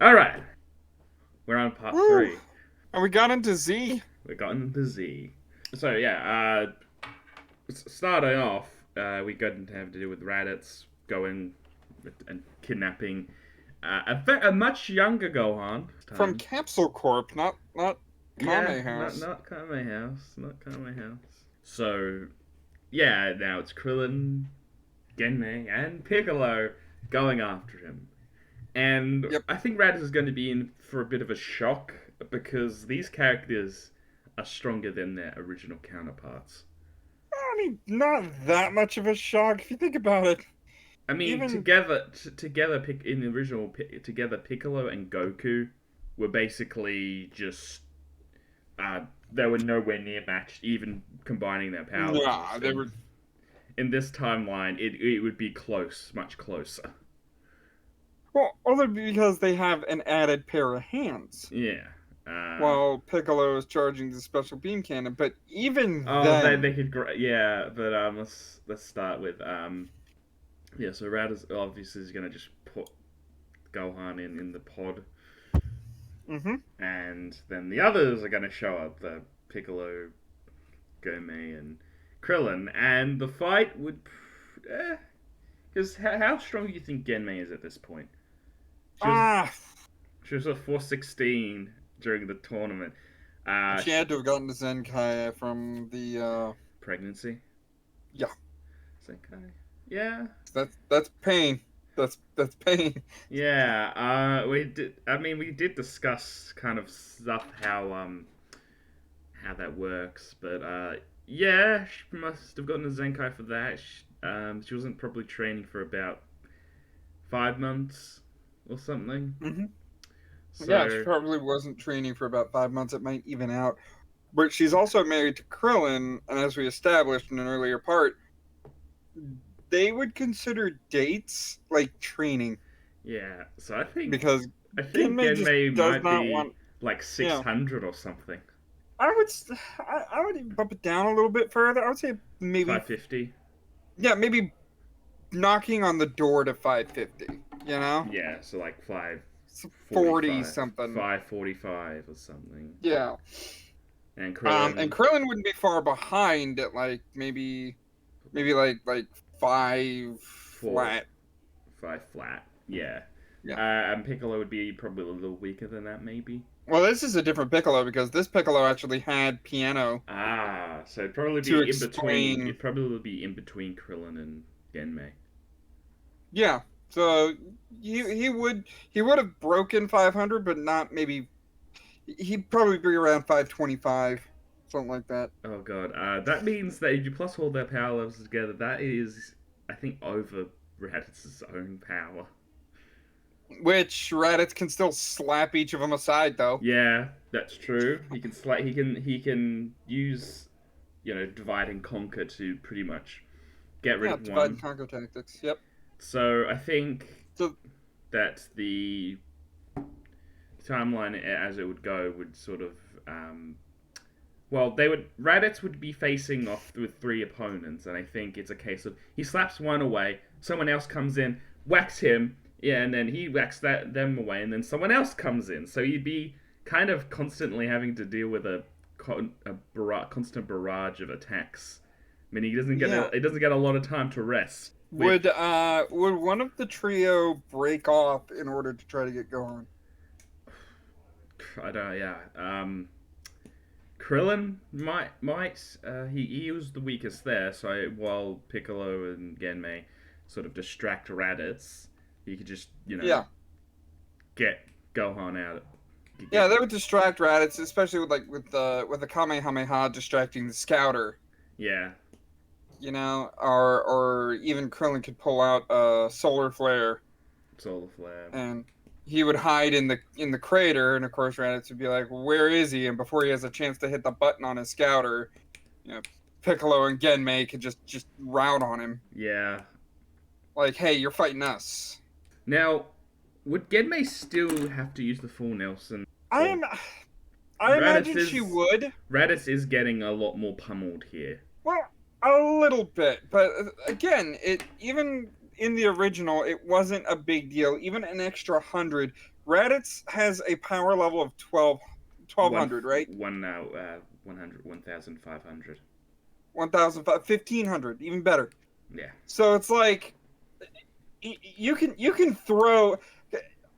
All right, we're on part Woo! three. And we got into Z. We've gotten the Z. So yeah, starting off, we got into having to do with Raditz going and kidnapping a much younger Gohan this From time. Capsule Corp, not Yeah, Kame House. not Kame House, not Kame House. So yeah, now it's Krillin, Genmei, and Piccolo going after him. And Yep. I think Raditz is going to be in for a bit of a shock because these characters are stronger than their original counterparts. I mean, not that much of a shock if you think about it. I mean, Even together, in the original, together Piccolo and Goku were basically just they were nowhere near matched, even combining their power levels. nah, they And were in this timeline, it would be close, much closer. well, only because they have an added pair of hands. Yeah. Uh, While Piccolo is charging the special beam cannon, but even oh, they then, could, yeah, but let's start with yeah. So Raditz obviously is gonna just put Gohan in the pod, hmm and then the others are gonna show up: the Piccolo, Gomei, and Krillin, and the fight would, because how strong do you think Genmei is at this point? She was ah, she was a 416 during the tournament. she She, had to have gotten the Zenkai from the pregnancy. yeah. Senkai. Yeah, That's pain. That's pain. yeah. We did. I mean, we did discuss kind of stuff how that works, but yeah, she must have gotten a Zenkai for that. She wasn't probably training for about 5 months or something. hmm Yeah, she So probably wasn't training for about 5 months. It might even out. But she's also married to Krillin, and as we established in an earlier part, they would consider dates like training yeah, so because I think Genmei just Genmei does might not be want. like You six know, hundred or something. I would even bump it down a little bit further. I would say maybe 550. yeah, maybe knocking on the door to 550. You know, Yeah, so like it's 40 545, something. 545 or something. Yeah. And And Krillin Krillin wouldn't be far behind at like maybe like five four, flat. 5 flat. Yeah. Yeah. And Piccolo would be probably a little weaker than that, maybe. Well, this is a different Piccolo because this Piccolo actually had piano So it'd probably to be in between. explain. It'd probably be in between Krillin and Genmei. Yeah. So he would have broken 500, but not maybe. He'd probably be around 525, something like that. Oh god. That means that if you plus all their power levels together, that is, I think, over Raditz's own power. Which Raditz can still slap each of them aside, though. Yeah, that's true. He can use divide and conquer to pretty much get rid Yeah, of divide and one. conquer tactics. Yep. So I think So that the timeline as it would go would sort of well, they would Raditz would be facing off with three opponents, and I think it's a case of he slaps one away, someone else comes in, whacks him, yeah, and then he whacks them away, and then someone else comes in. So you'd be kind of constantly having to deal with constant barrage of attacks. I mean, yeah. he doesn't get a lot of time to rest. Would one of the trio break off in order to try to get going? I don't, yeah. Krillin might he was the weakest there. So while Piccolo and Genmei sort of distract Raditz, he could just Yeah. get Gohan out. Yeah, Get they would distract Raditz, especially with the Kamehameha distracting the Scouter, yeah, or even Krillin could pull out a solar flare Solar Flare. and he would hide in the crater, and of course Raditz would be like, "Where is he?" And before he has a chance to hit the button on his Scouter, you know, Piccolo and Genmei could just rout on him, Yeah. like, "Hey, you're fighting us." Now, would Genmei still have to use the full Nelson? I Or am. I Raditz imagine she is would. Raditz is getting a lot more pummeled here. Well, a little bit, but again, it even in the original, it wasn't a big deal. Even an extra 100 Raditz has a power level of 1200, right? 1,500. 1500, even better. Yeah. So it's like you can throw.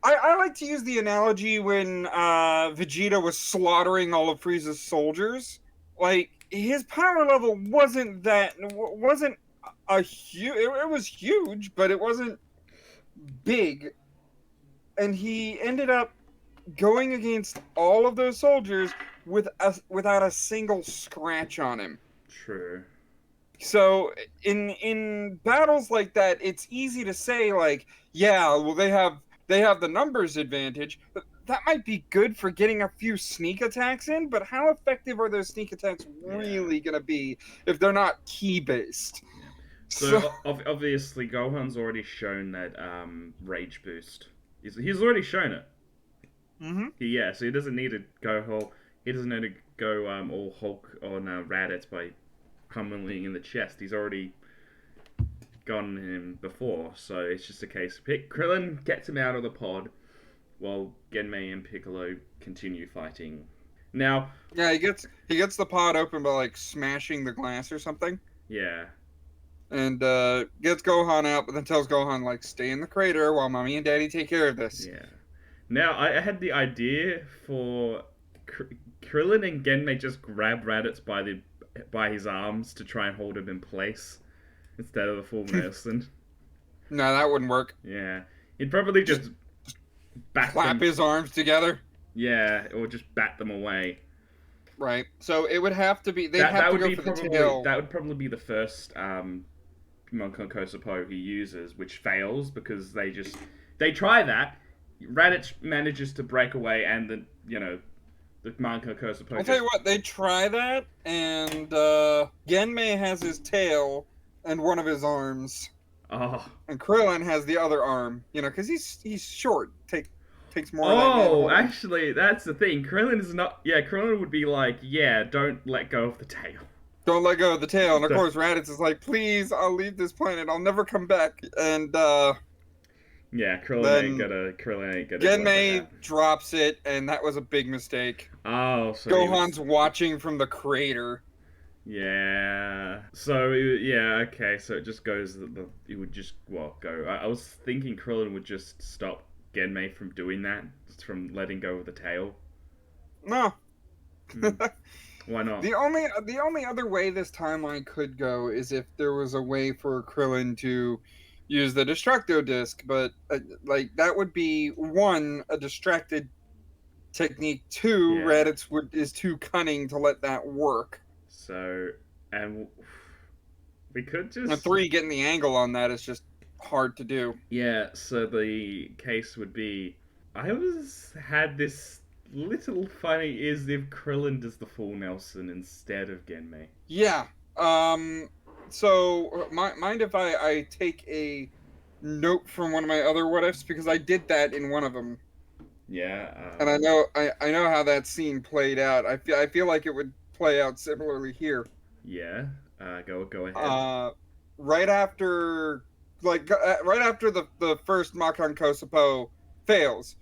I like to use the analogy when Vegeta was slaughtering all of Frieza's soldiers. Like his power level wasn't a huge. It was huge, but it wasn't big, and he ended up going against all of those soldiers without a single scratch on him. True. So in battles like that, it's easy to say like, yeah, well they have the numbers advantage. That might be good for getting a few sneak attacks in, but how effective are those sneak attacks Yeah. really going to be if they're not key based? Yeah. So So obviously Gohan's already shown that rage boost. He's already shown it. Mhm. Yeah, so he doesn't need to go whole. He doesn't need to go all Hulk on Raditz by pummeling in the chest. He's already gone him before, so it's just a case of Krillin gets him out of the pod while Genmei and Piccolo continue fighting. Now, yeah, he gets the pod open by like smashing the glass or something, yeah, and gets Gohan out, but then tells Gohan like, stay in the crater while mommy and daddy take care of this. yeah. Now I had the idea for Krillin and Genmei just grab Raditz by his arms to try and hold him in place instead of the full Nelson. No, that wouldn't work. Yeah, he'd probably just bat Clap them. his arms together. Yeah, or just bat them away. Right. So it would have to be. They'd That have that to would go be for the probably tail. that would probably be the first Monko Kosopo he uses, which fails because they try that. Raditz manages to break away, and the Monko Kosopo. I'll tell you what. They try that, and Genmei has his tail and one of his arms, Oh, and Krillin has the other arm. Because he's short. Takes more of that man to oh, hold him. actually, that's the thing. Krillin is not. Yeah, Krillin would be like, yeah, don't let go of the tail. Don't let go of the tail. And of Don't- course, Raditz is like, please, I'll leave this planet. I'll never come back. And Yeah, then Krillin ain't gonna let Genmei that. drops it, and that was a big mistake. Oh, so Gohan's watching from the crater. Yeah. So yeah, okay. So it just goes. It would just go. I was thinking Krillin would just stop Genmei from doing that, just from letting go of the tail. No. Hmm. Why not? The only other way this timeline could go is if there was a way for Krillin to use the Destructo Disc, but like that would be one, a distracted technique. Two, Yeah. Raditz is too cunning to let that work. So and we could And just three, getting the angle on that is just hard to do. yeah. So the case would be I always had this little funny is if Krillin does the full Nelson instead of Genmei. Yeah. So mind if I take a note from one of my other what ifs, because I did that in one of them, Yeah. and I know how that scene played out. I feel like it would play out similarly here. Yeah. Go ahead. Right after the first Makan Kosopo fails,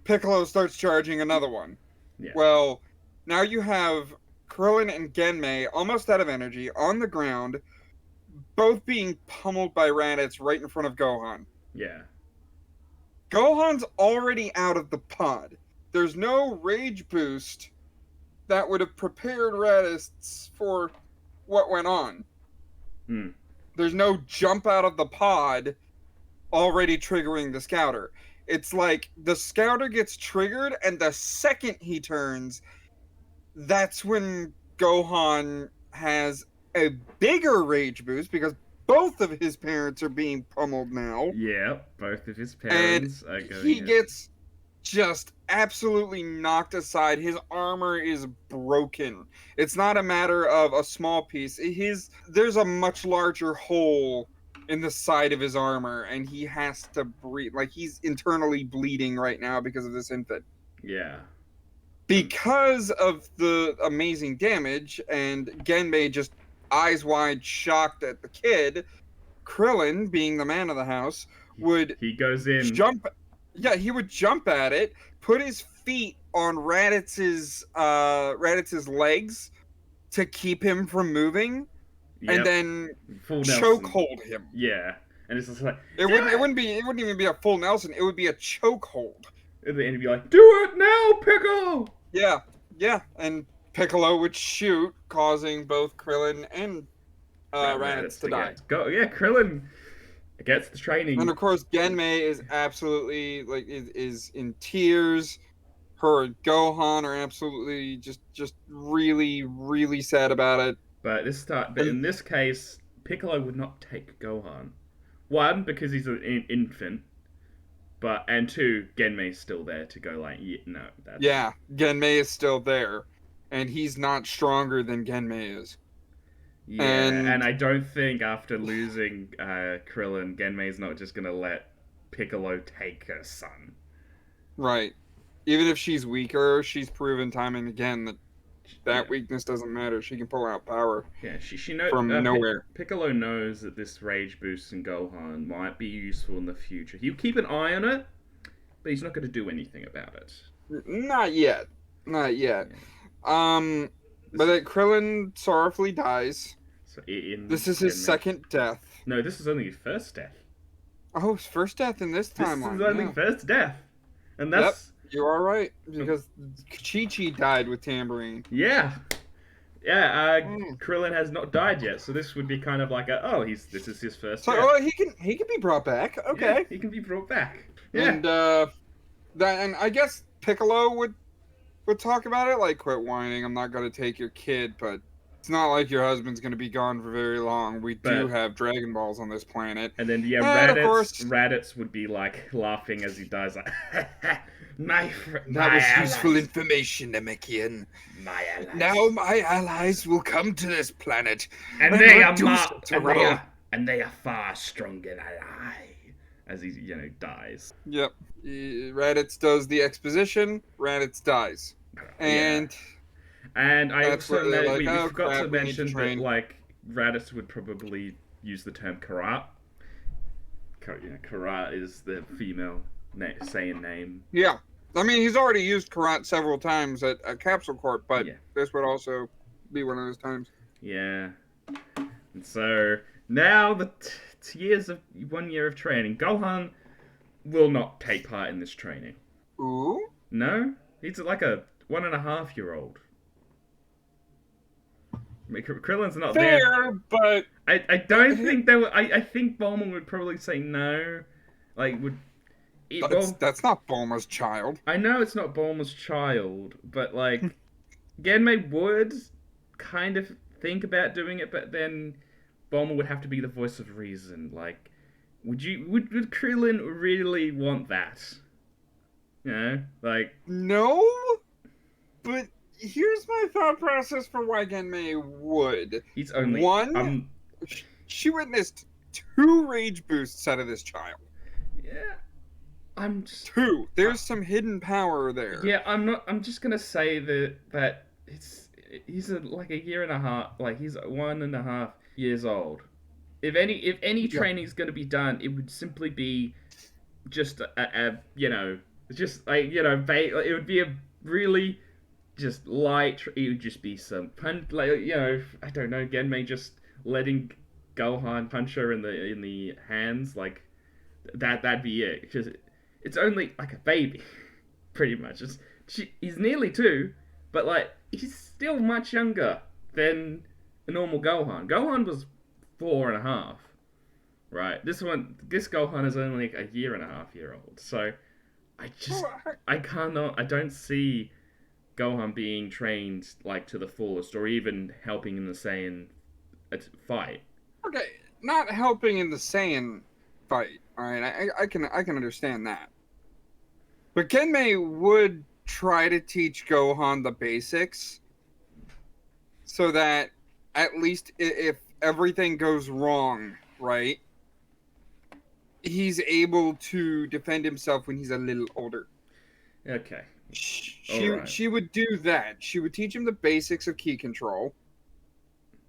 Piccolo starts charging another one. Yeah. Well, now you have Krillin and Genmei almost out of energy on the ground, both being pummeled by Raditz right in front of Gohan. Yeah. Gohan's already out of the pod. There's no rage boost that would have prepared Raditz for what went on. Hmm. There's no jump out of the pod already triggering the scouter. It's like the scouter gets triggered, and the second he turns, that's when Gohan has a bigger rage boost because both of his parents are being pummeled now. Yeah, both of his And parents are going. he gets just absolutely knocked aside. His armor is broken. It's not a matter of a small piece. There's a much larger hole in the side of his armor, and he has to breathe. Like, he's internally bleeding right now because of this infant. Yeah. Because of the amazing damage, and Genmei just eyes wide shocked at the kid, Krillin, being the man of the house, would He goes in. Yeah, he would jump at it, put his feet on Raditz's legs to keep him from moving, and Yep, then full Nelson. chokehold him. Yeah, and it's just like, It do wouldn't. It it, wouldn't be. It wouldn't even be a full Nelson. It would be a chokehold. and then he'd be like, do it now, Pickle. Yeah, yeah. And Piccolo would shoot, causing both Krillin and Raditz to die. Go, yeah, Krillin gets the And training. of course, Genmei is absolutely is in tears. Her and Gohan are absolutely just really really sad about it. But And in this case, Piccolo would not take Gohan. One, because he's an infant, and two, Genmei's still there to go like, yeah, no, that's yeah, Genmei is still there, and he's not stronger than Genmei is. yeah. And And I don't think after losing Krillin, Genmei's not just gonna let Piccolo take her son. right, even if she's weaker, she's proven time and again that Yeah, weakness doesn't matter. She can pull out power yeah. She knows. from nowhere. Piccolo knows that this rage boost in Gohan might be useful in the future. He'll keep an eye on it, but he's not going to do anything about it. Not yet, not yet. Yeah. But that Krillin sorrowfully dies. So in This is his Genmei- second death. No, this is only his first death. Oh, his first death in this This timeline. is only yeah. first death, and that's You are right because Chi-Chi died with Tambourine. yeah, yeah. Mm. Krillin has not died yet, so this would be kind of like this is his first So death. he can be brought back. Yeah, Okay. he can be brought back. Yeah, And I guess Piccolo would talk about it like, quit whining. I'm not gonna take your kid, but it's not like your husband's gonna be gone for very long. We do But- have Dragon Balls on this planet. and then yeah, And of course- Raditz would be like laughing as he dies, like my information, Namekian. my allies. Now my allies will come to this planet. and and they are reduce mar- it to and they are far stronger than I. As he dies. Yep. Raditz does the exposition. Raditz dies. And And I That's also where they're we like, "Oh, forgot crap, to we need to mention that train." like Raditz would probably use the term karat. Karat is the female Saiyan name. yeah, I mean, he's already used Karat several times at Capsule Corp, but Yeah. this would also be one of those times. Yeah. And so now the years of 1 year of training, Gohan will not take part in this training. Ooh. No, he's like a 1.5-year-old. I mean, Krillin's not there. Fair, but I don't think they would. I think Bulma would probably say no. Like would. that's not Bulma's child. I know it's not Bulma's child, but like, Genmei would kind of think about doing it, but then Bulma would have to be the voice of reason. Like, would Krillin really want that? You know, like No, but here's my thought process for why Genmei would. he's only One, she witnessed 2 rage boosts out of this child. yeah. I'm just 2. There's some hidden power there. yeah. I'm just gonna say that he's like a year and a half. Like he's 1.5 years old. If any training's gonna be done, it would simply be just a just like it would be a really just light. It would just be some like I don't know. Genmei just letting Gohan punch her in the hands like that'd be it. Because it's only like a baby, pretty much. He's nearly 2, but like he's still much younger than a normal Gohan. Gohan was 4.5, right? This Gohan is only like a 1.5-year-old. So I don't see Gohan being trained like to the fullest, or even helping in the Saiyan fight. Okay, not helping in the Saiyan fight. All right, I can understand that. But Genmei would try to teach Gohan the basics, so that at least if everything goes wrong, right, he's able to defend himself when he's a little older. Okay. She would do that. She would teach him the basics of ki control.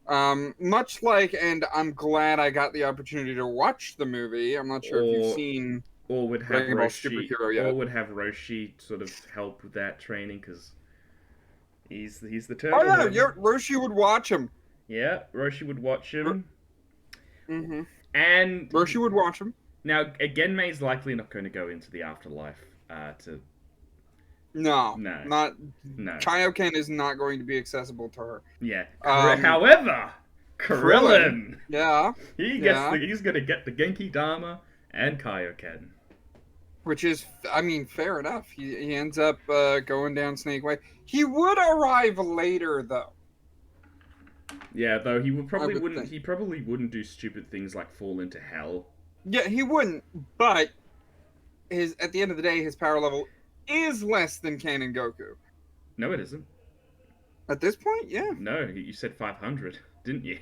Much like, and I'm glad I got the opportunity to watch the movie. I'm not sure if you've seen or would have Dragon Ball Roshi, superhero or yet. would have Roshi sort of help with that training because he's the Oh turtle yeah, head. yeah. Roshi would watch him. Yeah, Roshi would watch him, Mm-hmm. and Roshi would watch him. now Genmei's likely not going to go into the afterlife. To No, no, not no, Kaioken is not going to be accessible to her. yeah. Um, However, Krillin, Krillin, yeah, yeah, he's gonna get the Genki Dama and Kaioken. which is, I mean, fair enough. He ends up going down Snake Way. He would arrive later, though. Yeah, though I would think. he probably wouldn't do stupid things like fall into hell. Yeah, he wouldn't. But his at the end of the day, his power level is less than Canon Goku. No, it isn't. At this point, yeah. No, you said 500, didn't you?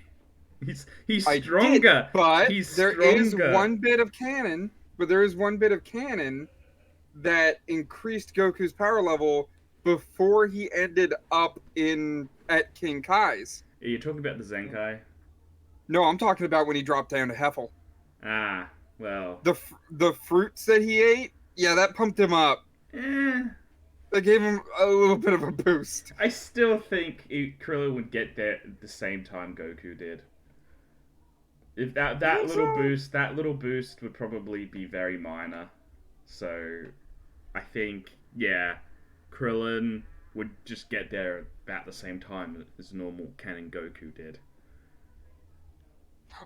He's I stronger. did, but He's there is stronger. one bit of canon. But there is one bit of canon that increased Goku's power level before he ended up in at King Kai's. Are you talking about the Zenkai? No, I'm talking about when he dropped down to Heffel. Ah, well. The fruits that he ate, yeah, that pumped him up. Eh, That gave him a little bit of a boost. I still think Krillin would get there at the same time Goku did. If that little boost would probably be very minor. So, I think, yeah, Krillin would just get there about the same time as normal Canon Goku did.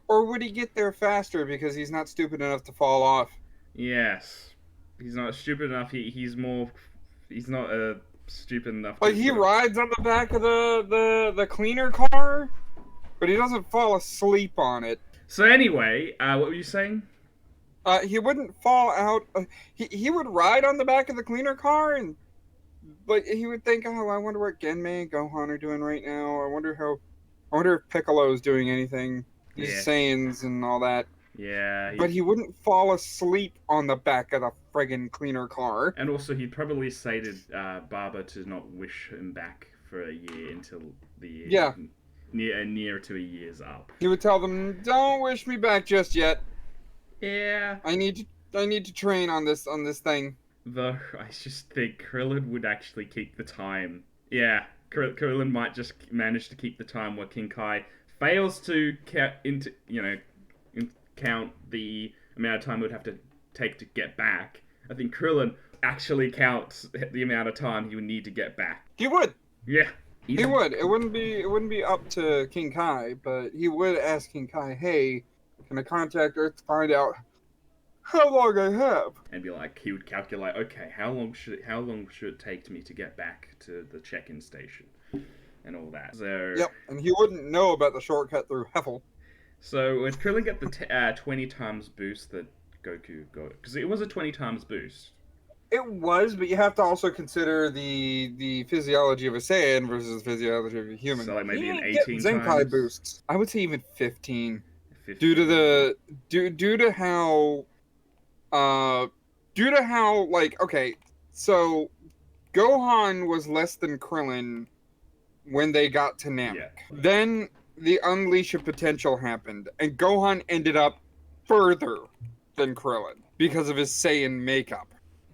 Or would he get there faster because he's not stupid enough to fall off? Yes, he's not stupid enough. He's not stupid enough. Like to he sort of- rides on the back of the cleaner car, but he doesn't fall asleep on it. So anyway, what were you saying? He wouldn't fall out. He would ride on the back of the cleaner car, and like he would think, "Oh, I wonder what Genmei and Gohan are doing right now. I wonder if Piccolo's doing anything. These Yeah. Saiyans and all that." Yeah, But he wouldn't fall asleep on the back of the friggin' cleaner car. and also he'd probably say to Baba to not wish him back for a year until the year Yeah. near to a year's up. He would tell them, "Don't wish me back just yet. Yeah, I need to train on this thing." though I just think Krillin would actually keep the time. Yeah, Krillin might just manage to keep the time where King Kai fails to count the amount of time it would have to take to get back. I think Krillin actually counts the amount of time he would need to get back. He would. Yeah, He would. It wouldn't be up to King Kai, but he would ask King Kai, "Hey, can I contact Earth to find out how long I have?" And be like, he would calculate, okay, how long should it take me to get back to the check-in station, and all that. So Yep, and he wouldn't know about the shortcut through Heffel. So would Krillin get the 20 times boost that Goku got? Because it was a 20 times boost. It was, but you have to also consider the physiology of a Saiyan versus the physiology of a human. So like maybe He an didn't get 18 Zenkai times? boosts. I would say even 15. 15. Due to how like, okay, so Gohan was less than Krillin when they got to Namek. Yeah. Then the Unleash of Potential happened, and Gohan ended up further than Krillin because of his Saiyan makeup.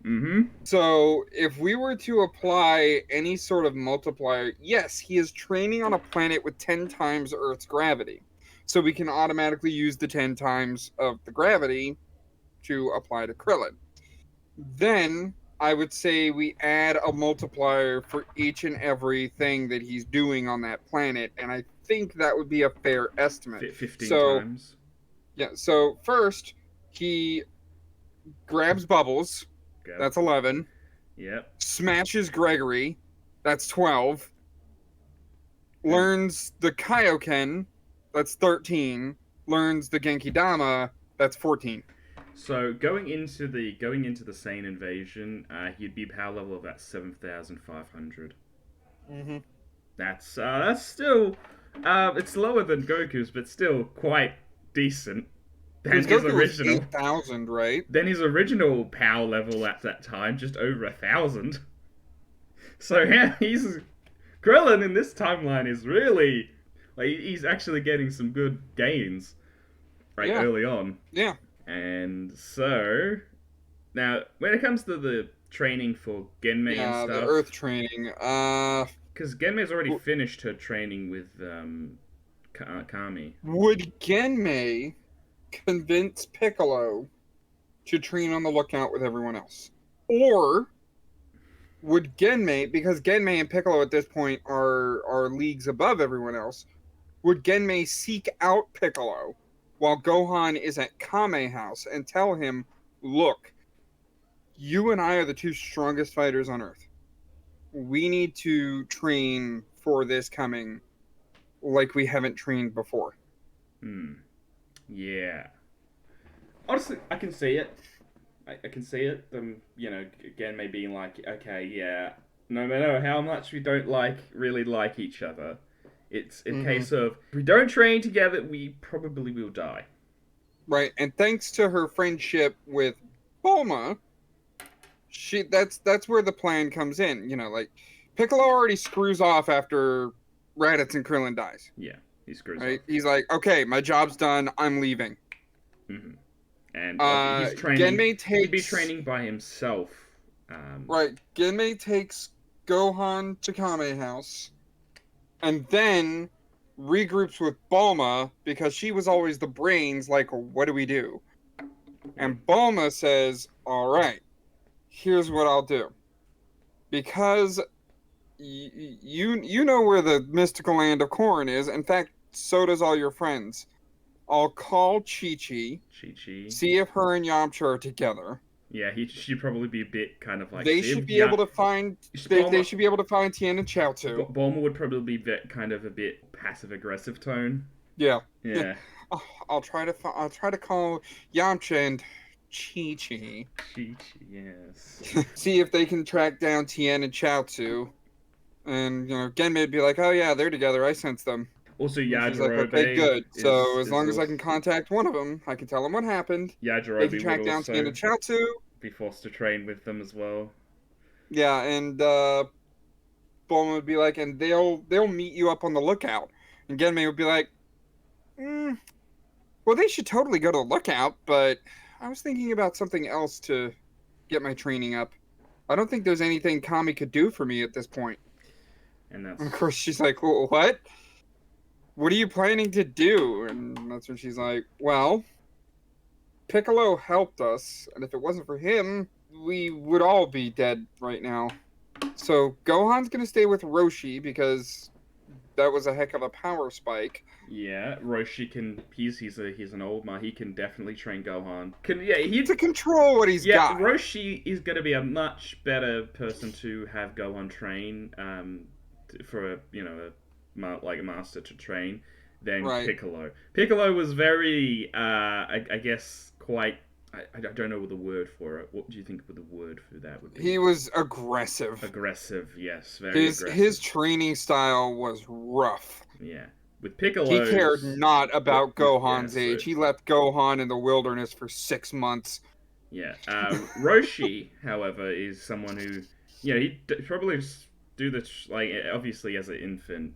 Mm-hmm. So if we were to apply any sort of multiplier, yes, he is training on a planet with 10 times Earth's gravity. So we can automatically use the 10 times of the gravity to apply to Krillin. Then I would say we add a multiplier for each and everything that he's doing on that planet, and I think that would be a fair estimate. 15 So, times. yeah, so first he grabs Bubbles, Go. that's 11. Yep. Smashes Gregory, that's 12. Learns the Kaioken, that's 13. Learns the Genki Dama, that's 14. So going into the Saiyan invasion, he'd be power level of about 7,500. Mm-hmm. That's still it's lower than Goku's, but still quite decent. Than his Goku original. was 8,000, right? Then his original power level at that time, just over 1,000. So yeah, Krillin in this timeline is really like he's actually getting some good gains early on. Yeah. And so Now, when it comes to the training for Genmei and Yeah, the Earth stuff, training. because Genmei's already finished her training with Kami. Would Genmei convince Piccolo to train on the lookout with everyone else? Or would Genmei, because Genmei and Piccolo at this point are leagues above everyone else, would Genmei seek out Piccolo while Gohan is at Kame House and tell him, look, you and I are the two strongest fighters on Earth. We need to train for this coming like we haven't trained before. Hmm. Yeah. Honestly, I can see it. I can see it. Them, Genmei being like, okay, yeah, no matter how much we don't really like each other, it's a Mm-hmm. case of if we don't train together, we probably will die. Right, and thanks to her friendship with Bulma, that's where the plan comes in. Like Piccolo already screws off after Raditz and Krillin dies. Yeah, he screws off. Right, he's like, okay, my job's done. I'm leaving. Hmm. And he's training. Genmei He'd be takes training by himself. right. Genmei takes Gohan to Kame House, and then regroups with Bulma because she was always the brains. Like, what do we do? And Bulma says, "All right, here's what I'll do. Because you know where the mystical land of Corn is. In fact, so does all your friends. I'll call Chi Chi, Chi Chi. see if her and Yamcha are together. Yeah, she'd probably be a bit kind of like. They should be able to find. They should be able to find Tien and Chaozu. Bulma would probably be kind of a bit passive aggressive tone. Yeah. Yeah. I'll try to call Yamcha and Chi Chi. Chi Chi, yes. See if they can track down Tien and Chaozu. And Genmei would be like, "Oh yeah, they're together. I sense them." Also, And she's Yajirobe. like, "Okay, good. So as long as also... I can contact one of them, I can tell them what happened. Yajirobe They can track would down also Tien and Chaozu." be forced to train with them as well. Yeah, and Bulma would be like, "And they'll meet you up on the lookout." And Genmei would be like, "Well, they should totally go to the lookout, but I was thinking about something else to get my training up. I don't think there's anything Kami could do for me at this point." And that's... And of course, she's like, well, "What? What are you planning to do?" And that's when she's like, "Well, Piccolo helped us, and if it wasn't for him, we would all be dead right now. So Gohan's gonna stay with Roshi because that was a heck of a power spike." Yeah, Roshi can. He's an old man. He can definitely train Gohan. He to control what he's got. Roshi is going to be a much better person to have Gohan train. For a master to train than Piccolo. Piccolo was very, I guess, quite. I don't know the word for it. What do you think the word for that would be? He was aggressive. Aggressive, yes, very aggressive. His training style was rough. Yeah. With Piccolo, he cared not about Gohan's age. He left Gohan in the wilderness for 6 months. Yeah. Roshi, however, is someone who, he probably do this, obviously as an infant,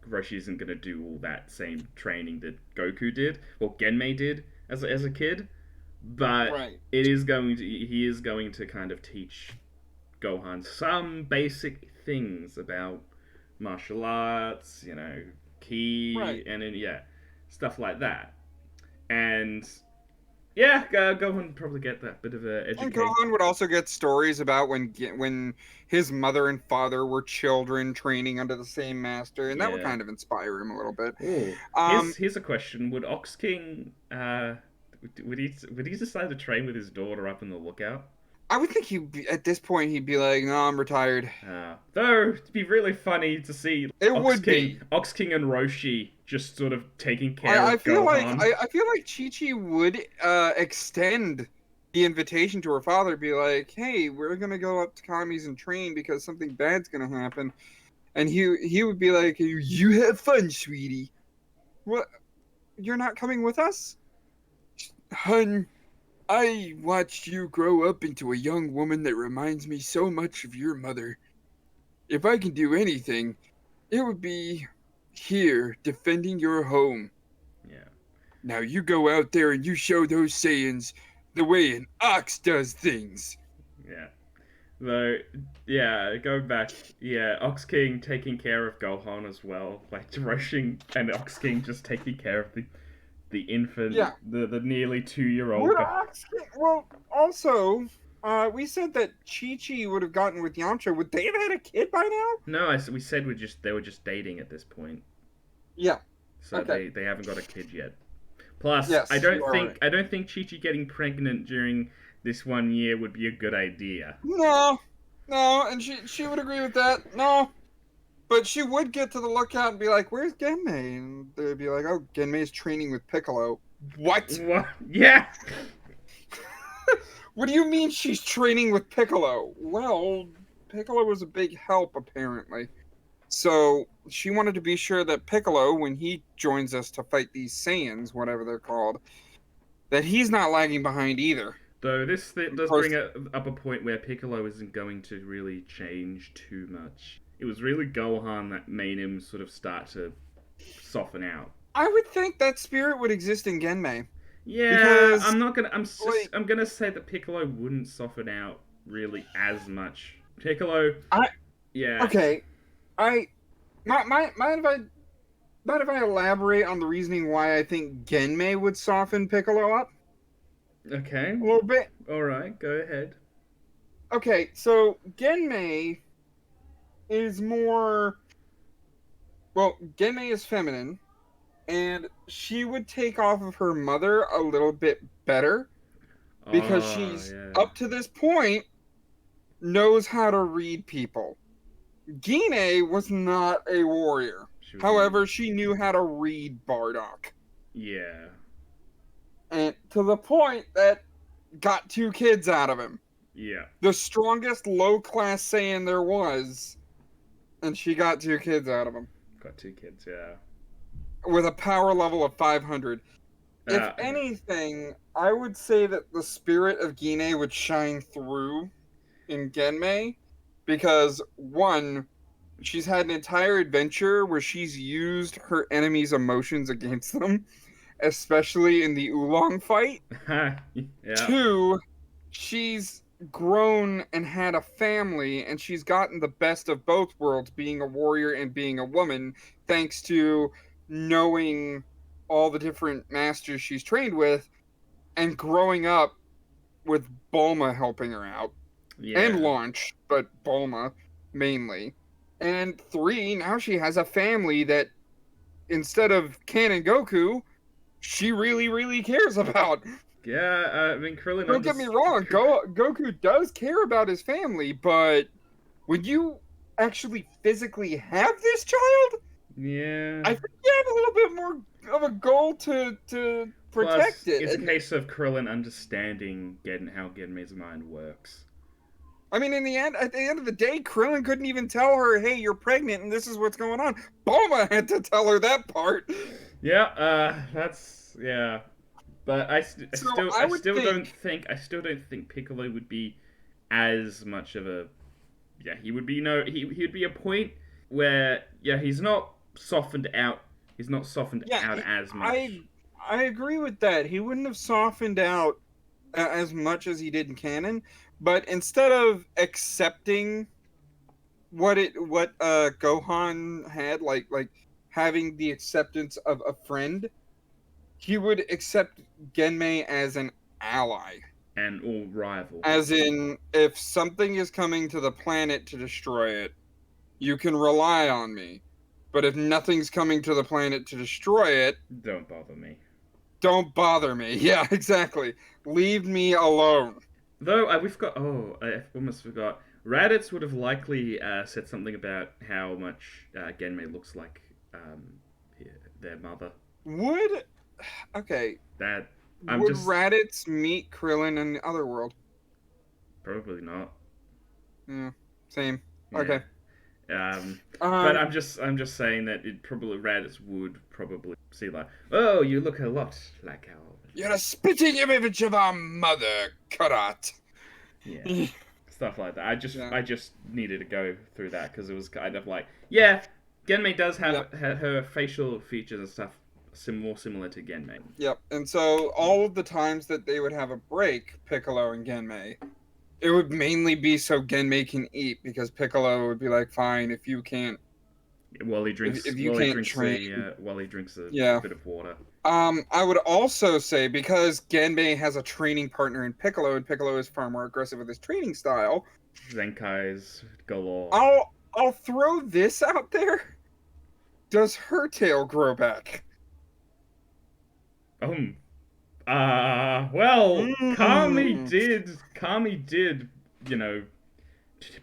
Roshi isn't going to do all that same training that Goku did, or Genmei did as a kid, but he is going to kind of teach Gohan some basic things about martial arts, ki, and then, stuff like that. And Gohan would probably get that bit of a education. And Gohan would also get stories about when his mother and father were children training under the same master, and that would kind of inspire him a little bit. Here's a question: would Ox King would he decide to train with his daughter up in the lookout? I would think at this point he'd be like, "No, I'm retired." Though it'd be really funny to see Ox King and Roshi just sort of taking care of Gohan. I feel like Chi-Chi would extend the invitation to her father, be like, "Hey, we're gonna go up to Kami's and train because something bad's gonna happen," and he would be like, "You have fun, sweetie. What? You're not coming with us, hun? I watched you grow up into a young woman that reminds me so much of your mother. If I can do anything, it would be here defending your home. Yeah. Now you go out there and you show those Saiyans The way an ox does things. Yeah. Though, yeah, going back, yeah, Ox King taking care of Gohan as well, like Roshing and Ox King just taking care of the infant, Yeah. the nearly 2-year-old. Would ox king, well, also, we said that Chi Chi would have gotten with Yamcha. Would they have had a kid by now? No, we said they were just dating at this point, Yeah. so Okay. they haven't got a kid yet. Plus, Yes, you are right. I don't think Chi Chi getting pregnant during this 1 year would be a good idea. No, no, and she would agree with that. No, but she would get to the lookout and be like, "Where's Genmei?" And they'd be like, "Oh, Genmei's training with Piccolo." What? What? Yeah. What do you mean she's training with Piccolo? Well, Piccolo was a big help apparently. So she wanted to be sure that Piccolo, when he joins us to fight these Saiyans, whatever they're called, that he's not lagging behind either. Though this Of does course, bring up a point where Piccolo isn't going to really change too much. It was really Gohan that made him sort of start to soften out. I would think that spirit would exist in Genmei Yeah, because, like, I'm gonna say that Piccolo wouldn't soften out really as much. Piccolo, I yeah, okay, I mind if I elaborate on the reasoning why I think Genmei would soften Piccolo up okay, a little bit? all right, go ahead. Okay, so Genmei is more Genmei is feminine, and she would take off of her mother a little bit better because Oh she's yeah, up to this point knows how to read people. Gine was not a warrior. she was However, she knew how to read Bardock. yeah, And to the point that got 2 kids out of him. yeah, The strongest low class Saiyan there was, and she got 2 kids out of him. got 2 kids, yeah. With a power level of 500. If Uh, anything, I would say that the spirit of Gine would shine through in Genmei because, one, she's had an entire adventure where she's used her enemies' emotions against them, especially in the Oolong fight. yeah, 2, she's grown and had a family, and she's gotten the best of both worlds, being a warrior and being a woman, thanks to knowing all the different masters she's trained with and growing up with Bulma helping her out and yeah, Launch, but Bulma mainly. And 3, now she has a family that instead of Ken and Goku, she really, really cares about. yeah. I mean, Don't get me wrong, Goku does care about his family, but when you actually physically have this child, Yeah. I think you have a little bit more of a goal to Plus, protect it. it's a And case of Krillin understanding how Genmei's mind works. I mean, at the end of the day, Krillin couldn't even tell her, "Hey, you're pregnant, and this is what's going on." Bulma had to tell her that part. Yeah, that's yeah. But So I would think, I still don't think Piccolo would be as much of a yeah. He would be no. He would be a point where yeah. He's not softened out. He's not softened yeah, out as I much. I agree with that. He wouldn't have softened out as much as he did in canon, but instead of accepting what Gohan had, like having the acceptance of a friend, he would accept Genmei as an ally. And all rival. As in, if something is coming to the planet to destroy it, you can rely on me. But if nothing's coming to the planet to destroy it, Don't bother me. don't bother me. Yeah, exactly. Leave me alone. Though we've got I almost forgot. Raditz would have likely said something about how much Genmei looks like their mother. Would okay? That I'm Would just Raditz meet Krillin in the other world? probably not. Yeah, same. Yeah. Okay. Um, but Um. I'm just saying that it probably Raditz would probably see like, oh, you look a lot like our You're a spitting image of our mother, Karat. yeah Yeah. stuff like that. I just needed to go through that because it was kind of like yeah, Genmei does have Yeah. her facial features and stuff more similar to Genmei. Yep. And so all of the times that they would have a break, Piccolo and Genmei, it would mainly be so Genmei can eat, because Piccolo would be like, "Fine, if you can't, if you can't train, while he drinks a yeah." bit of water. I would also say, because Genmei has a training partner in Piccolo, and Piccolo is far more aggressive with his training style. Zenkai's galore. I'll throw this out there. Does her tail grow back? Well, Mm. Kami did, you know,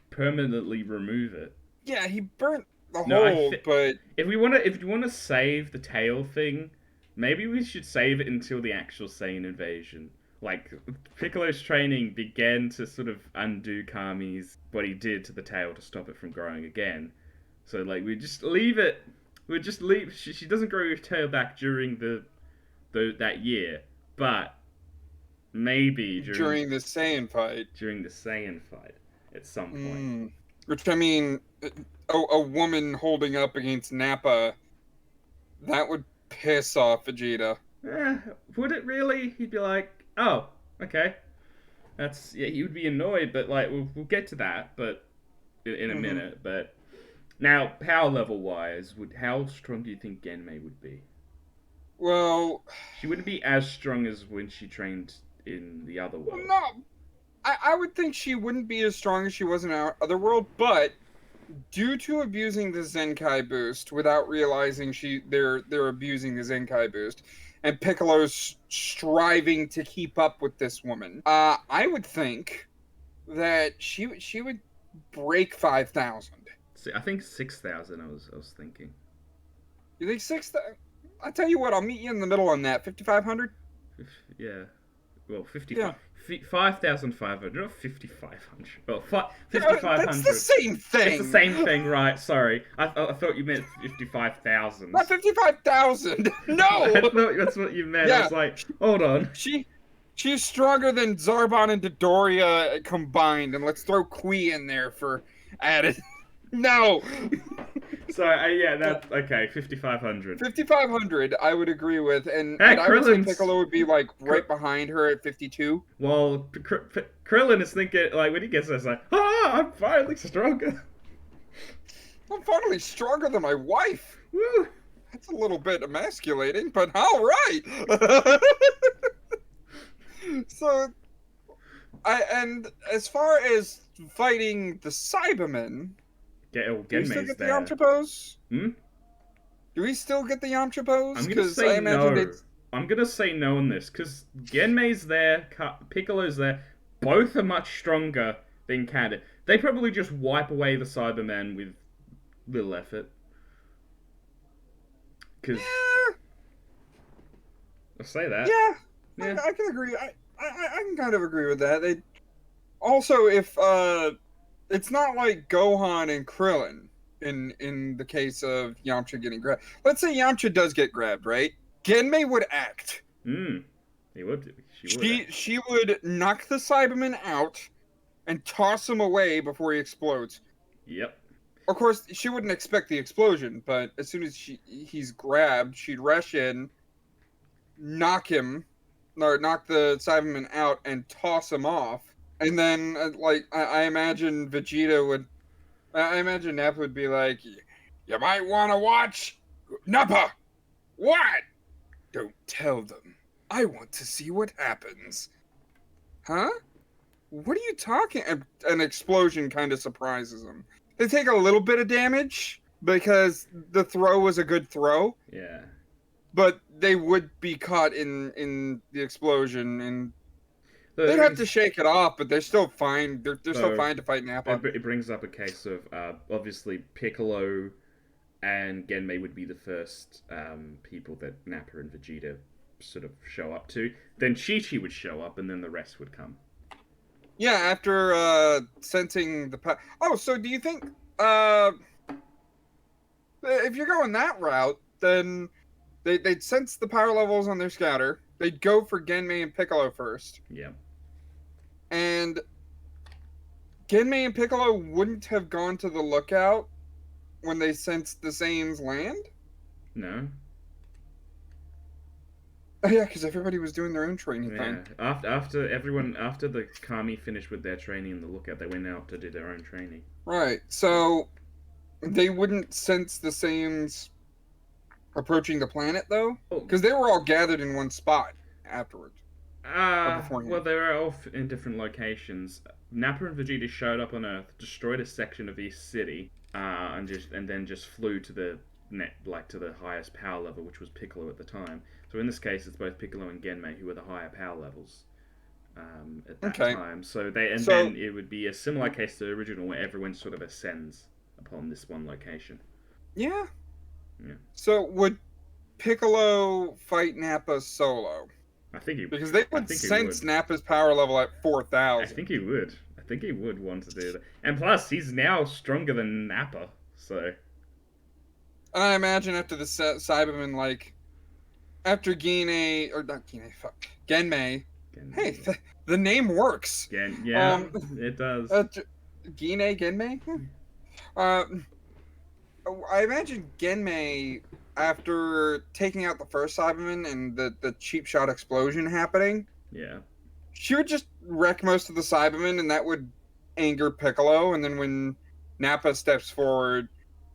permanently remove it. Yeah, he burnt the No, hole, but if you wanna save the tail thing, maybe we should save it until the actual Saiyan invasion. Like Piccolo's training began to sort of undo Kami's what he did to the tail to stop it from growing again. So like we just leave it. We just leave. She doesn't grow her tail back during that year, but maybe during the Saiyan fight. during the Saiyan fight at some point. Which, I mean, a woman holding up against Nappa, that would piss off Vegeta. Would it really? He'd be like, oh, okay. That's yeah. He would be annoyed, but like we'll get to that, but in a minute. But now, power level wise, how strong do you think Genmei would be? Well, she wouldn't be as strong as when she trained in the other world. No, I would think she wouldn't be as strong as she was in our other world, but due to abusing the Zenkai boost without realizing they're abusing the Zenkai boost, and Piccolo's striving to keep up with this woman, I would think that she would break 5,000. I think 6,000. I was thinking. You think 6,000? I tell you what, I'll meet you in the middle on that. 5,500. Yeah. Well, 55. 5,500 or 5,500. Well, 5,500. That's the same thing. It's the same thing, right? Sorry, I thought you meant 55,000. Not 55,000. No. I thought that's what you meant. Yeah. I was like, hold on. She's stronger than Zarbon and Dodoria combined, and let's throw Kui in there for added. No. So yeah, that's okay. 5,500. 5,500, I would agree with, and I would say Piccolo would be like right behind her at 52. Well, Krillin is thinking like when he gets this, like, I'm finally stronger. I'm finally stronger than my wife. Woo! That's a little bit emasculating, but all right. So, and as far as fighting the Cybermen. Do we still get the Yamcha pose? Hmm? Do we still get the Yamcha pose? I'm gonna say no. I'm gonna say no on this, because Genmei's there, Piccolo's there. Both are much stronger than Kanda. They probably just wipe away the Cybermen with little effort. Because... Yeah. I'll say that. Yeah. I can agree. I can kind of agree with that. They... Also, if... It's not like Gohan and Krillin in the case of Yamcha getting grabbed. Let's say Yamcha does get grabbed, right? Genmei would act. He would. She would knock the Cyberman out and toss him away before he explodes. Yep. Of course, she wouldn't expect the explosion, but as soon as he's grabbed, she'd rush in, knock the Cyberman out, and toss him off. And then, I imagine Vegeta would... I imagine Nappa would be like, you might want to watch... Nappa! What? Don't tell them. I want to see what happens. Huh? What are you talking... An explosion kind of surprises them. They take a little bit of damage, because the throw was a good throw. Yeah. But they would be caught in the explosion, and... They'd have to shake it off, but they're still fine. They're still fine to fight Nappa. It brings up a case of obviously Piccolo and Genmei would be the first people that Nappa and Vegeta sort of show up to. Then Chi-Chi would show up, and then the rest would come. Yeah, after sensing the oh, so do you think if you're going that route, then they'd sense the power levels on their scouter. They'd go for Genmei and Piccolo first. Yeah. And Genmei and Piccolo wouldn't have gone to the lookout when they sensed the Saiyans land? No. Oh, yeah, because everybody was doing their own training Yeah, thing. after the Kami finished with their training in the lookout, they went out to do their own training. Right. So they wouldn't sense the Saiyans approaching the planet, though? Oh, Because they were all gathered in one spot afterwards, or well, beforehand. they were off in different locations. Nappa and Vegeta showed up on Earth, destroyed a section of East City, and then just flew to the to the highest power level, which was Piccolo at the time. So in this case, it's both Piccolo and Genmei who were the higher power levels at that Okay. time. So they and So, then it would be a similar case to the original, where everyone sort of ascends upon this one location. yeah. Yeah, So would Piccolo fight Nappa solo? I think he, Because they I would think he sense would. Nappa's power level at I 4,000. think he would. I think he would want to do that. And plus, he's now stronger than Nappa. So And I imagine after the Cyberman, like, after Gine, or not Gine, fuck, Genmei, hey, again, the name works. again, yeah, Um, it does. uh, Gine, Genmei? Uh, I imagine Genmei, after taking out the first Cyberman and the cheap shot explosion happening, Yeah, she would just wreck most of the Cybermen, and that would anger Piccolo. And then when Nappa steps forward,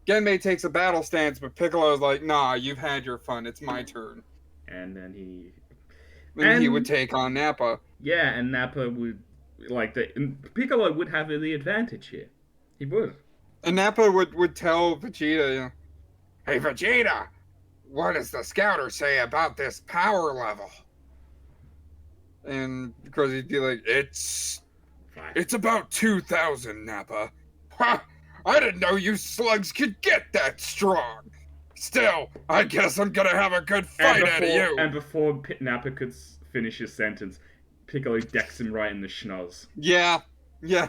Genmei takes a battle stance, but Piccolo's like, "Nah, you've had your fun. It's my turn." and then he Then he would and take on Nappa, yeah, and Nappa would Piccolo would have the advantage here. He would. and Nappa would tell Vegeta, you know, "Hey Vegeta, what does the scouter say about this power level?" And of course he'd be like, Fine. "It's about 2,000, Nappa." Ha! I didn't know you slugs could get that strong. Still, I guess I'm gonna have a good fight out of you. And before Nappa could finish his sentence, Piccolo decks him right in the schnoz. Yeah, yeah.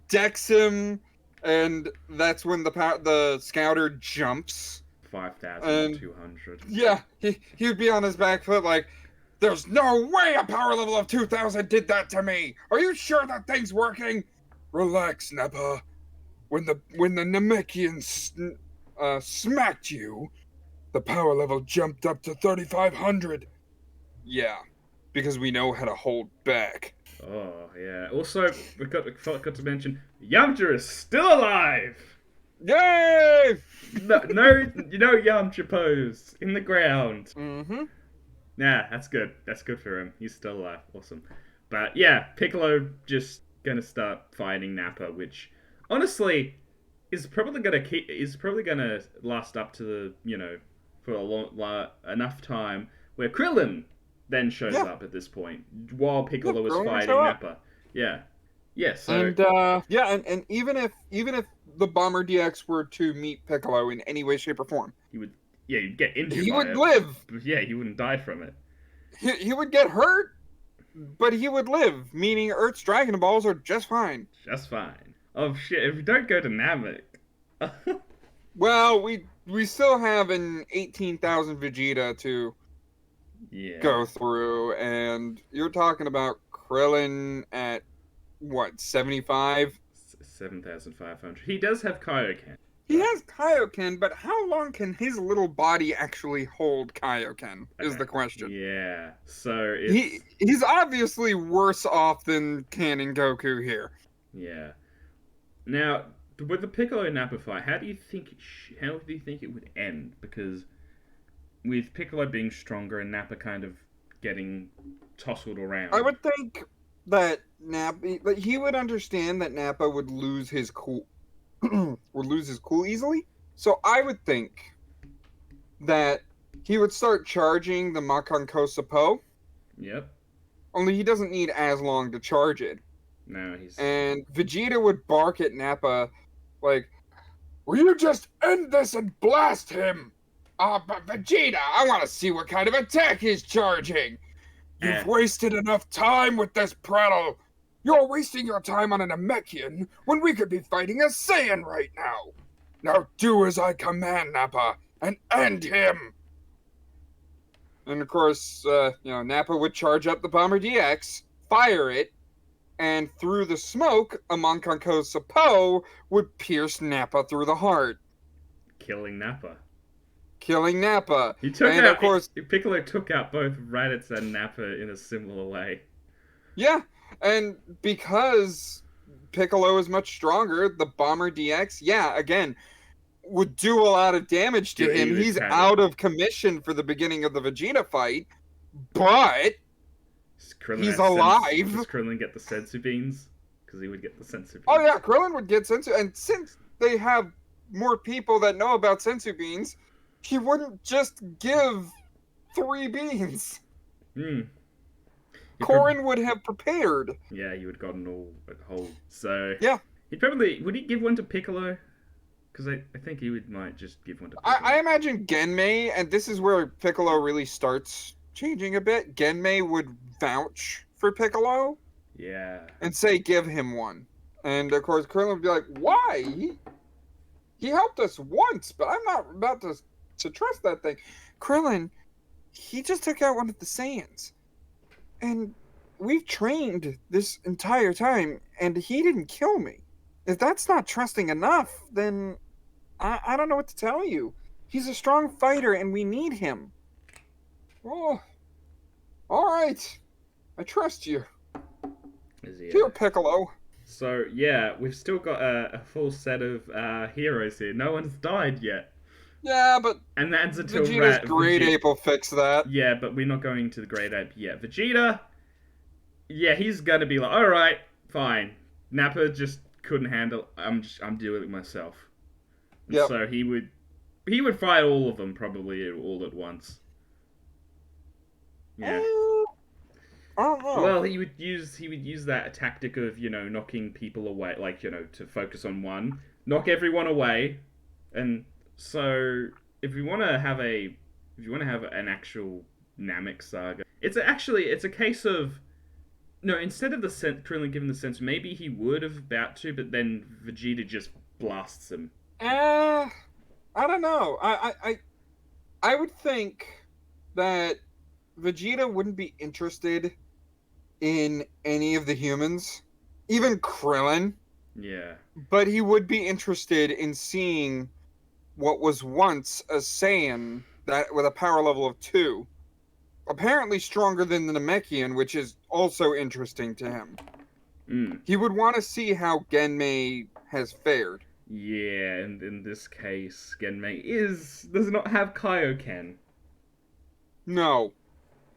Decks him, and that's when the scouter jumps. And 5,200. yeah, he would be on his back foot like, "There's no way a power level of 2,000 did that to me. Are you sure that thing's working? Relax, Nappa. When the Namekians smacked you, the power level jumped up to 3,500. Yeah, because we know how to hold back." Oh yeah. Also, forgot to mention Yamcha is still alive. Yay! No, no, Yamcha pose in the ground. Mm-hmm. Nah, that's good. That's good for him. He's still alive. Awesome. But yeah, Piccolo just gonna start fighting Nappa, which honestly is probably gonna last up to the for a enough time where Krillin then shows Yeah, up at this point while yeah, Piccolo was Krillin would show fighting up. Nappa. Yeah, yeah. So And yeah, and even if the Bomber DX were to meet Piccolo in any way, shape, or form, he would, yeah, you'd get injured he by would it, live. but yeah, he wouldn't die from it. He would get hurt, but he would live. Meaning, Earth's Dragon Balls are just fine. Just fine. Oh shit! If we don't go to Namek. Well, we still have an 18,000 Vegeta to Yeah. go through, and you're talking about Krillin at what 75? 7,500. He does have Kaioken. He has Kaioken, but how long can his little body actually hold Kaioken? Is the question. Yeah. So it's He's obviously worse off than Canon Goku here. yeah. Now with the Piccolo Nappa fight, how do you think it would end? Because with Piccolo being stronger and Nappa kind of getting tousled around. I would think that he would understand that Nappa would lose his cool easily. So I would think that he would start charging the Makanko Sapo, Yep. only he doesn't need as long to charge it. No, he's And Vegeta would bark at Nappa like, "Will you just end this and blast him?" But Vegeta, I want to see what kind of attack he's charging. You've wasted enough time with this prattle. You're wasting your time on an Namekian when we could be fighting a Saiyan right now. Now do as I command, Nappa, and end him. And of course, Nappa would charge up the Bomber DX, fire it, and through the smoke, a Mankanko Sapo would pierce Nappa through the heart. killing Nappa. killing Nappa. He took And of out course, Piccolo took out both Raditz and Nappa in a similar way. yeah, and because Piccolo is much stronger, the Bomber DX, yeah, again, would do a lot of damage to him. He would He's kind of out of commission for the beginning of the Vegeta fight, but he's alive. Does Krillin get the sensu beans? Because he would get the sensu beans. Oh yeah, Krillin would get sensu, and since they have more people that know about sensu beans, he wouldn't just give 3 beans. Hmm. Korin would have prepared. Yeah, he would have gotten all a whole. So yeah, would he give one to Piccolo? Because I think he might just give one to Piccolo. I imagine Genmei, and this is where Piccolo really starts changing a bit. Genmei would vouch for Piccolo. Yeah. And say give him one. And of course Krillin would be like, why? He helped us once, but I'm not about to trust that thing. Krillin, he just took out one of the Saiyans. And we've trained this entire time, and he didn't kill me. If that's not trusting enough, then I don't know what to tell you. He's a strong fighter, and we need him. Oh, all right. I trust you. Here, Piccolo. So, yeah, we've still got a full set of heroes here. No one's died yet. Yeah, but and that's until Vegeta's Great Ape will fix that. Yeah, but we're not going to the Great Ape yet. Vegeta, yeah, he's gonna be like, all right, fine. Nappa just couldn't handle. I'm doing it myself. Yeah. So he would fight all of them probably all at once. Yeah. I don't know. Well, he would use that tactic of knocking people away, like to focus on one, knock everyone away, and. So, if you want to have an actual Namek saga, it's a case of instead of the Krillin giving the sense, maybe he would have about to, but then Vegeta just blasts him. I don't know. I would think that Vegeta wouldn't be interested in any of the humans, even Krillin. Yeah. But he would be interested in seeing what was once a Saiyan that with a power level of 2, apparently stronger than the Namekian, which is also interesting to him. He would want to see how Genmei has fared. Yeah, and in this case, Genmei does not have Kaioken. No,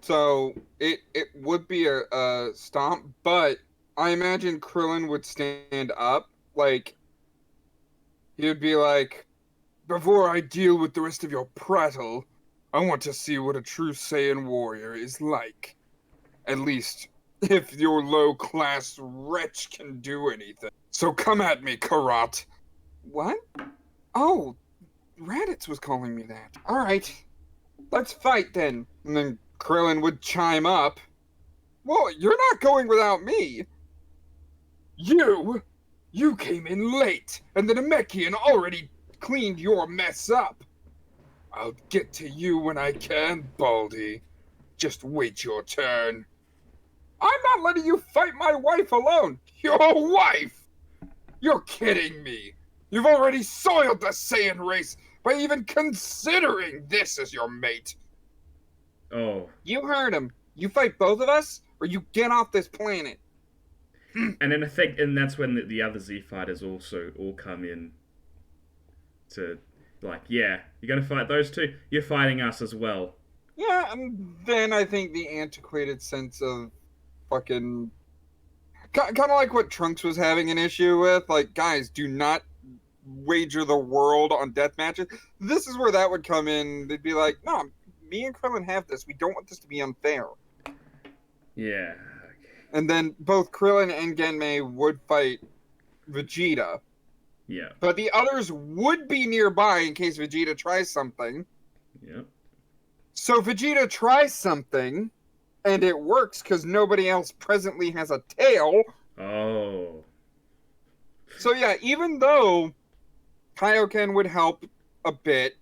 so it would be a stomp, but I imagine Krillin would stand up, like he would be like, before I deal with the rest of your prattle, I want to see what a true Saiyan warrior is like. At least, if your low-class wretch can do anything. So come at me, Karat. What? Oh, Raditz was calling me that. Alright, let's fight then. And then Krillin would chime up. Well, you're not going without me. You came in late, and the Namekian already cleaned your mess up. I'll get to you when I can, Baldy. Just wait your turn. I'm not letting you fight my wife alone. Your wife? You're kidding me. You've already soiled the Saiyan race by even considering this as your mate. Oh. You heard him. You fight both of us, or you get off this planet. And in effect, and that's when the other Z fighters also all come in. To you're gonna fight those two, you're fighting us as well. Yeah, and then I think the antiquated sense of fucking kind of like what Trunks was having an issue with, like, guys, do not wager the world on death matches. This is where that would come in. They'd be like, no, me and Krillin have this. We don't want this to be unfair. Yeah. And then both Krillin and Genmei would fight Vegeta. Yeah. But the others would be nearby in case Vegeta tries something. Yep. So Vegeta tries something, and it works because nobody else presently has a tail. Oh. So yeah, even though Kaioken would help a bit,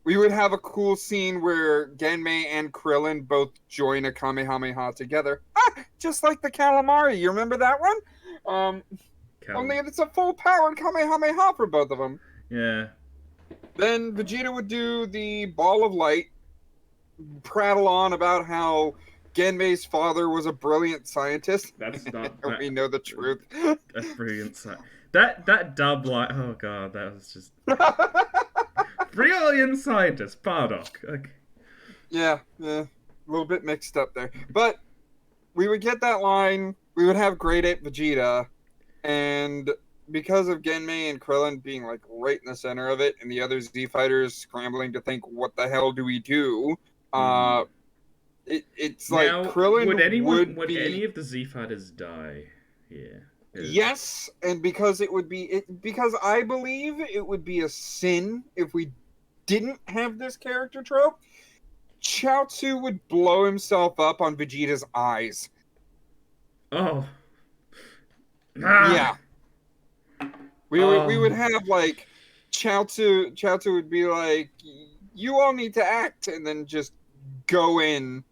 we would have a cool scene where Genmei and Krillin both join a Kamehameha together. Just like the Calamari. You remember that one? Only it's a full-powered Kamehameha for both of them. Yeah. Then Vegeta would do the ball of light, prattle on about how Genmei's father was a brilliant scientist. That's not We know the truth. a brilliant sight. That dub line. Oh god, that was just brilliant scientist, Bardock. Okay. Yeah, a little bit mixed up there. But we would get that line, we would have Great Ape Vegeta, and because of Genmei and Krillin being like right in the center of it, and the other Z fighters scrambling to think, what the hell do we do? It's like Now, Krillin would be any of the Z fighters die here? yes, and because because I believe it would be a sin if we didn't have this character trope. Chaozu would blow himself up on Vegeta's eyes. Oh. Yeah. We would Oh. have like Chaozu would be like, you all need to act, and then just go in.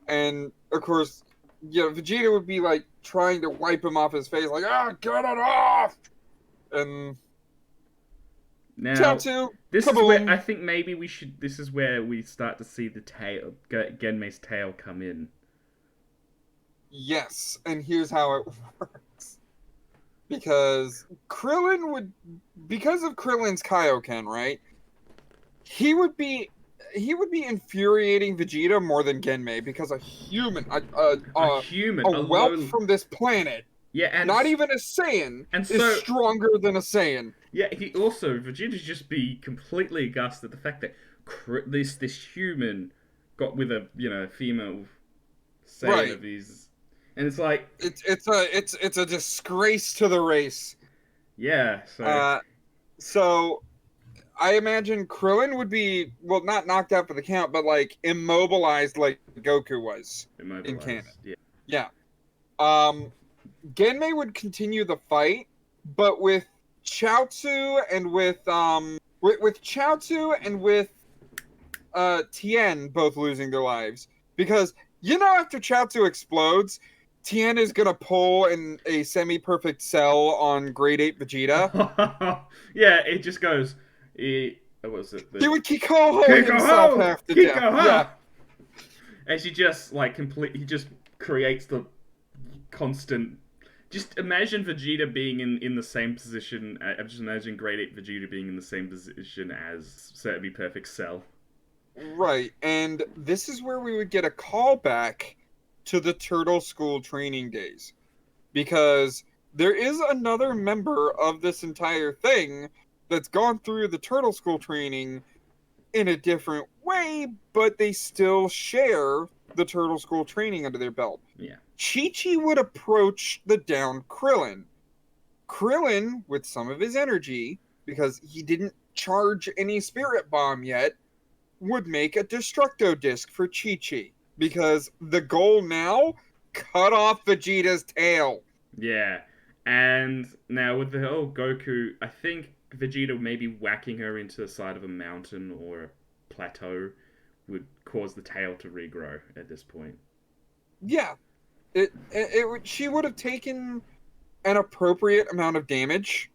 And of course, Vegeta would be like trying to wipe him off his face, like, get it off. And Now, Chaozu, this is kaboom. where I think maybe we should. This is where we start to see the tail, Genmei's tail, come in. Yes, and here's how it works. Because of Krillin's Kaioken, right? He would be infuriating Vegeta more than Genmei, because a human, a whelp from this planet, and not even a Saiyan, is stronger than a Saiyan. Yeah, Vegeta's just be completely aghast at the fact that this human got with a female Saiyan of his. And it's like it's a disgrace to the race. Yeah. So I imagine Krillin would be, well, not knocked out for the count, but like immobilized like Goku was in canon. Yeah. Genmei would continue the fight, but with Chaozu and with Chaozu and with Tien both losing their lives, because after Chaozu explodes, Tien is gonna pull in a semi-perfect cell on Great Ape Vegeta. Yeah, it just goes. What was it? He would Kikoho himself half to death. Yeah. And she just he just creates the constant. Just imagine Vegeta being in the same position. I'm just imagining Great Ape Vegeta being in the same position as semi-perfect Cell. Right, and this is where we would get a callback to the Turtle School training days, because there is another member of this entire thing that's gone through the Turtle School training in a different way, but they still share the Turtle School training under their belt. Yeah. Chi-Chi would approach the downed Krillin. Krillin, with some of his energy, because he didn't charge any Spirit Bomb yet, would make a Destructo Disc for Chi-Chi. Because the goal now, cut off Vegeta's tail. Yeah. And now with the whole Goku, I think Vegeta maybe whacking her into the side of a mountain or a plateau would cause the tail to regrow at this point. Yeah. She would have taken an appropriate amount of damage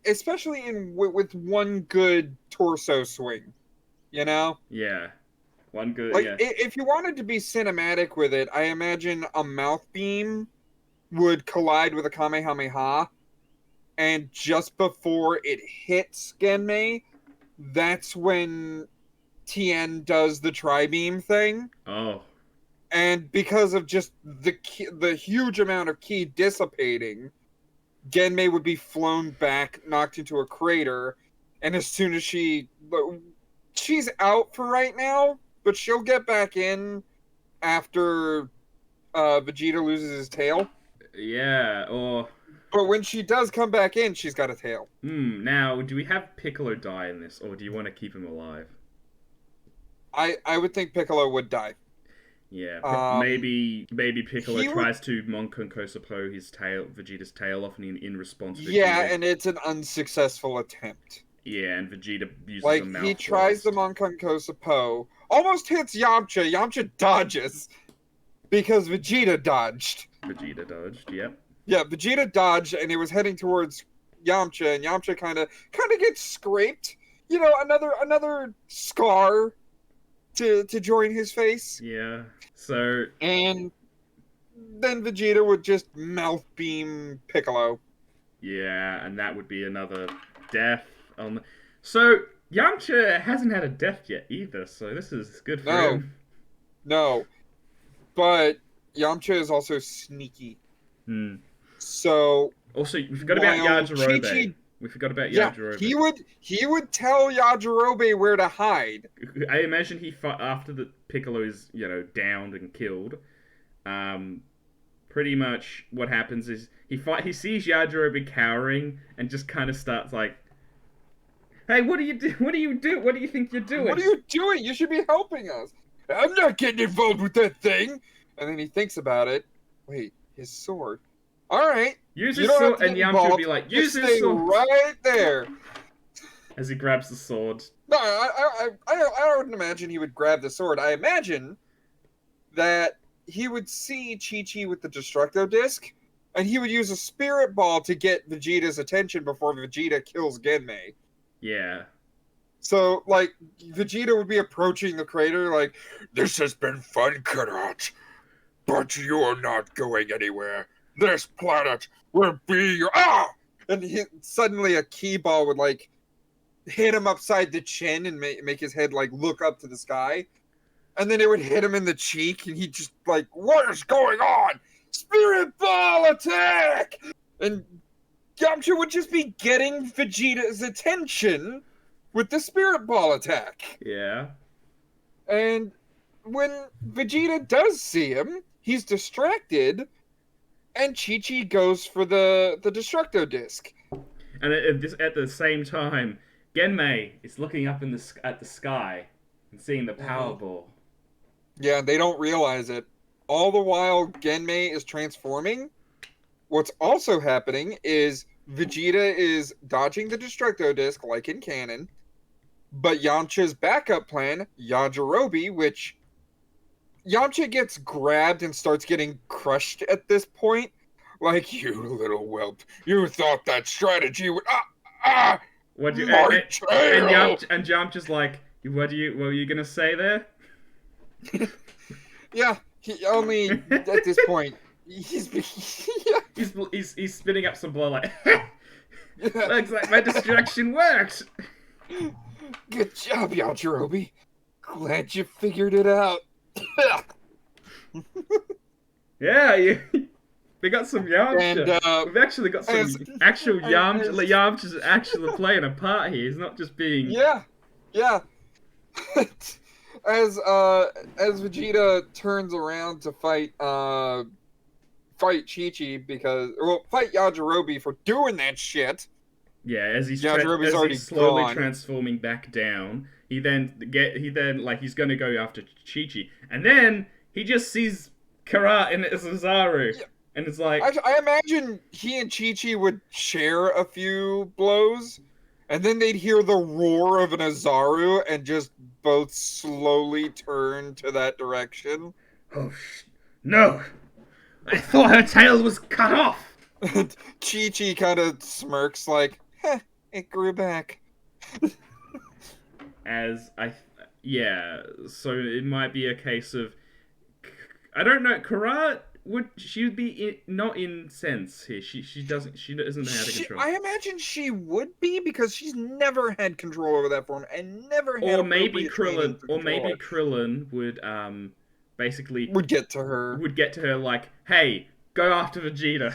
especially with one good torso swing, Yeah. One good, like, if you wanted to be cinematic with it, I imagine a mouth beam would collide with a Kamehameha, and just before it hits Genmei, that's when Tien does the tri-beam thing. Oh. And because of just the huge amount of ki dissipating, Genmei would be flown back, knocked into a crater, and as soon as she's out for right now, but she'll get back in after Vegeta loses his tail. Yeah, or... But when she does come back in, she's got a tail. Now, do we have Piccolo die in this, or do you want to keep him alive? I would think Piccolo would die. Yeah, maybe Piccolo tries to Monkonkosupo Vegeta's tail off in response to Vegeta. Yeah, and it's an unsuccessful attempt. Yeah, and Vegeta uses a mouth he tries blast. the Monkonkosupo, almost hits Yamcha. Yamcha dodges because Vegeta dodged. Vegeta dodged, yep. Yeah, Vegeta dodged, and he was heading towards Yamcha, and Yamcha kind of gets scraped. You know, another scar to join his face. Yeah. So And then Vegeta would just mouth beam Piccolo. yeah, and that would be another death. So Yamcha hasn't had a death yet either, so this is good for No, him. no. But Yamcha is also sneaky. Hmm. So Also, we forgot about while Yajirobe. Chi-Chi, We forgot about yeah, Yajirobe. he would tell Yajirobe where to hide. I imagine after the Piccolo is downed and killed. Um, Pretty much what happens is he sees Yajirobe cowering and just kind of starts like, "Hey, what do you do? What do you do? What do you think you're What doing?" are you doing? You should be helping us. I'm not getting involved with that thing. And then he thinks about it. Wait, his sword. All right, Use you his don't have sword, to and get Yamcha would be involved. like, Just "Use his stay sword," right there. as he grabs the sword. No, I wouldn't imagine he would grab the sword. I imagine that he would see Chi-Chi with the Destructo Disc, and he would use a Spirit Ball to get Vegeta's attention before Vegeta kills Genmei. Yeah. So, like, Vegeta would be approaching the crater like, "This has been fun, Karat, but you're not going anywhere. This planet will be your... Ah!" And suddenly a key ball would, like, hit him upside the chin and make his head, like, look up to the sky. And then it would hit him in the cheek, and he'd just, like, "What is going on? Spirit Ball attack!" And Yamcha would just be getting Vegeta's attention with the Spirit Ball attack. Yeah. And when Vegeta does see him, he's distracted, and Chi-Chi goes for the Destructo Disc. And at the same time, Genmei is looking up at the sky and seeing the Power Ball. Yeah, they don't realize it. All the while Genmei is transforming, what's also happening is Vegeta is dodging the Destructo Disc like in canon, but Yamcha's backup plan, Yajirobe, which Yamcha gets grabbed and starts getting crushed at this point. Like, "You little whelp, you thought that strategy would... What you my tail!" and Yamcha's like, what were you gonna say there? Yeah, he only, at this point, he's He's spinning up some blood like, looks like my distraction worked. Good job, Yajirobe. Glad you figured it out. Yeah, we got some Yamcha. And We've actually got some actual Yamcha. Yamcha's actually playing a part here. He's not just being. yeah. As Vegeta turns around to fight Chi-Chi fight Yajirobe for doing that shit. Yeah, as he's already slowly gone. transforming back down, he's gonna go after Chi-Chi, and then he just sees Karat and Zazaru, and it's like, I imagine he and Chi-Chi would share a few blows, and then they'd hear the roar of an Azaru and just both slowly turn to that direction. oh no, I thought her tail was cut off. Chi-Chi kind of smirks like, it grew back. So it might be a case of, I don't know, Karat she would be not in sense here. She doesn't know how to control. I imagine she would be because she's never had control over that form and never had. Or maybe Krillin would basically would get to her. Like, hey, go after Vegeta.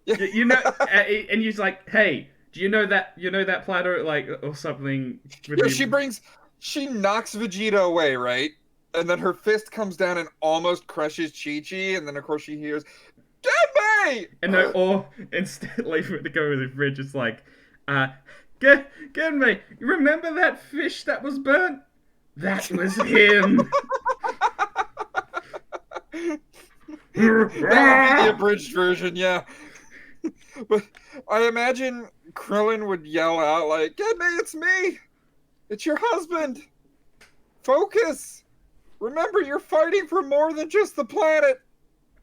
you know, and he's like, hey, do you know that platter, like, or something? She knocks Vegeta away, right? And then her fist comes down and almost crushes Chi-Chi, and then of course she hears, "Genmei!" And no, or instead, like, to go with the bridge, it's like, Genmei, you remember that fish that was burnt? That was him. That would be the abridged version, yeah. But I imagine Krillin would yell out like, "Genmei, it's me! It's your husband! Focus! Remember, you're fighting for more than just the planet!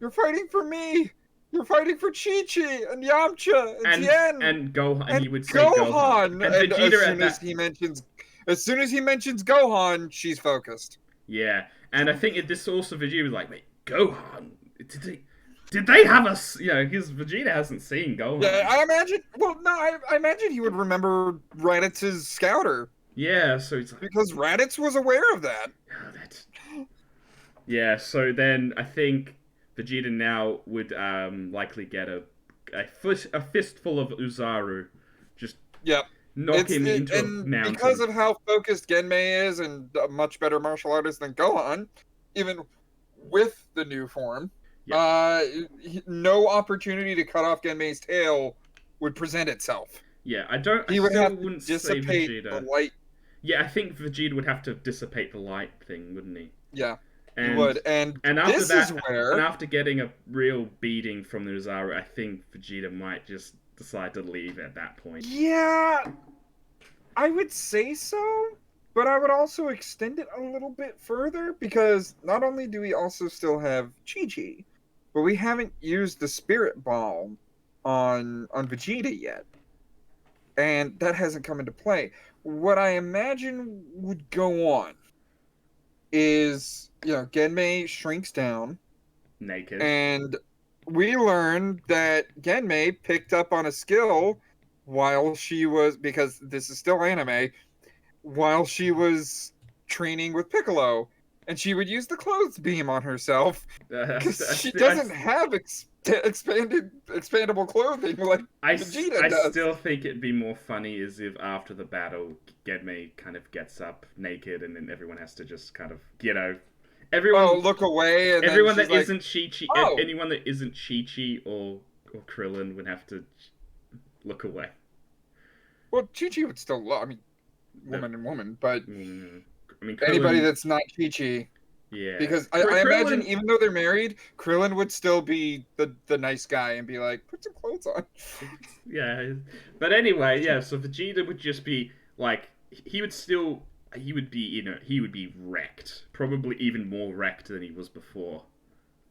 You're fighting for me! You're fighting for Chi-Chi and Yamcha and Tien and Gohan, and and he would say Gohan, Gohan. and And Vegeta at that. as soon as he mentions Gohan, she's focused. Yeah, and I think this also Vegeta was like, wait, Gohan? Did they have us? You know, because Vegeta hasn't seen Yeah, Gohan. I imagine. Well, no, I imagine he would remember Raditz's scouter Yeah, so it's like, because Raditz was aware of that. oh, that's yeah. So then I think Vegeta now would likely get a fistful of Uzaru, just Yep. knock him into a And because mountain. of how focused Genmei is and a much better martial artist than Gohan, even with the new form, Yeah, no opportunity to cut off Genmei's tail would present itself. yeah. I don't. I He would still have to wouldn't say dissipate the Vegeta. light. Yeah, I think Vegeta would have to dissipate the light thing, wouldn't he? Yeah, he And would. And and after this is that, and where, after getting a real beating from the Uzaru, I think Vegeta might just decide to leave at that point. yeah, I would say so, but I would also extend it a little bit further because not only do we also still have Chi-Chi, but we haven't used the Spirit Bomb on Vegeta yet, and that hasn't come into play. What I imagine would go on is, Genmei shrinks down, Naked. and we learn that Genmei picked up on a skill while she was, because this is still anime, while she was training with Piccolo, and she would use the clothes beam on herself because she doesn't have expandable clothing like Vegeta I does. still think it'd be more funny as if after the battle, Gedme kind of gets up naked and then everyone has to just kind of, Oh, everyone look away, and then everyone she's that like, isn't Chi-Chi, "Oh, anyone that isn't Chi-Chi or Krillin would have to look away. well, Chi-Chi would still love. I mean, No, woman and woman, but I mean, anybody Krillin, that's not Chi-Chi." yeah. Because I imagine Krillin, even though they're married, Krillin would still be the nice guy and be like, put some clothes on. yeah. But anyway, yeah, so Vegeta would just be like, he would still, he would be, he would be wrecked. Probably even more wrecked than he was before.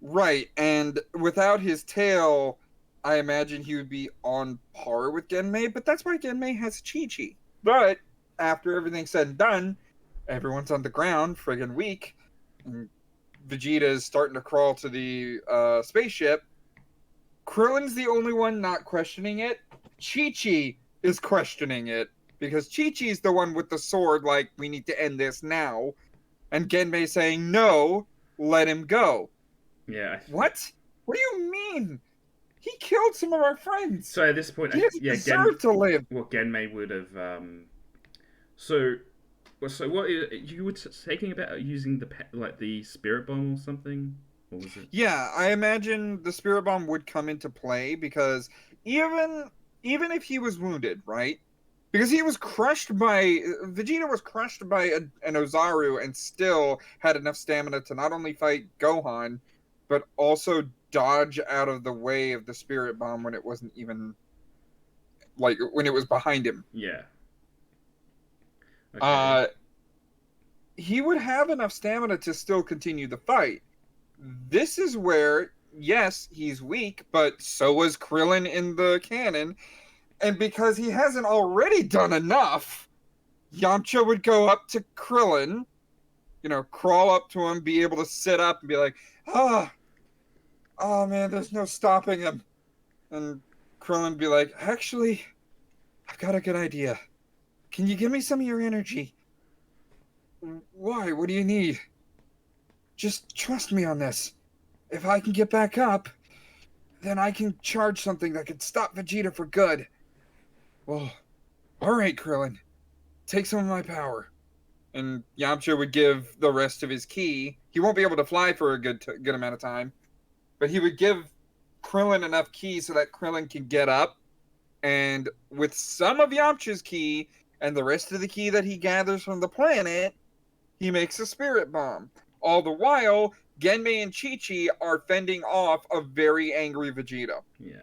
Right, and without his tail, I imagine he would be on par with Genmei, but that's why Genmei has Chi-Chi. But after everything's said and done, everyone's on the ground, friggin' weak, and Vegeta is starting to crawl to the spaceship. Krillin's the only one not questioning it. Chi-Chi is questioning it because Chi-Chi's the one with the sword, like, we need to end this now. And Genmei saying, no, let him go. Yeah. What? What do you mean? He killed some of our friends. So at this point, He doesn't yeah, deserve to live. well, Genmei would have. So, so what you were taking about using the spirit bomb or something? What was it? Yeah, I imagine the spirit bomb would come into play because even if he was wounded, right? Because he was crushed by Vegeta was crushed by an Ozaru and still had enough stamina to not only fight Gohan, but also dodge out of the way of the spirit bomb when it wasn't even like when it was behind him. Yeah. Okay. Uh, he would have enough stamina to still continue the fight. This is where, yes, he's weak, but so was Krillin in the canon. And because he hasn't already done enough, Yamcha would go up to Krillin, crawl up to him, be able to sit up and be like, oh man, there's no stopping him. And Krillin would be like, actually, I've got a good idea. Can you give me some of your energy? Why? What do you need? Just trust me on this. If I can get back up, then I can charge something that could stop Vegeta for good. Well, alright, Krillin. Take some of my power. And Yamcha would give the rest of his ki. He won't be able to fly for a good amount of time, but he would give Krillin enough ki so that Krillin can get up. And with some of Yamcha's ki and the rest of the ki that he gathers from the planet, he makes a spirit bomb. All the while, Genmei and Chi-Chi are fending off a very angry Vegeta. Yeah.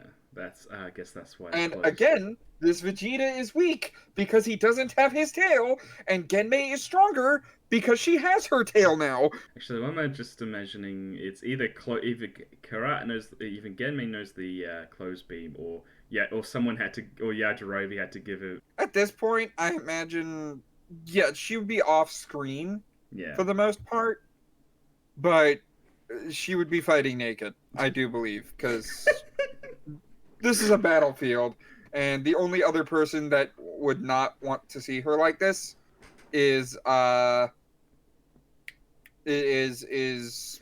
I guess that's why. And again, this Vegeta is weak because he doesn't have his tail, and Genmei is stronger because she has her tail now. Actually, what am I just imagining? It's either either Karat knows, even Genmei knows the clothes beam, or yeah, or someone had to, or Yajirobe had to give it. At this point, I imagine, yeah, she would be off screen Yeah, for the most part, but she would be fighting naked, I do believe, because this is a battlefield, and the only other person that would not want to see her like this is is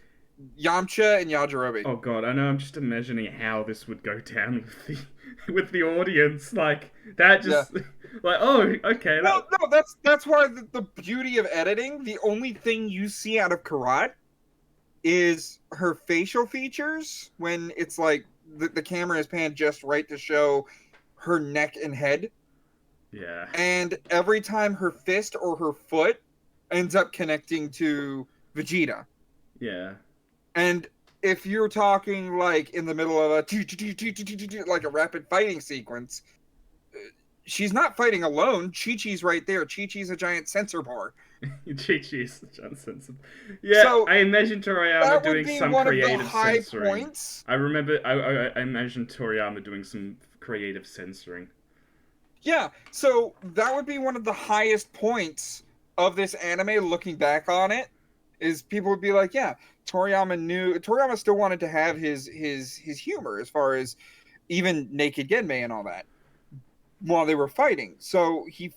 Yamcha and Yajirobe. Oh god, I know. I'm just imagining how this would go down with the with the audience. Like that, Yeah. just like oh, okay. Well, no, that's why the beauty of editing. The only thing you see out of Karat is her facial features when it's like the camera is panned just right to show her neck and head. Yeah. And every time her fist or her foot ends up connecting to Vegeta. Yeah. And if you're talking like in the middle of a like a rapid fighting sequence, she's not fighting alone. Chi-Chi's right there. Chi-Chi's a giant sensor bar. Chi-Chi's Johnson. Yeah, So I imagine Toriyama that would doing be some one of the creative high censoring. points. I remember, I imagine Toriyama doing some creative censoring. Yeah, so that would be one of the highest points of this anime looking back on it, is people would be like, yeah, Toriyama still wanted to have his humor as far as even Naked Genmei and all that while they were fighting. So he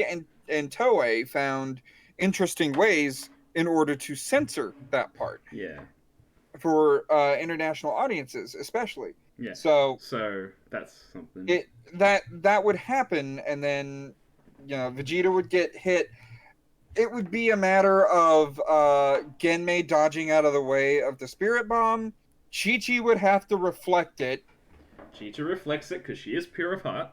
and Toei found interesting ways in order to censor that part Yeah. for international audiences, especially. Yeah. So that's something. That would happen, and then Vegeta would get hit. It would be a matter of Genmei dodging out of the way of the spirit bomb. Chi-Chi would have to reflect it. Chi-Chi reflects it because she is pure of heart.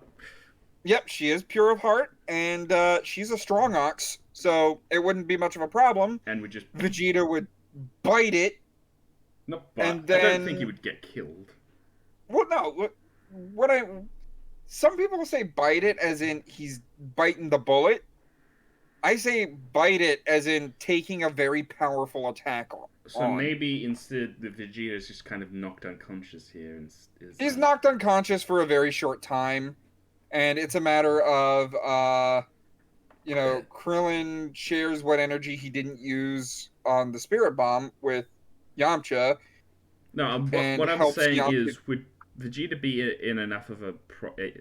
Yep, she is pure of heart, and she's a strong ox, so it wouldn't be much of a problem. And we just Vegeta would bite it. Not bite. And then, I don't think he would get killed. Well, no. Some people say bite it as in he's biting the bullet. I say bite it as in taking a very powerful attack on. So maybe instead the Vegeta is just kind of knocked unconscious here. He's knocked unconscious for a very short time, and it's a matter of Krillin shares what energy he didn't use on the spirit bomb with Yamcha. No, what I'm saying is, would Vegeta be in enough of a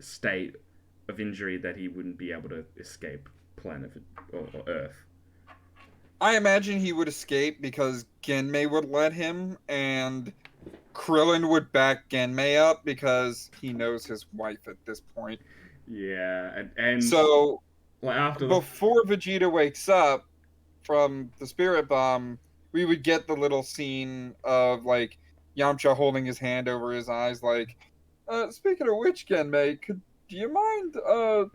state of injury that he wouldn't be able to escape planet or Earth? I imagine he would escape because Genmei would let him, and Krillin would back Genmei up because he knows his wife at this point. Yeah, and so after before Vegeta wakes up from the spirit bomb, we would get the little scene of like Yamcha holding his hand over his eyes, like, speaking of which, Genmei, do you mind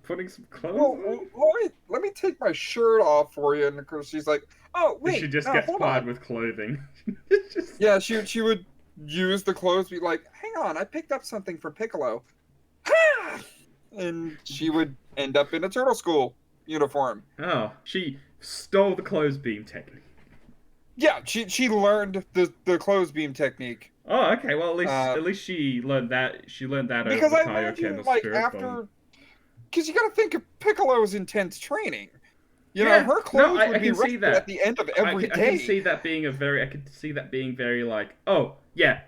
putting some clothes on? Let me take my shirt off for you. And of course she's like, oh wait, she just gets plied with clothing. Yeah, she would use the clothes, be like, hang on, I picked up something from Piccolo. And she would end up in a turtle school uniform. Oh, she stole the clothes beam technique. Yeah, she learned the clothes beam technique. Oh, okay. Well, at least she learned that. She learned that because over I imagine, like after, because you got to think of Piccolo's intense training. You know, her clothes would be rusted at the end of every day. I can see that being I could see that being very like, oh yeah,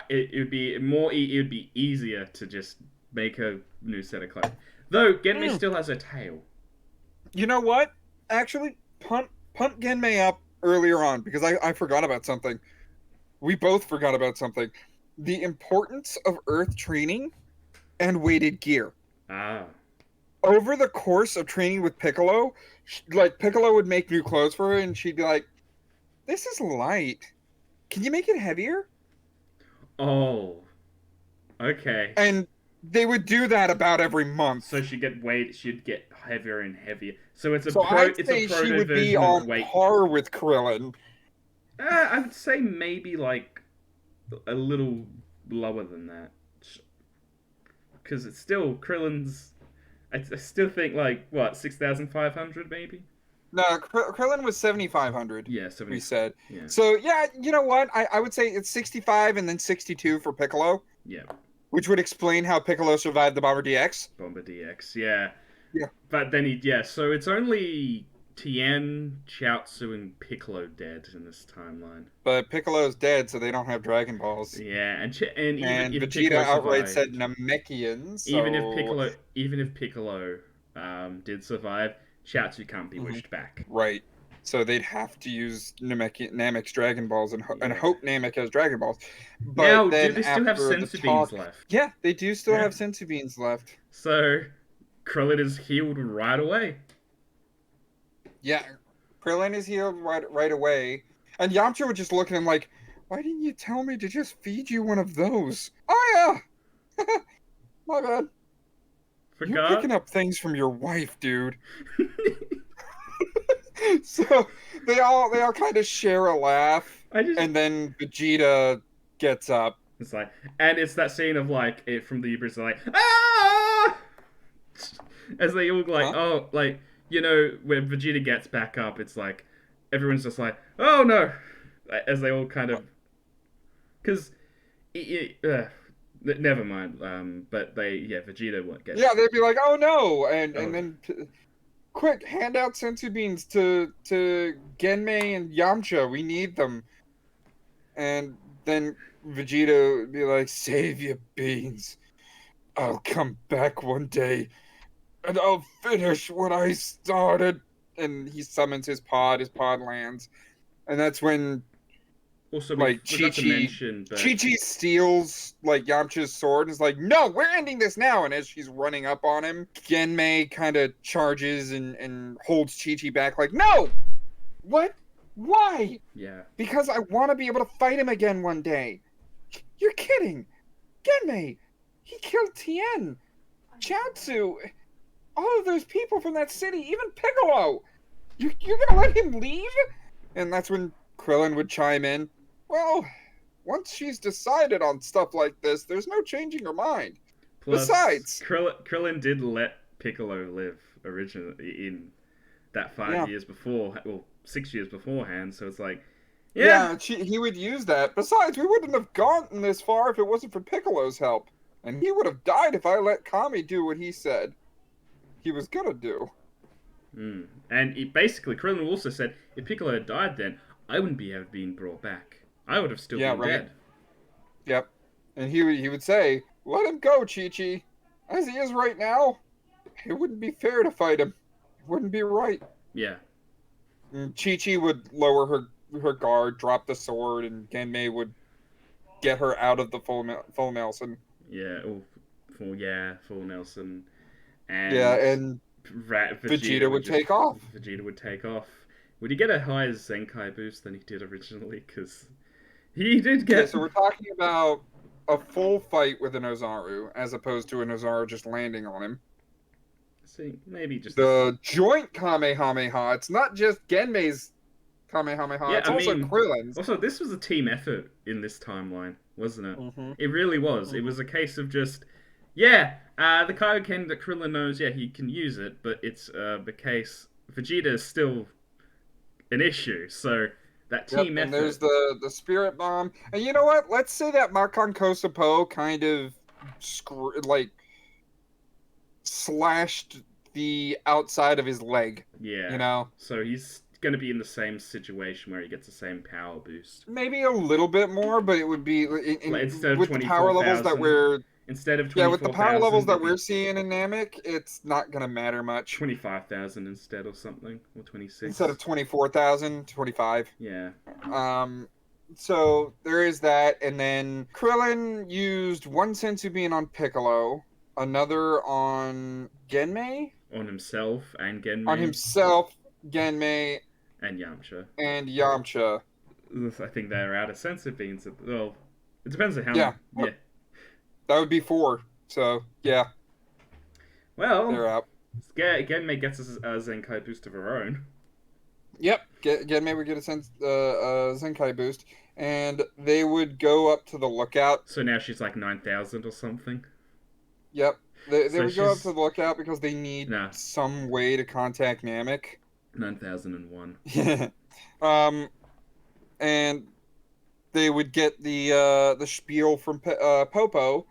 it would be more. It would be easier to just make a new set of clothes. Though Genmei still has a tail. You know what? Actually, pump Genmei up earlier on, because I forgot about something. We both forgot about something. The importance of Earth training and weighted gear. Ah. Over the course of training with Piccolo, like, Piccolo would make new clothes for her, and she'd be like, this is light. Can you make it heavier? Oh. Okay. And they would do that about every month. So she'd get heavier and heavier. So it's a I'd say she would be on par with Krillin. I would say maybe like a little lower than that. because it's still Krillin's. I still think like what 6,500 maybe. No, Krillin was 7,500. Yeah, We 70. said. Yeah, So yeah, you know what? I would say it's 65 and then 62 for Piccolo, yeah. which would explain how Piccolo survived the Bomber DX. Bomber DX. Yeah, Yeah. but then yeah. So it's only Tien, Chiaotzu, and Piccolo dead in this timeline. But Piccolo's dead, so they don't have Dragon Balls. Yeah, and even And if Vegeta Piccolo outright said survived, Namekians, even if so Piccolo, even if Piccolo did survive, Chiaotzu can't be Mhm. wished back. right. So they'd have to use Namek's Dragon Balls and Yeah. hope Namek has Dragon Balls. But Now, do then they still have after the sensu beans talk, left? yeah, they do still Yeah. have sensu beans left. So Krillin is healed right away. Yeah, Krillin is healed right away, and Yamcha would just look at him like, "Why didn't you tell me to just feed you one of those?" Oh yeah, my bad. You're Forgot. picking up things from your wife, dude. So they all kind of share a laugh, I just and then Vegeta gets up. it's like, and it's that scene of like it from the Ubers like ah, as they all like Huh? oh like when Vegeta gets back up, it's like everyone's just like oh no, as they all kind of because never mind. But Vegeta won't get Yeah, they'd be like, "Oh no!" oh and then quick, hand out sensu beans to Genmei and Yamcha. We need them. And then Vegeta would be like, "Save your beans. I'll come back one day, and I'll finish what I started." And he summons his pod. His pod lands, and that's when also we like forgot to mention, but Chi Chi steals like Yamcha's sword and is like, "No, we're ending this now." And as she's running up on him, Genmei kind of charges and holds Chi Chi back, like, "No, what? Why? yeah. Because I want to be able to fight him again one day." You're kidding, Genmei. He killed Tien, Chaozu, all of those people from that city, even Piccolo. You're gonna let him leave? And that's when Krillin would chime in. Well, once she's decided on stuff like this, there's no changing her mind. Plus, Besides, Krillin did let Piccolo live originally in that 5 years before, well, 6 years beforehand. So it's like, yeah, he would use that. Besides, we wouldn't have gotten this far if it wasn't for Piccolo's help. And he would have died if I let Kami do what he said he was gonna do. And basically, Krillin also said, if Piccolo had died then, I wouldn't have been brought back. I would have still been dead. Yep. And he would say, "Let him go, Chi-Chi. As he is right now, it wouldn't be fair to fight him. It wouldn't be right." Yeah. And Chi-Chi would lower her guard, drop the sword, and Genmei would get her out of the full Nelson. Yeah. Oh, full Nelson. And Vegeta would take off. Vegeta would take off. Would he get a higher Zenkai boost than he did originally? Because he did get. Okay, so we're talking about a full fight with an Ozaru, as opposed to an Ozaru just landing on him. See, maybe just the joint Kamehameha. It's not just Genmei's Kamehameha. Yeah, it's also Krillin's. Also, this was a team effort in this timeline, wasn't it? Mm-hmm. It really was. Mm-hmm. It was a case of just, the Kaioken that Krillin knows, he can use it, but it's the case Vegeta is still an issue. So that team effort. And there's the Spirit Bomb, and you know what? Let's say that Makon Kosapo kind of slashed the outside of his leg. Yeah. You know? So he's going to be in the same situation where he gets the same power boost. Maybe a little bit more, but it would be instead of with the power levels that we're instead of 24, with the power levels that we're seeing in Namek, it's not going to matter much. 25,000 instead or something, or 26. Instead of 24,000, 25. Yeah. So there is that, and then Krillin used one sensu bean on Piccolo, another on Genmei, on himself and Genmei, Genmei, and Yamcha. I think they're out of sensu beans. Well, it depends on how. Yeah. That would be 4. So yeah. Well, they're out. Genmei gets a Zenkai boost of her own. Yep, Genmei would get a Zenkai boost, and they would go up to the lookout. So now she's like 9,000 or something. Yep. They So would go up to she's the lookout because they need no some way to contact Namek. 9001. um, and they would get the spiel from Popo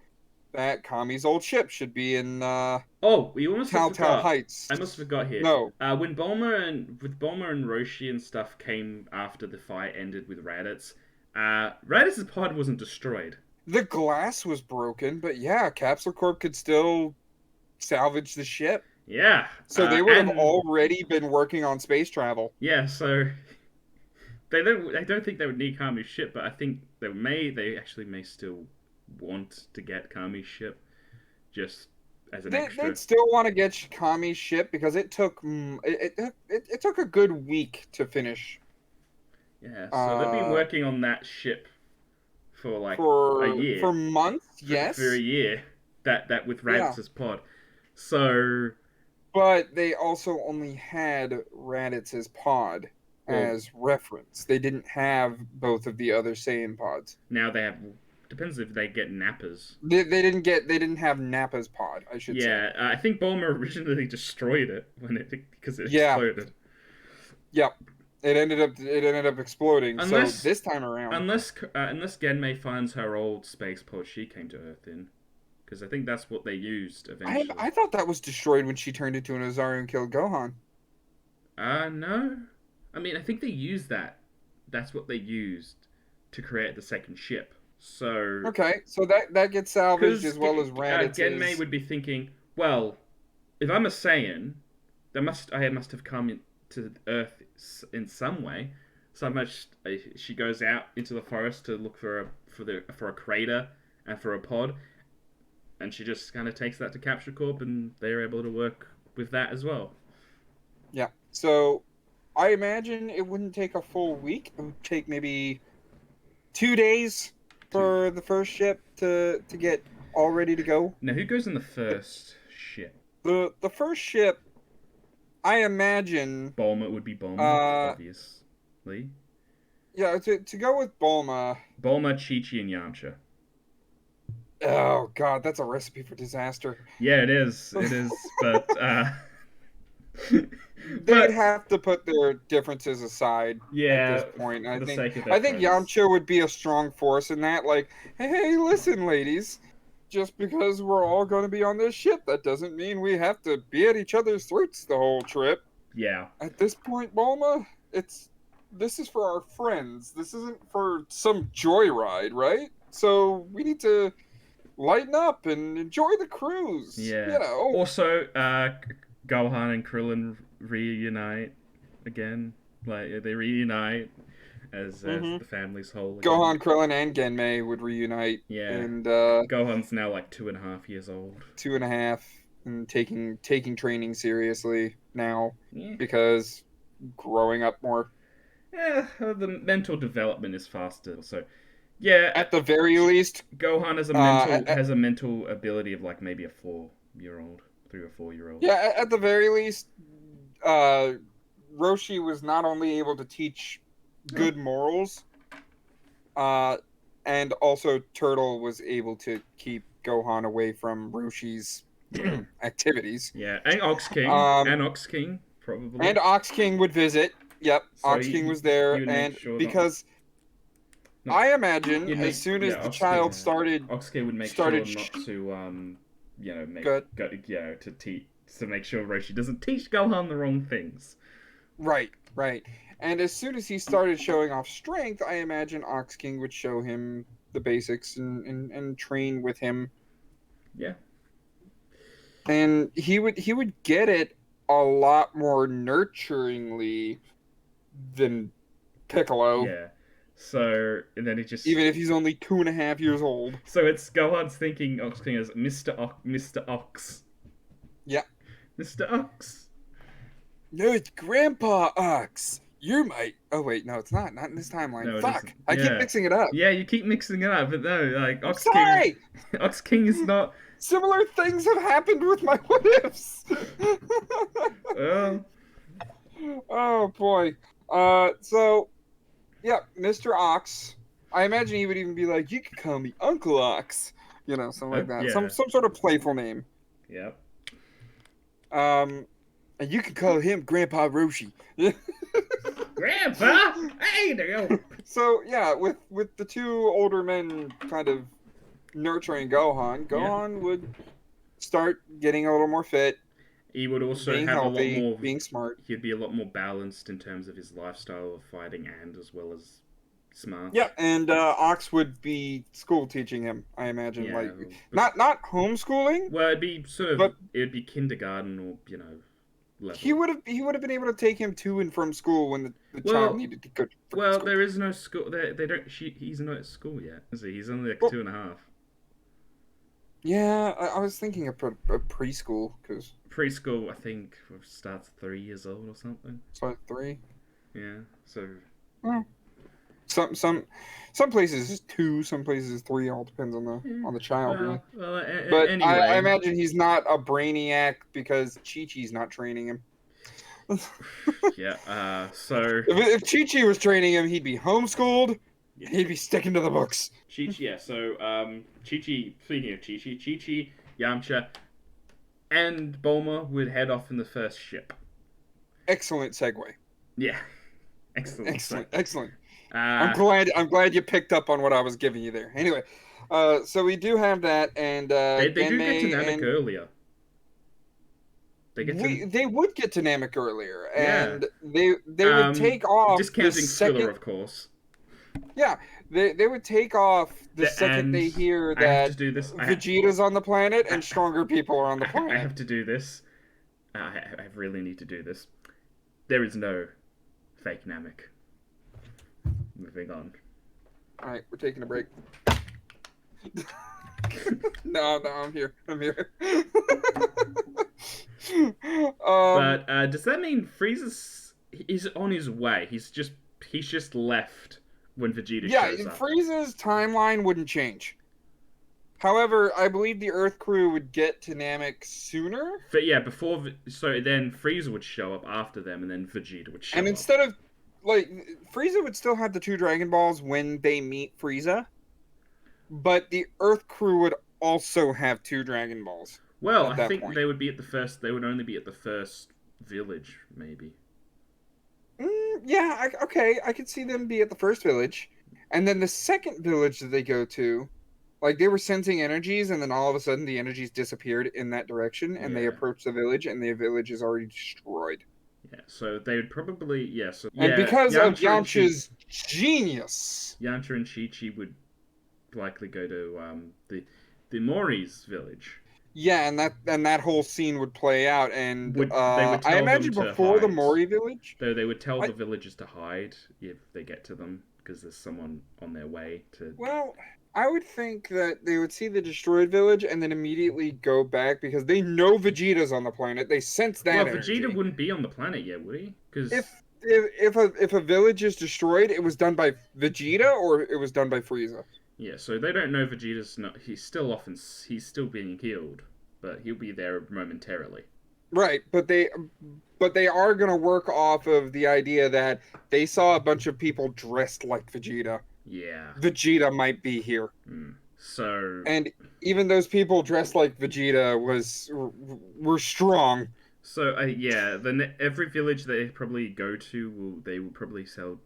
that Kami's old ship should be in Oh, we almost have Telltale forgot. Heights. I must have forgot here. No, When Bulma and Roshi and stuff came after the fight ended with Raditz, Raditz's pod wasn't destroyed. the glass was broken, but yeah, Capsule Corp could still salvage the ship. Yeah, So they would have and already been working on space travel. yeah, so they don't. I don't think they would need Kami's ship, but I think they actually may still want to get Kami's ship just as an extra. They'd still want to get Kami's ship because it took it took a good week to finish Yeah, so they've been uh, working on that ship for like a year. for months. For a Yes, year. That with yeah, Raditz's pod. So but they also only had Raditz's pod well as reference. They didn't have both of the other Saiyan pods. now they have. Depends if they get nappers. They didn't have Nappa's pod, I should say. Yeah, I think Bulma originally destroyed it because it Yeah, exploded. yep. It ended up exploding. So Unless this time around, unless Genmei finds her old space pod she came to Earth in, because I think that's what they used eventually. I thought that was destroyed when she turned into an Ozaru and killed Gohan. No, I mean I think they used that. That's what they used to create the second ship. So Okay, so that gets salvaged because as well as Genmei Raditz's. would be thinking, well, if I'm a Saiyan, I must have come to Earth in some way. So much she goes out into the forest to look for a crater and for a pod, and she just kind of takes that to Capture Corp, and they're able to work with that as well. Yeah. So I imagine it wouldn't take a full week. It would take maybe 2 days To for the first ship to get all ready to go. now, who goes in the first ship? The first ship, I imagine, Bulma, it would be Bulma, uh, obviously. yeah, to go with Bulma. Bulma, Chi Chi, and Yamcha. Oh God, that's a recipe for disaster. Yeah, it is. It is. But They'd but have to put their differences aside at yeah, this point. for the sake of their I think friends. Yamcha would be a strong force in that. Like, hey, listen, ladies, just because we're all going to be on this ship, that doesn't mean we have to be at each other's throats the whole trip. Yeah. At this point, Bulma, this is for our friends. This isn't for some joyride, right? So we need to lighten up and enjoy the cruise. Yeah. You know. Also, Gohan and Krillin reunite again. Like they reunite as hmm the family's whole again. Gohan, Krillin, and Genmei would reunite, Yeah. and Gohan's now like 2.5 years old. 2.5, and taking training seriously now Yeah. because growing up more. Yeah. The mental development is faster. So, yeah. At the very least, Gohan has a mental ability of like maybe a 4-year old, 3 or 4 year old. yeah, at the very least, uh, Roshi was not only able to teach good morals, uh, and also Turtle was able to keep Gohan away from Roshi's Yeah. activities. Yeah. And Ox King. Um, And Ox King probably. and Ox King would visit. Yep, So Ox King was there, you would make and sure because not I imagine you'd as make soon as yeah the Ox child King. started Ox King would make started sure not to make good. to teach to make sure Roshi doesn't teach Gohan the wrong things. Right. And as soon as he started showing off strength, I imagine Ox King would show him the basics and train with him. Yeah. And he would get it a lot more nurturingly than Piccolo, Yeah. So and then it just even if he's only 2.5 years old. so it's Gohan's thinking Ox King as Mr. Ox. Yeah. Mr. Ox. No, it's Grandpa Ox. You're my. Oh wait, no, it's not. Not in this timeline. No, it Fuck! isn't. I keep Yeah. mixing it up. Yeah, you keep mixing it up, but no, like I'm Ox King sorry. Ox King is not Similar things have happened with my what ifs. well Oh boy. So yeah, Mr. Ox. I imagine he would even be like, "You could call me Uncle Ox," something like that. Some Yeah. some sort of playful name. Yep. And you can call him Grandpa Roshi. Grandpa, hey there. So yeah, with the two older men kind of nurturing Gohan, Yeah. Gohan would start getting a little more fit, He would also being have a lot healthy, more. being smart. He'd be a lot more balanced in terms of his lifestyle of fighting and as well as Yeah, smarts. and Ox would be school teaching him. I imagine, Yeah. like not homeschooling, Well, it'd be sort of but it'd be kindergarten or he level. would have been able to take him to and from school when the child Well, needed to go to freaking well, school. there is no school. They don't. He's not at school yet. Is he? He's only like Well, 2.5. yeah, I was thinking of preschool because Preschool, I think, starts 3 years old or something. it's like 3. Yeah. So. Well, some places is 2, some places is 3. All depends on Yeah. the child, really. Well. But I Anyway. imagine he's not a brainiac because Chi-Chi's not training him. Yeah. So. If Chi-Chi was training him, he'd be homeschooled. Yeah. He'd be sticking to the books. Chi-Chi, yeah. So, Chi-Chi, speaking of Chi-Chi, Yamcha, and Bulma would head off in the first ship. Excellent segue. Yeah. Excellent. Excellent. Uh, I'm glad you picked up on what I was giving you there. Anyway, so we do have that, and they do Genmei get to Namek and earlier. they would get to Namek earlier, Yeah. and they would take off discounting the second. Filler, of course. Yeah, they would take off the second they hear I have that to do this. Vegeta's on the planet and stronger people are on the planet. I have to do this. I really need to do this. There is no fake Namek. Moving on. All right, we're taking a break. No, I'm here. But does that mean Frieza is on his way? He's just left when Vegeta shows up. Frieza's timeline wouldn't change. However, I believe the Earth crew would get to Namek sooner. But yeah, so then Frieza would show up after them, and then Vegeta would show up. And instead of Frieza would still have the 2 Dragon Balls when they meet Frieza, but the Earth crew would also have 2 Dragon Balls. Well, I think they would be at the first. They would only be at the first village, maybe. Yeah, I could see them be at the first village, and then the second village that they go to, like they were sensing energies, and then all of a sudden the energies disappeared in that direction, and they approached the village, and the village is already destroyed. Yeah, so they would probably and because of Yamcha's genius, Yamcha and Chi-Chi would likely go to the Mori's village. Yeah, and that whole scene would play out, and they would tell I imagine them to before hide. the Mori village, though they would tell the villagers to hide if they get to them because there's someone on their way to. Well, I would think that they would see the destroyed village and then immediately go back because they know Vegeta's on the planet. They sense that. Well, Vegeta wouldn't be on the planet yet, would he? Because if a village is destroyed, it was done by Vegeta or it was done by Frieza. Yeah, so they don't know Vegeta's not. He's still being healed, but he'll be there momentarily. Right, but they are gonna work off of the idea that they saw a bunch of people dressed like Vegeta. Yeah. Vegeta might be here. So. And even those people dressed like Vegeta were strong. So then every village they probably go to they will probably tell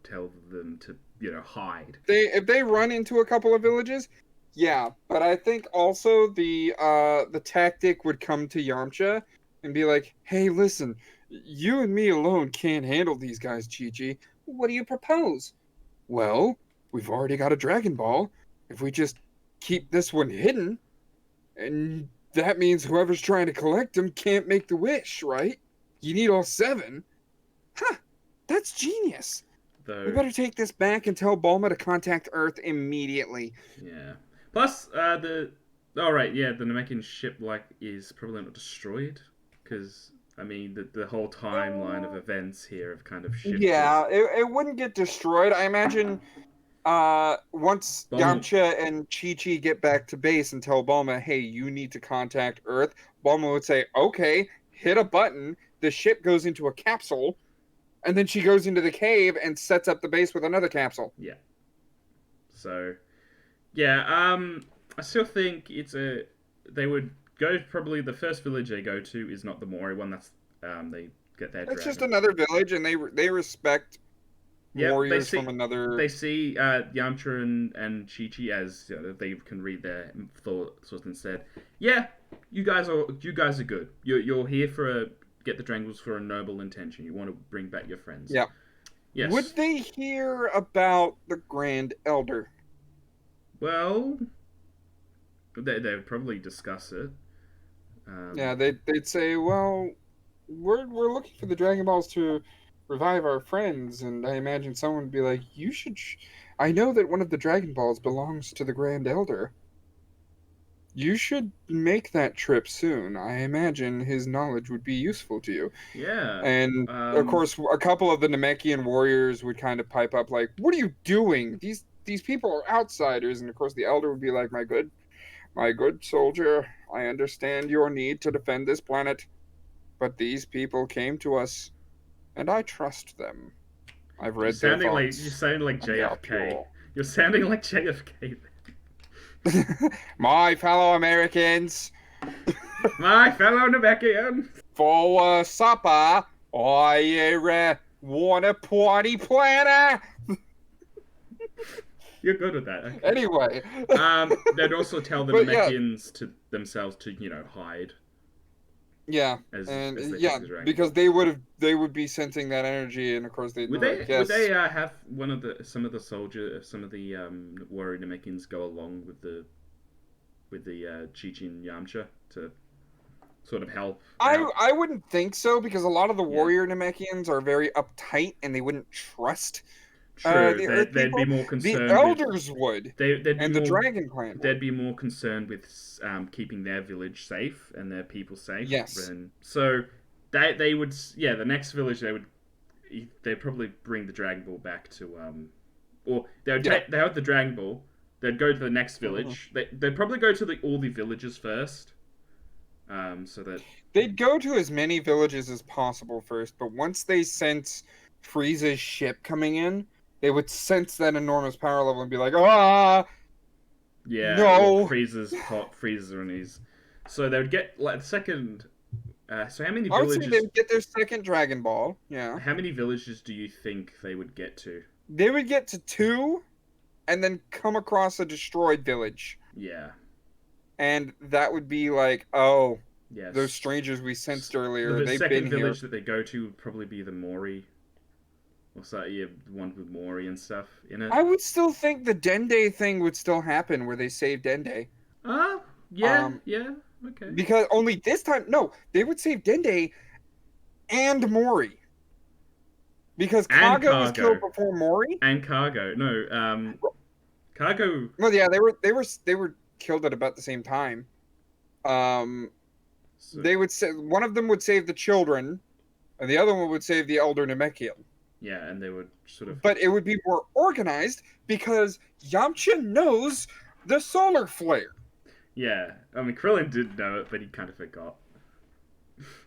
them to hide. If they run into a couple of villages, yeah. But I think also the tactic would come to Yamcha and be like, "Hey, listen, you and me alone can't handle these guys, Chi-Chi. What do you propose?" Well, we've already got a Dragon Ball. If we just keep this one hidden, and that means whoever's trying to collect them can't make the wish, right? You need all 7. Huh, that's genius. We better take this back and tell Bulma to contact Earth immediately. Yeah. Plus, the Namekian ship is probably not destroyed because I mean the whole timeline of events here have kind of shifted. Yeah, it wouldn't get destroyed. I imagine once Yamcha and Chi-Chi get back to base and tell Bulma, "Hey, you need to contact Earth," Bulma would say, "Okay," hit a button, the ship goes into a capsule, and then she goes into the cave and sets up the base with another capsule. Yeah. So, yeah, I still think it's a. They would go probably the first village they go to is not the Mori one. That's they get their It's just dragon. another village, and they respect Yep, warriors from another. they see Yamcha and Chi Chi as they can read their thoughts instead. Yeah, you guys are good. You're here for get the Dragon Balls for a noble intention. You want to bring back your friends. Yeah. Yes. Would they hear about the Grand Elder? Well, they would probably discuss it. Um, Yeah, they'd say, well, we're looking for the Dragon Balls to revive our friends, and I imagine someone would be like, you should. I know that one of the Dragon Balls belongs to the Grand Elder. You should make that trip soon. I imagine his knowledge would be useful to you. yeah. And of course, a couple of the Namekian warriors would kind of pipe up, like, "What are you doing? These people are outsiders." And of course, the elder would be like, my good soldier, I understand your need to defend this planet, but these people came to us, and I trust them. I've read their You thoughts, sound like and they are JFK. pure. You're sounding like JFK. My fellow Americans, My fellow Namekian. for supper, I want a party planner. You're good with that. Okay. Anyway, They'd also tell the but yeah, Namekians to themselves to hide yeah, as and they yeah, take the Dragon because Balls. they would be sensing that energy, and of course they'd know, like, Would yes, they have some of the warrior Namekians go along with the Chi-Chi and Yamcha to sort of help out? I wouldn't think so, because a lot of the Yeah, warrior Namekians are very uptight and they wouldn't trust true. the Earth They'd be people. more The concerned with elders would, they'd be and the more Dragon Clan would. concerned with keeping their village safe and their people safe. Yes. And so they would the next village they'd probably bring the Dragon Ball back to or Yeah. they have the Dragon Ball. They'd go to the next Mhm. village. They'd probably go to all the villages first. So that They'd go to as many villages as possible first, but once they sense Frieza's ship coming in, they would sense that enormous power level and be like, ah, yeah, well, no. Freezer and his. So they would get like the second. So how many I would say they villages? would get their second Dragon Ball. Yeah. How many villages do you think they would get to? They would get to two and then come across a destroyed village. Yeah. And that would be like, oh, those Yes. strangers we sensed earlier, The they've second been here. village that they go to would probably be the Mori. Or so, yeah, the one with Mori and stuff in it. I would still think the Dende thing would still happen where they save Dende. Yeah, Um, yeah, okay. because only this time, no, they would save Dende and Mori. Because And Kaga was killed Cargo. before Mori. And Cargo. No, Cargo. Well, yeah, they were killed at about the same time. So, They would say one of them would save the children, and the other one would save the elder Namekian. yeah, and they would sort of. But it would be more organized because Yamcha knows the solar flare. Yeah, I mean, Krillin did know it, but he kind of forgot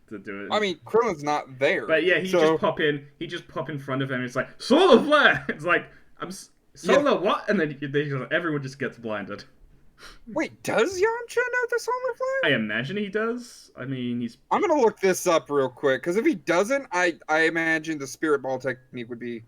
to do it. I mean, Krillin's not there. But yeah, he so, just pop in. He just pop in front of him. And it's like solar flare. It's like solar what? And then everyone just gets blinded. Wait, does Yamcha know the solar I flare? imagine he does. I mean, he's. I'm gonna look this up real quick because if he doesn't, I imagine the spirit ball technique would be.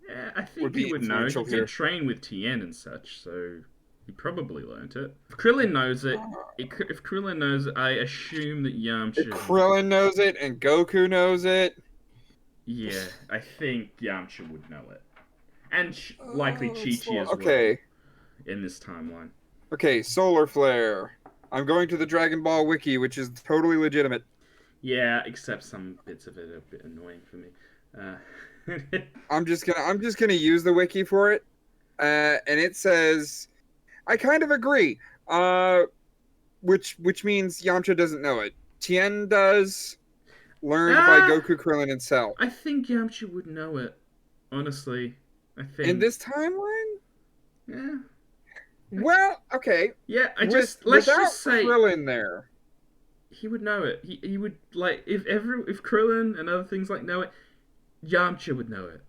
Yeah, I Would think be he would know. He influential did here. train with Tien and such, so he probably learnt it. If Krillin knows it, if Krillin knows it, I assume that Yamcha. Krillin knows it and Goku knows it. Yeah, I think Yamcha would know it, and likely Chi-Chi as well. Okay. In this timeline. Okay, solar flare. I'm going to the Dragon Ball wiki, which is totally legitimate. Yeah, except some bits of it are a bit annoying for me. I'm just gonna use the wiki for it, and it says, I kind of agree. Which means Yamcha doesn't know it. Tien does, learned by Goku, Krillin, and Cell. I think Yamcha would know it. Honestly, I think In this timeline, yeah, well, okay. yeah. Let's Without just say Krillin there. he would know it. He would like if Krillin and other things like know it, Yamcha would know it.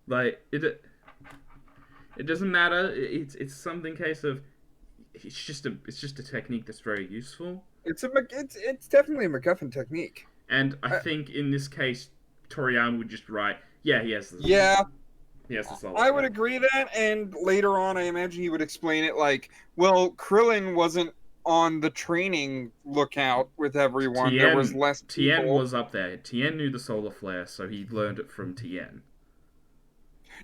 Like it doesn't matter. It's something case of it's just a technique that's very useful. It's definitely a MacGuffin technique. And I Uh, think in this case, Toriyama would just write, yeah, yeah, he has the solar I would flare. agree that, and later on, I imagine he would explain it like, well, Krillin wasn't on the training lookout with everyone. There was less Tien people. was up there. Tien knew the solar flare, so he learned it from Tien.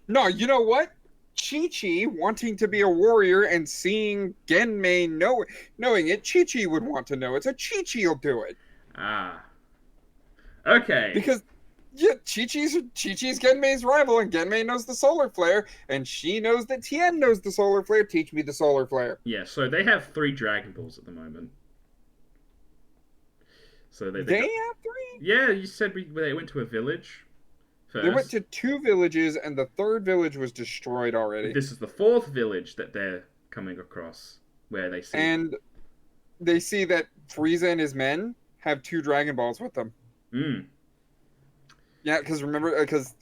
No, you know what? Chi-Chi wanting to be a warrior and seeing Genmei knowing it, Chi-Chi would want to know it, so Chi-Chi will do it. Ah, okay. Because yeah, Chi-Chi's Genmei's rival, and Genmei knows the solar flare, and she knows that Tien knows the solar flare. Teach me the solar flare. Yeah, so they have 3 Dragon Balls at the moment. So they They got. have three? Yeah, you said they went to a village They went first. to 2 villages, and the third village was destroyed already. This is the 4th village that they're coming across, where they see. And they see that Frieza and his men have 2 Dragon Balls with them. Hmm. Yeah, because remember, because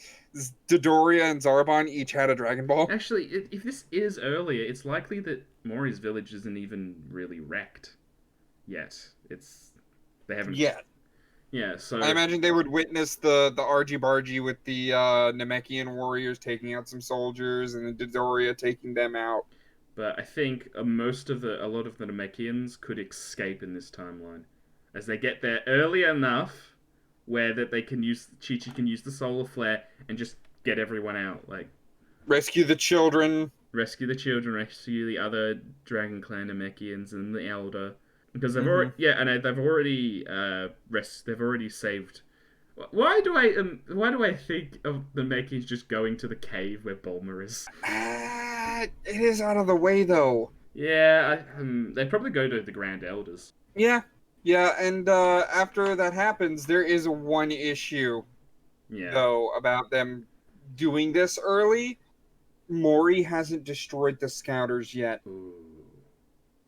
Dodoria and Zarbon each had a Dragon Ball. Actually, if this is earlier, it's likely that Mori's village isn't even really wrecked yet. They haven't. Yeah, Yeah, so I imagine they would witness the argy bargy with the Namekian warriors taking out some soldiers, and then Dodoria taking them out. but I think a lot of the Namekians could escape in this timeline, as they get there early enough where that they can use Chi-Chi can use the solar flare and just get everyone out, like Rescue the children. rescue the children, rescue the other Dragon Clan Namekians and the Elder, because they've Mhm. already they've already saved. Why do I think of the Namekians just going to the cave where Bulma is? It is out of the way though. Yeah, they probably go to the Grand Elders. Yeah, yeah, and after that happens, there is one issue Yeah. though about them doing this early. Mori hasn't destroyed the scouters yet. Ooh.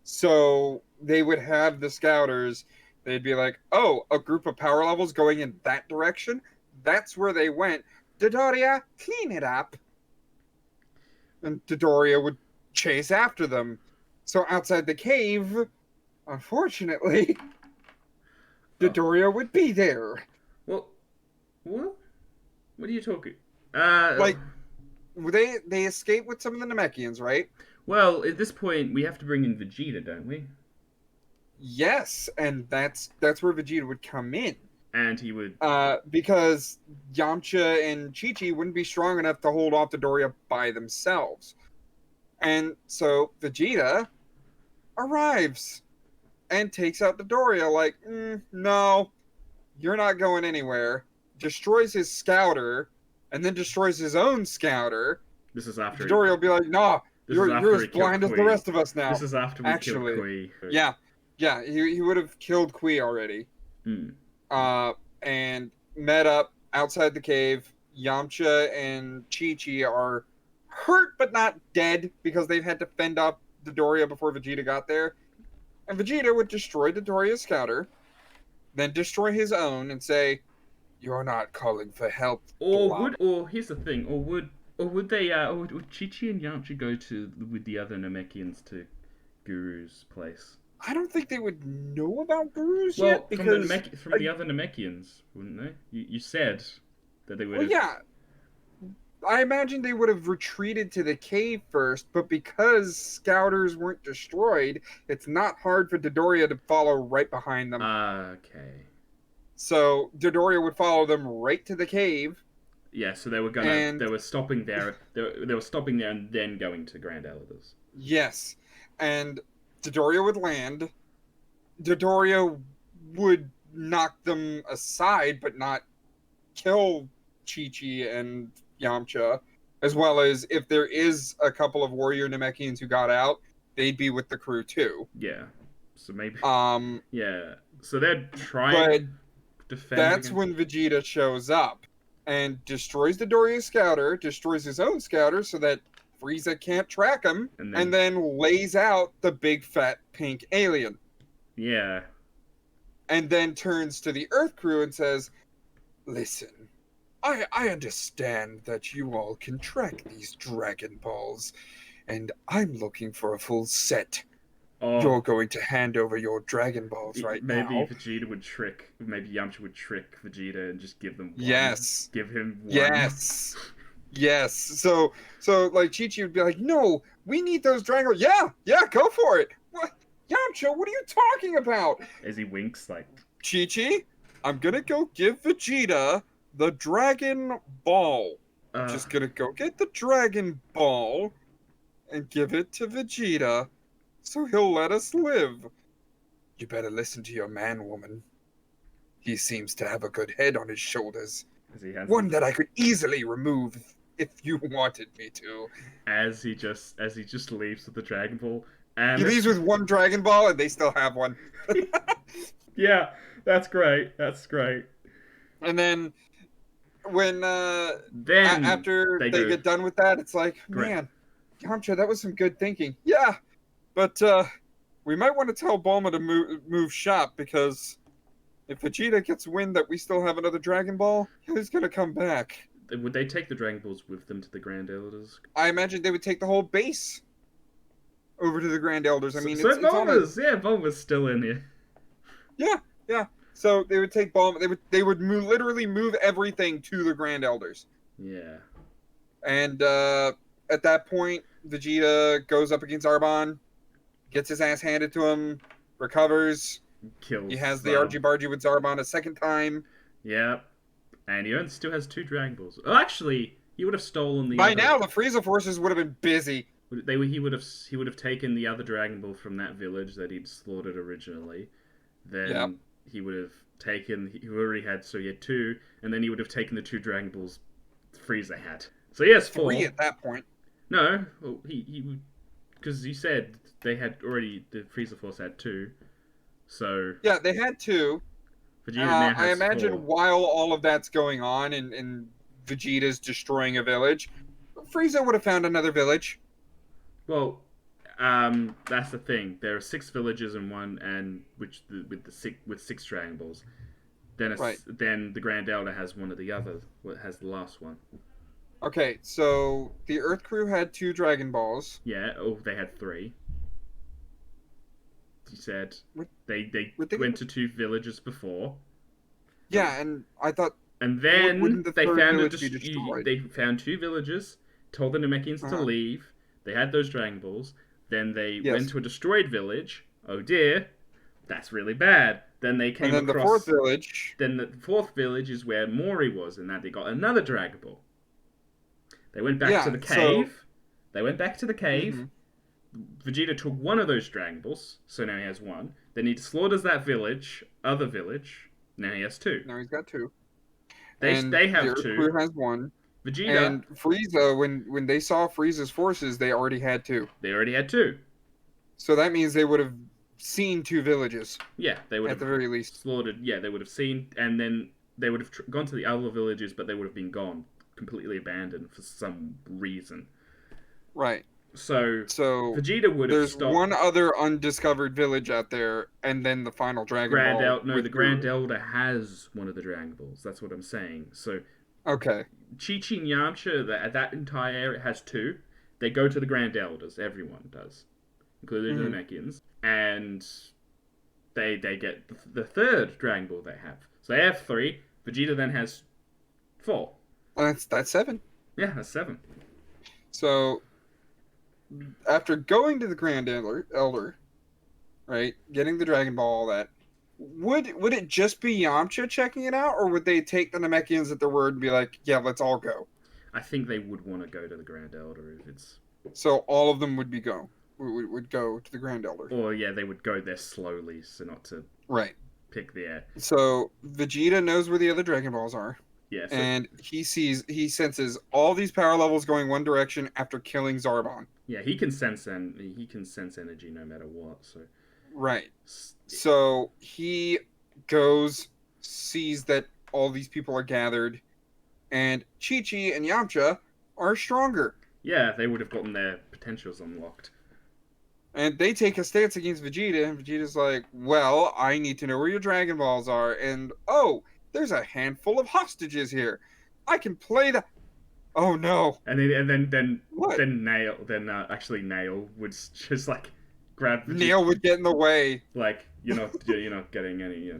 So they would have the scouters. They'd be like, oh, a group of power levels going in that direction? That's where they went. Dodoria, clean it up. And Dodoria would chase after them. So outside the cave, unfortunately, Oh. Dodoria would be there. Well, what? What are you talking? Like, they escape with some of the Namekians, right? Well, at this point, we have to bring in Vegeta, don't we? Yes, and that's where Vegeta would come in. And he would. Because Yamcha and Chi-Chi wouldn't be strong enough to hold off Dodoria by themselves. And so Vegeta arrives and takes out Dodoria like, no, you're not going anywhere. Destroys his scouter, and then destroys his own scouter. This is after. Dodoria will be like, nah, you're as he blind as the rest of us now. This is after we Actually, killed Kui. Yeah, he would have killed Kui already. Hmm. And met up outside the cave. Yamcha and Chi-Chi are hurt but not dead because they've had to fend off Dodoria before Vegeta got there. And Vegeta would destroy Dodoria's scouter, then destroy his own and say, "You're not calling for help." Or here's the thing, would Chi-Chi and Yamcha go with the other Namekians to Guru's place? I don't think they would know about Gurus Well, yet because from the other Namekians, wouldn't they? You said that they would. Well, yeah. I imagine they would have retreated to the cave first, but because scouters weren't destroyed, it's not hard for Dodoria to follow right behind them. Okay. So Dodoria would follow them right to the cave. Yeah, so they were stopping there. They were stopping there and then going to Grand Elders. Yes, and Dodoria would land. Dodoria would knock them aside, but not kill Chi-Chi and Yamcha, as well as if there is a couple of warrior Namekians who got out, they'd be with the crew too. Yeah. So maybe. Um. Yeah. So they're trying to defend. That's when Vegeta shows up and destroys the Dodoria scouter, destroys his own scouter so that Frieza can't track him, and then lays out the big fat pink alien. Yeah. And then turns to the Earth crew and says, "Listen, I understand that you all can track these Dragon Balls, and I'm looking for a full set. Oh, You're going to hand over your Dragon Balls right maybe now. Vegeta would trick. Maybe Yamcha would trick Vegeta and just give them one. Yes. Give him one. Yes. Yes. So like Chi-Chi would be like, no, we need those Dragon Balls. Yeah, yeah, go for it. What? Yamcha, what are you talking about? As he winks, like, Chi-Chi, I'm gonna go give Vegeta the Dragon Ball. I'm uh, just gonna go get the Dragon Ball and give it to Vegeta so he'll let us live. You better listen to your man, woman. He seems to have a good head on his shoulders. as he hands One them, that I could easily remove if you wanted me to. as he just leaves with the Dragon Ball, He and leaves with one Dragon Ball and they still have one. yeah, that's great. That's great. And then when Then after they they go, get done with that, it's like, great. man, Yamcha, that was some good thinking. Yeah, but we might want to tell Bulma to move shop because if Vegeta gets wind that we still have another Dragon Ball, he's gonna come back. Would they take the Dragon Balls with them to the Grand Elders? I imagine they would take the whole base over to the Grand Elders. I mean, So it's on a Bulma's still in here. yeah, yeah. So they would take Bulma. They would literally move everything to the Grand Elders. Yeah. And at that point, Vegeta goes up against Arbon, gets his ass handed to him, recovers. Kills. He has the Argy Bargy with Zarbon a second time. Yeah. And he still has 2 Dragon Balls. Oh, actually, he would have stolen the. By other... now, the Frieza forces would have been busy. He would have taken the other Dragon Ball from that village that he'd slaughtered originally. Then Yep. he would have taken. He already had, so he had 2, and then he would have taken the 2 Dragon Balls Frieza had. So he has 4. 3 at that point. No, well, he because you said they had already, the Frieza Force had 2, so Yeah, they had 2. Vegeta now I has imagine 4. while all of that's going on and Vegeta's destroying a village, Frieza would have found another village. Well, that's the thing. There are 6 villages in one, and with 6 Dragon Balls. Then Right. then the Grand Elder has one of the others. What has the last one? Okay, so the Earth Crew had 2 Dragon Balls. Yeah. Oh, they had 3. You said What- they what they- went to 2 villages before, Yeah, and I thought and then wouldn't the they third found village be destroyed? they found 2 villages, told the Namekians to Uh-huh. leave. They had those Dragon Balls. Then they Yes. went to a destroyed village. Oh dear, that's really bad. Then they came and then across. the 4th village. Then the 4th village is where Mori was, and that they got another Dragon Ball. They went back Yeah, to the so- cave. They went back to the cave. Mhm. Vegeta took one of those Dragon Balls, so now he has 1. Then he slaughters that other village. Now he has 2. Now he's got 2. They And have the Earth 2. Crew has 1. Vegeta, And Frieza, when they saw Frieza's forces, they already had 2. they already had 2. So that means they would have seen 2 villages Yeah, they would at the have very least. slaughtered. Yeah, they would have seen, and then they would have gone to the other villages, but they would have been gone, completely abandoned for some reason. Right. So So Vegeta would have there's stopped. one other undiscovered village out there, and then the final Dragon Ball. No, with the Grand Elder has one of the Dragon Balls. That's what I'm saying. So Okay. Chi-Chi and Yamcha, that entire area has 2. They go to the Grand Elders. Everyone does, including the Namekians, and they get the 3rd Dragon Ball they have. So they have 3. Vegeta then has 4. And that's 7. Yeah, that's 7. So after going to the Grand Elder, right, getting the Dragon Ball, all that, would it just be Yamcha checking it out, or would they take the Namekians at their word and be like, yeah, let's all go? I think they would want to go to the Grand Elder if it's. So all of them would go to the Grand Elder. Or yeah, they would go there slowly, so not to Right. pick the air. So Vegeta knows where the other Dragon Balls are, Yeah. So, and he senses all these power levels going one direction after killing Zarbon. yeah, he can sense energy no matter what. So. Right. So he goes, sees that all these people are gathered, and Chi-Chi and Yamcha are stronger. Yeah, they would have gotten their potentials unlocked. And they take a stance against Vegeta, and Vegeta's like, well, I need to know where your Dragon Balls are, and oh, there's a handful of hostages here. I can play the... Oh no. And then What? Nail would just like grab Vegeta. Nail would get in the way. Like you're not getting any.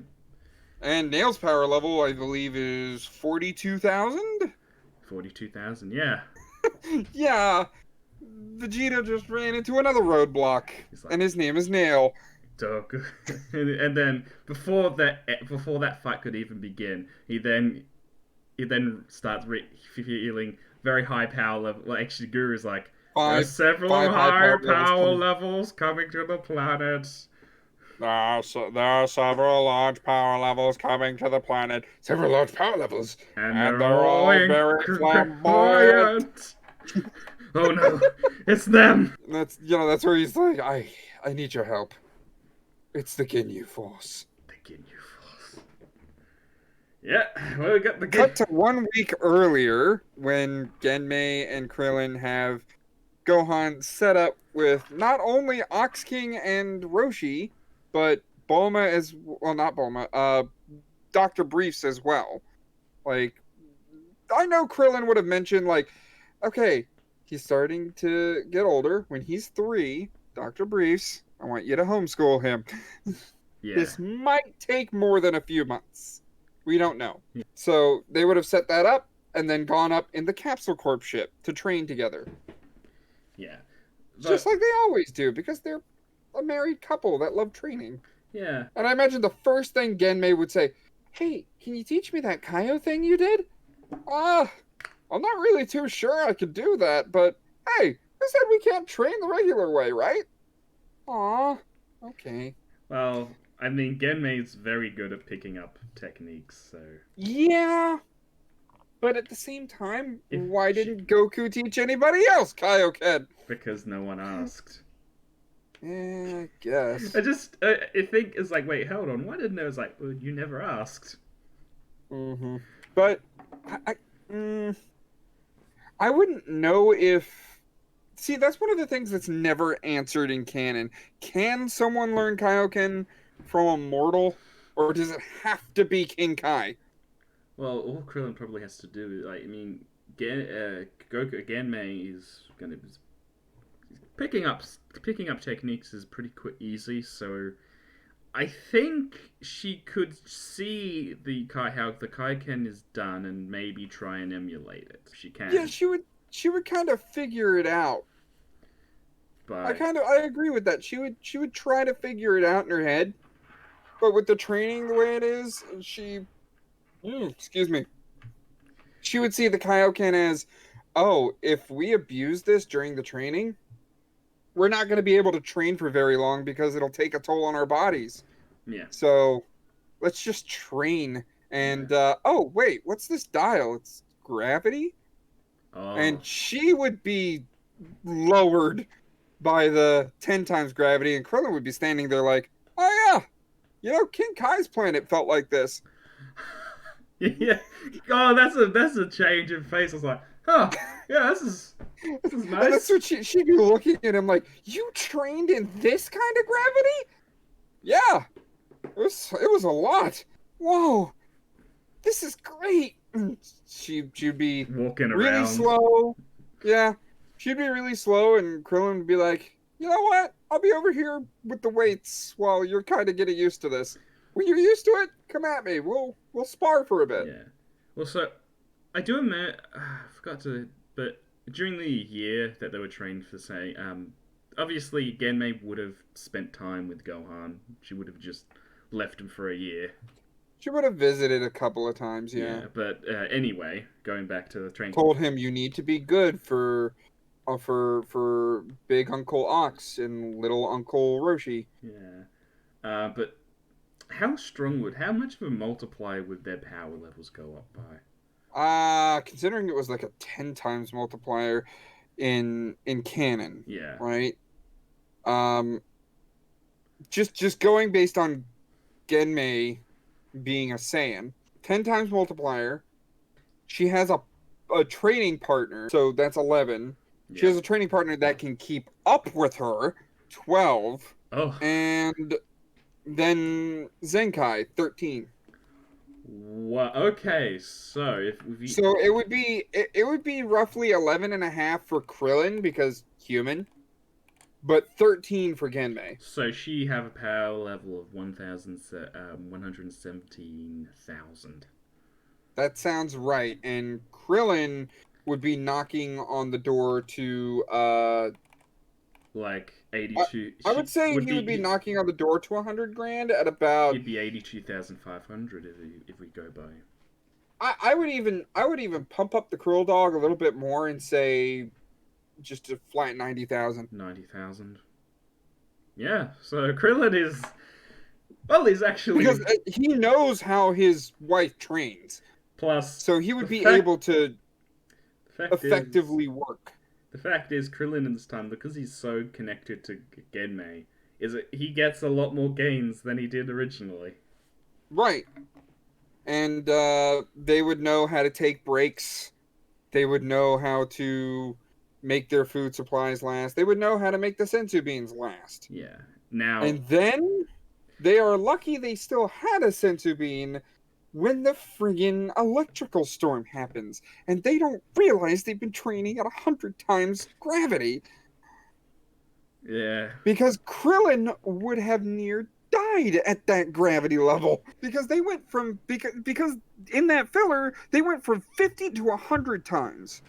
And Nail's power level, I believe, is 42,000? 42,000. Yeah. Yeah. Vegeta just ran into another roadblock. He's like, And his name is Nail. Goku. And then before that fight could even begin, he then starts feeling very high power level. Well, actually, Guru's like, there are Five, several five high levels power coming. levels coming to the planet. There are several large power levels coming to the planet. Several large power levels. And And they're they're all all very flamboyant. flamboyant. Oh no, it's them. That's where he's like, I need your help. It's the Ginyu Force. The Ginyu Force. Yeah, well, we got the Cut to 1 week earlier when Genmei and Krillin have Gohan set up with not only Ox King and Roshi, but not Bulma, Dr. Briefs as well. Like, I know Krillin would have mentioned, like, okay, he's starting to get older. When he's 3, Dr. Briefs, I want you to homeschool him. Yeah. This might take more than a few months. We don't know. Yeah. So they would have set that up and then gone up in the Capsule Corp ship to train together. Yeah. Just like they always do, because they're a married couple that love training. Yeah. And I imagine the first thing Genmei would say, hey, can you teach me that Kaio thing you did? I'm not really too sure I could do that, but hey, who said we can't train the regular way, right? Aw, okay. Well, I mean, Genmei's very good at picking up techniques, so... Yeah, but at the same time, If why she- didn't Goku teach anybody else Kaioken? Because no one asked. Yeah, I guess. I think it's like, wait, hold on, why didn't I? It's like, well, you never asked. Mm-hmm. But I wouldn't know if... See, that's one of the things that's never answered in canon. Can someone learn Kaioken from a mortal, or does it have to be King Kai? Well, all Krillin probably has to do, like, I mean, Goku Genmei is gonna be picking up techniques is pretty easy. So I think she could see how the Kaioken is done and maybe try and emulate it. If she can. Yeah, she would kind of figure it out. But I agree with that. She would try to figure it out in her head. But with the training the way it is, excuse me. She would see the Kaioken as, oh, if we abuse this during the training, we're not going to be able to train for very long because it'll take a toll on our bodies. yeah. So let's just train. And, oh, wait, what's this dial? It's gravity? Oh. And she would be lowered by the 10 times gravity, and Krillin would be standing there like, oh yeah, King Kai's planet felt like this. Yeah. Oh, that's a change in face. I was like, huh, yeah, this is nice. And that's what she'd be looking at him like, you trained in this kind of gravity? Yeah, it was a lot. Whoa, this is great. She'd be walking really around. slow. Yeah, she'd be really slow, and Krillin would be like, you know what? I'll be over here with the weights while you're kind of getting used to this. When you're used to it, come at me. We'll spar for a bit. Yeah. Well, so I do admit, I forgot to, but during the year that they were trained for, say, obviously Genmei would have spent time with Gohan. She would have just left him for a year. She would have visited a couple of times, yeah. But anyway, going back to the training. Told him you need to be good for Big Uncle Ox and Little Uncle Roshi. Yeah. But how much of a multiplier would their power levels go up by? Considering it was like a 10 times multiplier in canon. Yeah. Right? Just going based on Genmei being a Saiyan, 10 times multiplier. She has a training partner, so that's 11. Yeah. She has a training partner that can keep up with her, 12. Oh. And then Zenkai, 13. What? Okay, so So it would be roughly 11 and a half for Krillin because human. but 13 for Genmei. So she have a power level of 117,000. That sounds right. And Krillin would be knocking on the door to Like I, 82. I would She say would he would be be. knocking on the door to 100 grand at about He'd be 82,500 if we go by I would even pump up the Krill dog a little bit more and say just a flat 90,000. 90,000. Yeah. So Krillin is. Well, he's actually. Because he knows how his wife trains. Plus, So he the would be fact, able to the fact is, effectively work. the fact is, Krillin in this time, because he's so connected to Genmei, is that he gets a lot more gains than he did originally. Right. And they would know how to take breaks. They would know how to make their food supplies last. They would know how to make the senzu beans last. Yeah. Now, And then they are lucky they still had a senzu bean when the friggin' electrical storm happens. And they don't realize they've been training at 100 times gravity. yeah, Because Krillin would have near died at that gravity level. Because they went from because in that filler, they went from 50 to 100 times.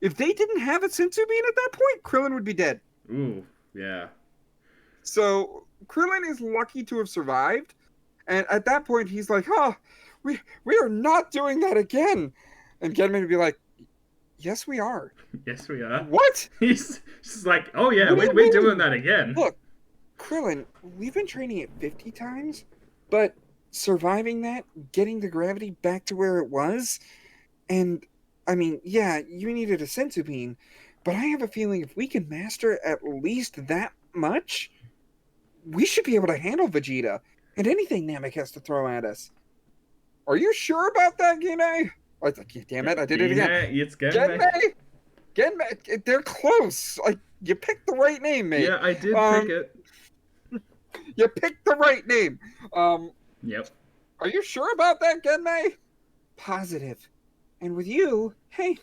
If they didn't have a senzu bean at that point, Krillin would be dead. ooh, yeah, So Krillin is lucky to have survived, and at that point he's like, "Oh, we are not doing that again." And Genman would be like, "Yes, we are." yes we are. What? He's just like, oh yeah, What do you we're doing mean? that again. Look, Krillin, we've been training it 50 times, but surviving that, getting the gravity back to where it was, and I mean, yeah, you needed a senzu bean, but I have a feeling if we can master at least that much, we should be able to handle Vegeta and anything Namek has to throw at us. Are you sure about that, Genmei? Like, damn it, I did it again. It's Genmei. Genmei, they're close. Like, you picked the right name, mate. Yeah, I did pick it. You picked the right name. Yep. Are you sure about that, Genmei? Positive. And with you, hey,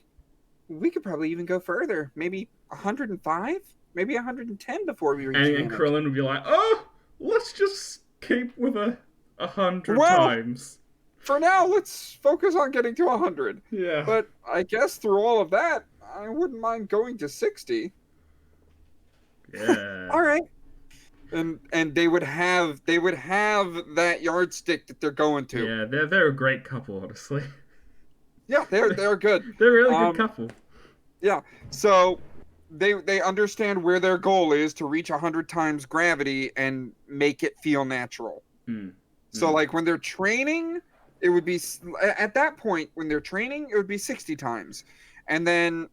we could probably even go further. Maybe 105? Maybe 110 before we reach And then Namek. Krillin would be like, oh, let's just keep with 100 Well, times. for now, let's focus on getting to 100. Yeah. But I guess through all of that, I wouldn't mind going to 60. Yeah. All right. And they would have that yardstick that they're going to. Yeah, they're a great couple, honestly. Yeah, they're good. They're a really good couple. Yeah. So they understand where their goal is to reach 100 times gravity and make it feel natural. So like when they're training, it would be at that point when they're training, it would be 60 times. And then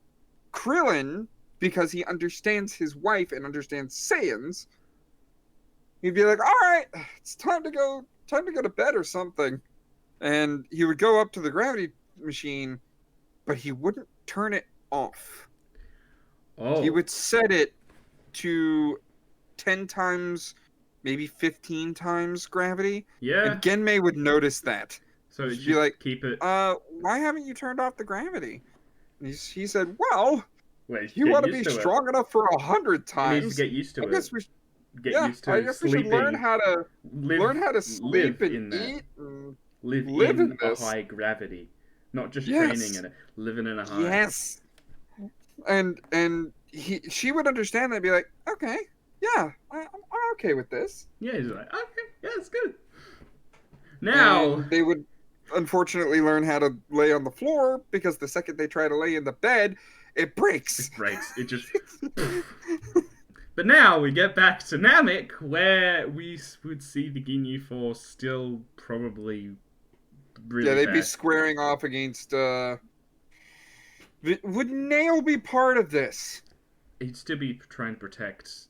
Krillin, because he understands his wife and understands Saiyans, he'd be like, "All right, it's time to go to bed or something." And he would go up to the gravity machine, but he wouldn't turn it off. Oh. He would set it to 10 times, maybe 15 times gravity. Yeah. And Genmei would notice that. So She'd be like, keep it. Why haven't you turned off the gravity? And he said, well, Wait, you want to be strong enough for 100 times. You need to get used to it. I guess we used to I guess sleeping. we should learn how to sleep and eat and live in a this. high gravity, not just Yes. training in it, living in a high. Yes. And she would understand that and be like, okay, yeah, I'm okay with this. Yeah, he's like, okay, yeah, it's good. Now And they would unfortunately learn how to lay on the floor because the second they try to lay in the bed, it breaks. It breaks. It just. But now we get back to Namek, where we would see the Ginyu Force still probably really Yeah, they'd bad. be squaring off against. Would Nail be part of this? He'd still be trying to protect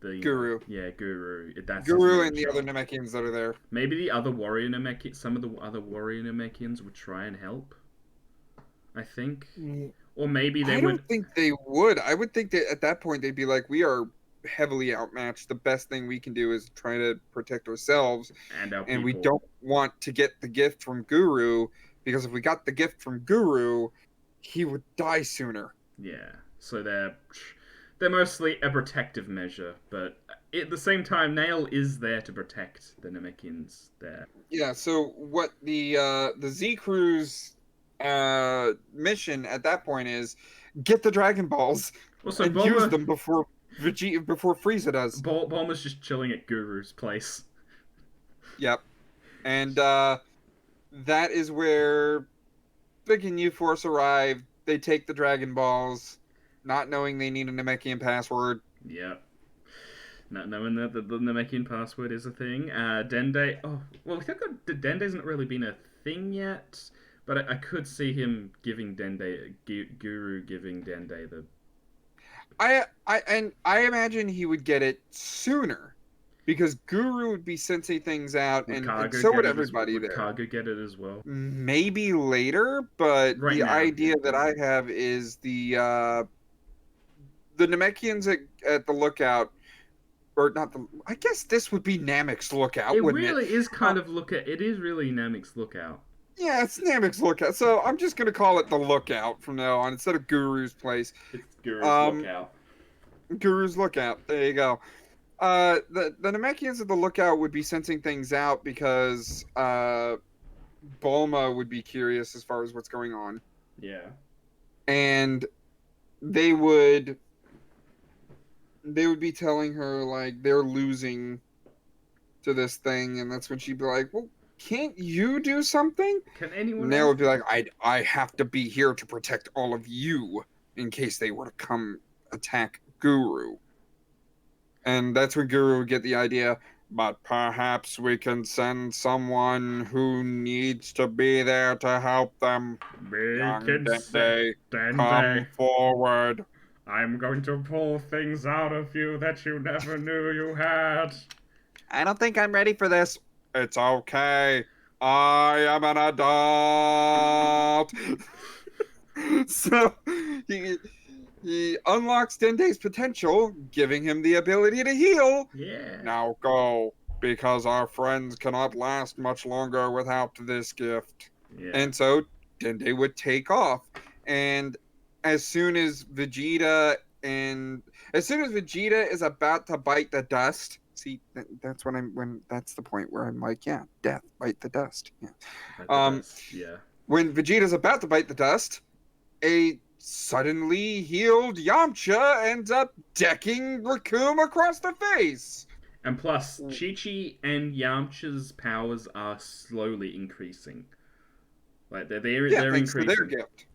the Guru. Yeah, Guru. That's Guru and the other Namekians that are there. Maybe the other warrior Namekians, some of the other warrior Namekians would try and help. I think. Or maybe they would. I don't think they would. I would think that at that point they'd be like, we are heavily outmatched. The best thing we can do is try to protect ourselves. And we don't want to get the gift from Guru, because if we got the gift from Guru, he would die sooner. Yeah. So they're they're mostly a protective measure, but at the same time, Nail is there to protect the Namekians there. Yeah, so what the Z Crew's mission at that point is get the Dragon Balls Also, and use them before Vegeta before Frieza does. Bulma's just chilling at Guru's place. Yep. And that is where Big and U Force arrive. They take the Dragon Balls, not knowing they need a Namekian password. Yep. Not knowing that the Namekian password is a thing. Dende. Oh, well, I think Dende hasn't really been a thing yet, but I could see him giving Dende, Guru giving Dende the. I imagine he would get it sooner, because Guru would be sensing things out, and so would everybody there. Would Kagu get it as well? Maybe later, but right the idea that I have is the Namekians at the lookout. Or not the. I guess this would be Namek's lookout. It really is kind of lookout. It is really Namek's lookout. Yeah, it's Namek's lookout. So I'm just gonna call it the lookout from now on instead of Guru's place. It's Guru's lookout. Guru's lookout. There you go. The Namekians at the lookout would be sensing things out because Bulma would be curious as far as what's going on. Yeah. And they would be telling her like they're losing to this thing, and that's when she'd be like, well, can't you do something? Can anyone? And they would be like, I have to be here to protect all of you in case they were to come attack Guru. And that's when Guru would get the idea, but perhaps we can send someone who needs to be there to help them. Come forward. I'm going to pull things out of you that you never knew you had. I don't think I'm ready for this. It's okay. I am an adult. So he unlocks Dende's potential, giving him the ability to heal. Yeah. Now go, because our friends cannot last much longer without this gift. Yeah. And so Dende would take off. And as soon as Vegeta is about to bite the dust, see, that's when that's the point where I'm like, yeah, death, bite the dust. Yeah. Yeah. When Vegeta's about to bite the dust, a suddenly healed Yamcha ends up decking Recoome across the face. And plus, Chi-Chi and Yamcha's powers are slowly increasing. Like they're thanks increasing. To their gift.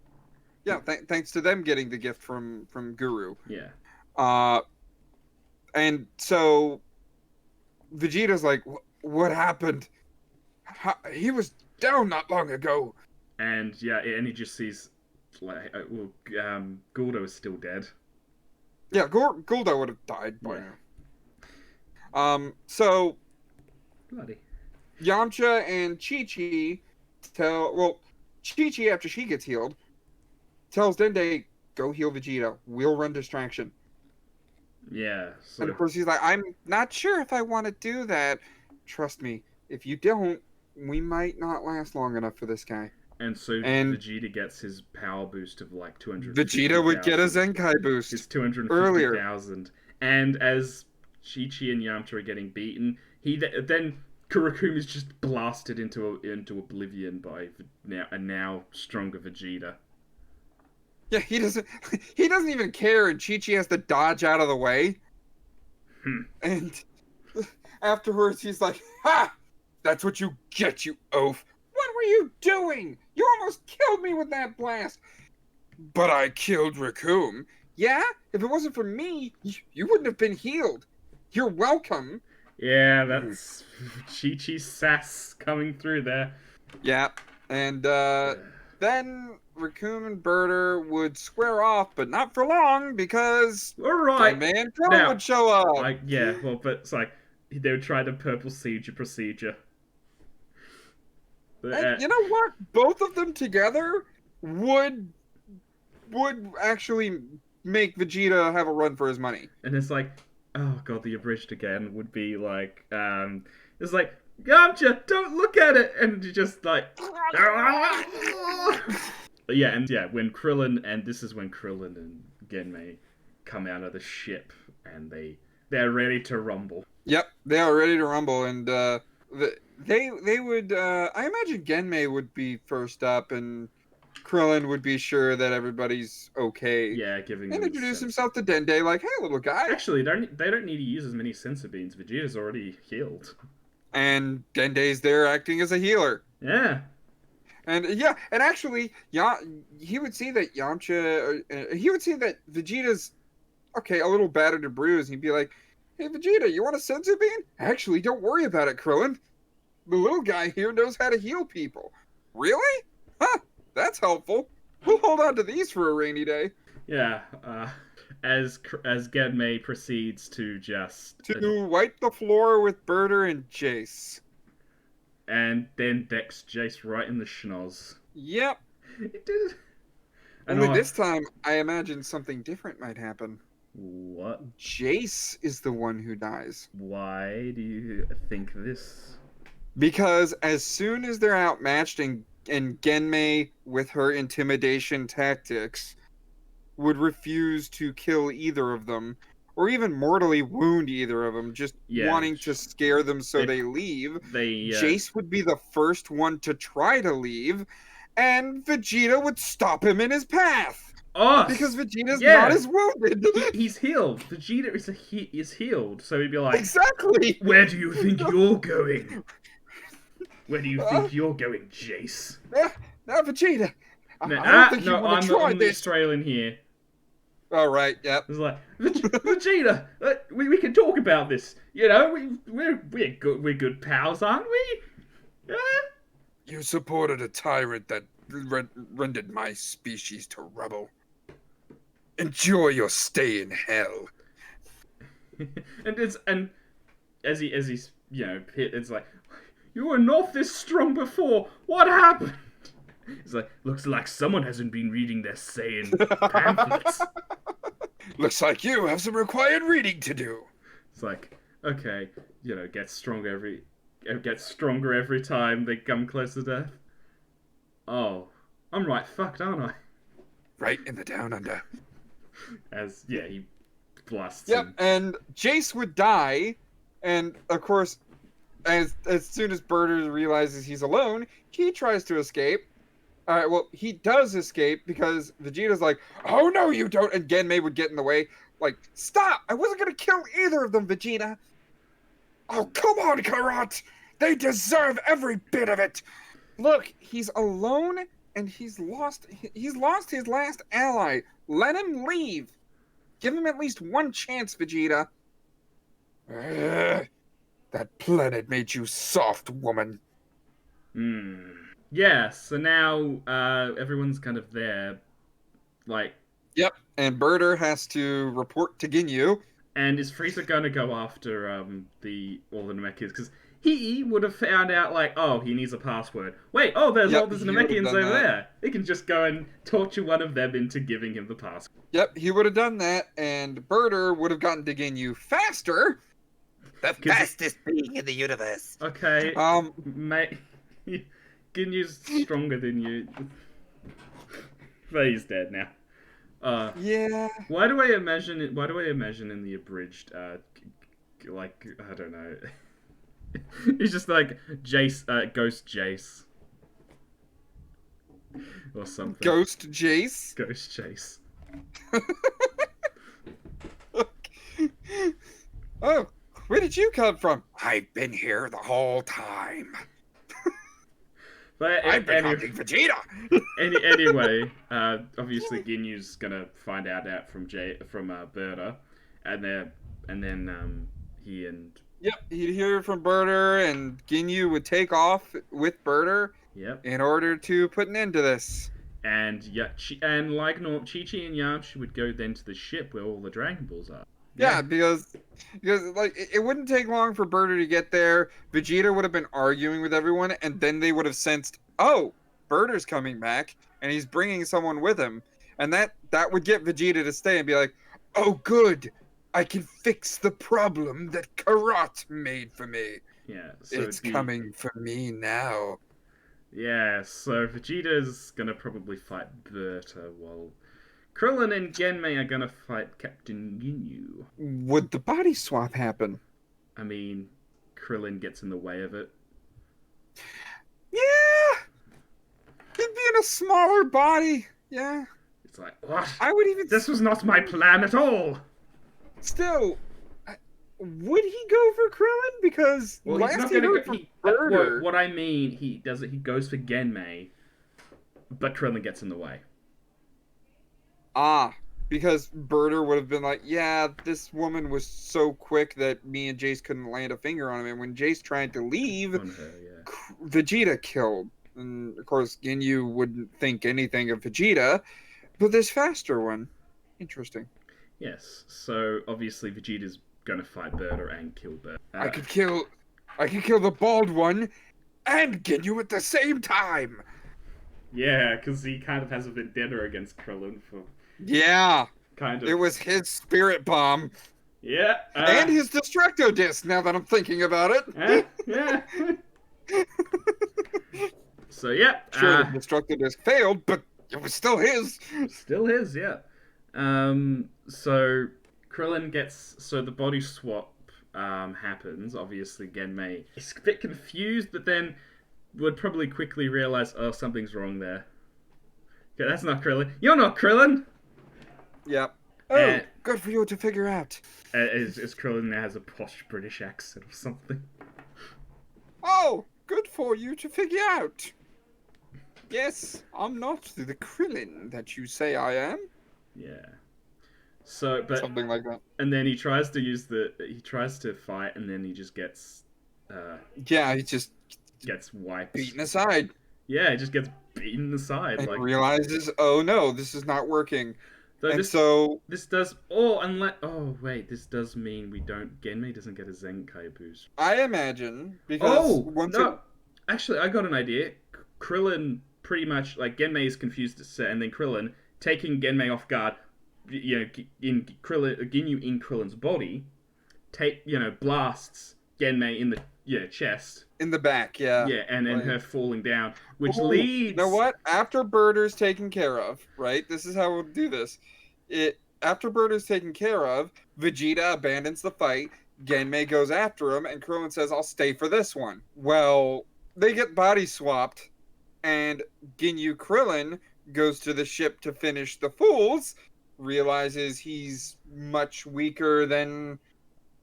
Yeah, thanks to them getting the gift from Guru. Yeah. And so Vegeta's like, what happened? He was down not long ago. And yeah, and he just sees, like, Guldo is still dead. Yeah, Guldo would have died by now. So bloody Yamcha and Chi-Chi Chi-Chi, after she gets healed, tells Dende, go heal Vegeta. We'll run distraction. Yeah. So... And of course he's like, I'm not sure if I want to do that. Trust me, if you don't, we might not last long enough for this guy. And Vegeta gets his power boost of like 200. Vegeta would get a Zenkai boost. His 250,000. And as Chi-Chi and Yamcha are getting beaten, then Kurokumi is just blasted into oblivion by a now stronger Vegeta. Yeah, he doesn't even care, and Chi-Chi has to dodge out of the way. And afterwards he's like, ha! That's what you get, you oaf. What were you doing? You almost killed me with that blast. But I killed Recoome. Yeah? If it wasn't for me, you wouldn't have been healed. You're welcome. Yeah, that's Chi-Chi's sass coming through there. Yeah, and then Recoome and Birder would square off, but not for long, because man Trump would show up. But it's like they would try the purple siege procedure. And you know what? Both of them together would actually make Vegeta have a run for his money. And it's like, oh god, the abridged again would be like, it's like, Yamcha, don't look at it, and you just like, when Krillin, and this is when Krillin and Genmei come out of the ship, and they're ready to rumble. Yep, they are ready to rumble, and they would. I imagine Genmei would be first up, and Krillin would be sure that everybody's okay, Yeah, giving and them the introduce sense. himself to Dende, like, "Hey, little guy," Actually, they don't need to use as many sensor beans. Vegeta's already healed. and Dende's there acting as a healer. Yeah. And yeah, and actually, yeah, he would see that Yamcha, he would see that Vegeta's okay, a little battered and bruised. And he'd be like, "Hey, Vegeta, you want a senzu bean? Actually, don't worry about it, Krillin. The little guy here knows how to heal people." Really? Huh? That's helpful. We'll hold on to these for a rainy day. Yeah. As Genmei proceeds to just To wipe the floor with Berter and Jace. and then decks Jace right in the schnoz. Yep. It did. And Only this time, I imagine something different might happen. What? Jace is the one who dies. Why do you think this? Because as soon as they're outmatched and Genmei, with her intimidation tactics, would refuse to kill either of them, or even mortally wound either of them, just wanting to scare them so they leave, Jace would be the first one to try to leave, and Vegeta would stop him in his path. Oh, because Vegeta's not as wounded. He's healed. Vegeta is healed, so he'd be like, exactly. Where do you think you're going? Where do you think you're going, Jace? Now, Vegeta. I don't think you want to try I'm the this. Australian here. All right, yep. It's like, Vegeta, we can talk about this. You know, we're good pals, aren't we? Yeah. You supported a tyrant that rendered my species to rubble. Enjoy your stay in hell. and as he's hit, it's like, you were not this strong before. What happened? It's like, looks like someone hasn't been reading their Saiyan pamphlets. Looks like you have some required reading to do. It's like, okay, gets stronger every time they come close to death. Oh, I'm right fucked, aren't I? Right in the down under. He blasts him. Yep, and Jace would die, and of course, as soon as Berter realizes he's alone, he tries to escape. All right, well, he does escape because Vegeta's like, "Oh no, you don't!" And Genmei would get in the way, like, "Stop! I wasn't gonna kill either of them, Vegeta." "Oh, come on, Karat! They deserve every bit of it." Look, he's alone and he's lost his last ally. Let him leave. Give him at least one chance, Vegeta. That planet made you soft, woman. Yeah, so now everyone's kind of there. Like, yep, and Berter has to report to Ginyu. And is Frieza gonna go after all the Namekians? Because he would have found out, like, oh, he needs a password. Wait, oh, there's Namekians over there. He can just go and torture one of them into giving him the password. Yep, he would have done that, and Berter would have gotten to Ginyu faster. The fastest being in the universe. Okay, mate, Ginyu's stronger than you. But he's dead now. Yeah. Why do I imagine in the abridged, like, I don't know. It's just like Jace, Ghost Jace. Or something. Ghost Jace? Ghost Jace. Oh, where did you come from? I've been here the whole time. But I've been hunting Vegeta. Anyway, obviously Ginyu's gonna find out from Berta, and then he and yep, he'd hear from Berter, and Ginyu would take off with Berter. Yep. In order to put an end to this. And like Norm, Chi-Chi and Yamcha would go then to the ship where all the Dragon Balls are. Yeah, because like it wouldn't take long for Berter to get there. Vegeta would have been arguing with everyone, and then they would have sensed, oh, Berter's coming back, and he's bringing someone with him, and that would get Vegeta to stay and be like, oh, good, I can fix the problem that Karat made for me. Yeah, so it's coming for me now. Yeah, so Vegeta's gonna probably fight Berta while Krillin and Genmei are gonna fight Captain Ginyu. Would the body swap happen? I mean, Krillin gets in the way of it. Yeah, he'd be in a smaller body. Yeah, It's like, what? I would even This was not my plan at all. still. Would he go for Krillin? Because Well, he's not last he gonna heard go. from Birder, What I mean, he does it. He goes for Genmei, but Krillin gets in the way. because Birder would have been like, yeah, this woman was so quick that me and Jace couldn't land a finger on him. And when Jace tried to leave, On her, yeah. Vegeta killed. And of course, Ginyu wouldn't think anything of Vegeta, but this faster one. Interesting. Yes. So obviously Vegeta's gonna fight Birder and kill Birder. I could kill the bald one and Ginyu at the same time. Yeah, because he kind of has a vendetta against Krillin for Yeah, kind of. it was his spirit bomb Yeah. and his Destructo Disc. Now that I'm thinking about it. Yeah. So yeah. Sure, the Destructo Disc failed, but it was still his. Still his, yeah. So Krillin gets the body swap happens. Obviously, Genmei is a bit confused, but then would probably quickly realize, oh, something's wrong there. Okay, that's not Krillin. You're not Krillin. Yep. Oh, good for you to figure out. As Krillin now has a posh British accent or something. Oh, good for you to figure out. Yes, I'm not the Krillin that you say I am. Yeah. So, but Something like that. and then he tries to fight, and then he just gets Yeah, he just gets wiped. beaten aside. Yeah, he just gets beaten aside. And Like, realizes, oh no, this is not working. so And this so, this does wait, this does mean we don't Genmei doesn't get a Zenkai boost. I imagine, because once no, actually, I got an idea. Krillin pretty much like Genmei is confused, and then Krillin taking Genmei off guard. In Ginyu in Krillin's body, blasts Genmei in the chest. in the back, yeah. Yeah, and then Right. her falling down, which Ooh, leads. You know what? After Birder's taken care of, right? This is how we'll do this. After Birder's taken care of, Vegeta abandons the fight. Genmei goes after him, and Krillin says, "I'll stay for this one." Well, they get body swapped, and Ginyu Krillin goes to the ship to finish the fools. Realizes he's much weaker than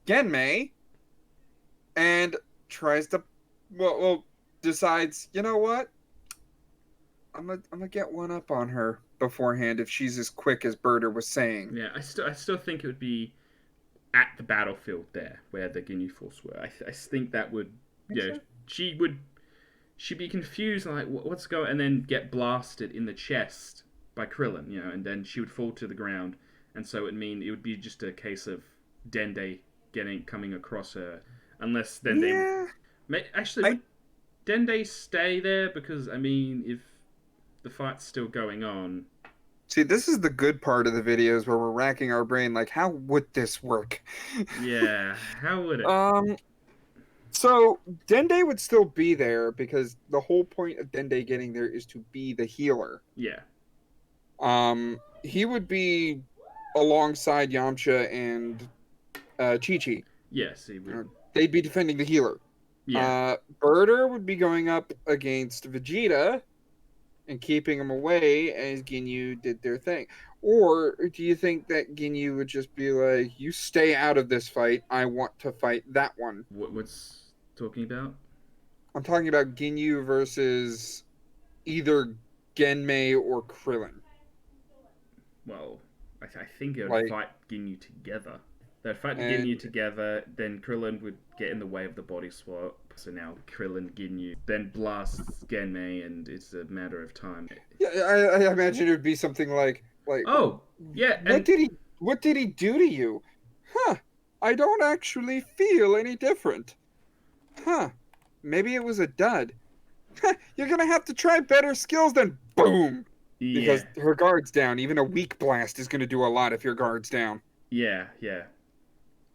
Genmei, and tries to, decides, you know what? I'm gonna get one up on her beforehand if she's as quick as Birder was saying. Yeah, I still think it would be at the battlefield there where the Ginyu Force were. I think that would, Okay. she'd be confused like what's going, and then get blasted in the chest by Krillin, and then she would fall to the ground, and so it would be just a case of Dende coming across her, unless Dende. Yeah. Would Dende stay there? Because I mean, if the fight's still going on. See, this is the good part of the videos where we're racking our brain, like, how would this work? Yeah, how would it? So Dende would still be there because the whole point of Dende getting there is to be the healer. Yeah. He would be alongside Yamcha and Chi-Chi. Yes, he would. They'd be defending the healer. Yeah. Birder would be going up against Vegeta and keeping him away as Ginyu did their thing. Or do you think that Ginyu would just be like, you stay out of this fight, I want to fight that one? What's talking about? I'm talking about Ginyu versus either Genmei or Krillin. Well, I think it would Like- fight Ginyu together. They'd fight And- Ginyu together, then Krillin would get in the way of the body swap. So now Krillin, Ginyu, then blasts Genmei, and it's a matter of time. Yeah, I imagine it would be something like, Oh, yeah, and what did he do to you? Huh, I don't actually feel any different. Huh, maybe it was a dud. You're gonna have to try better skills than boom! yeah, Because her guard's down. Even a weak blast is gonna do a lot if your guard's down. yeah.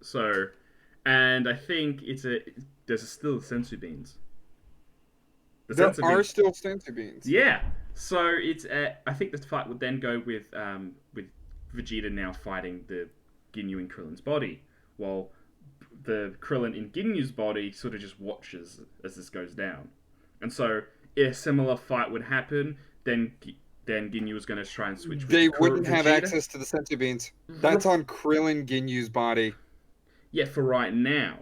So, and I think there's still sensu beans. The There sensu are beans. still sensu beans. Yeah, So it's I think the fight would then go with Vegeta now fighting the Ginyu in Krillin's body, while the Krillin in Ginyu's body sort of just watches as this goes down. And so if a similar fight would happen, then Ginyu was going to try and switch with They wouldn't have Vegeta. access to the senzu beans. That's on Krillin Ginyu's body. Yeah, for right now.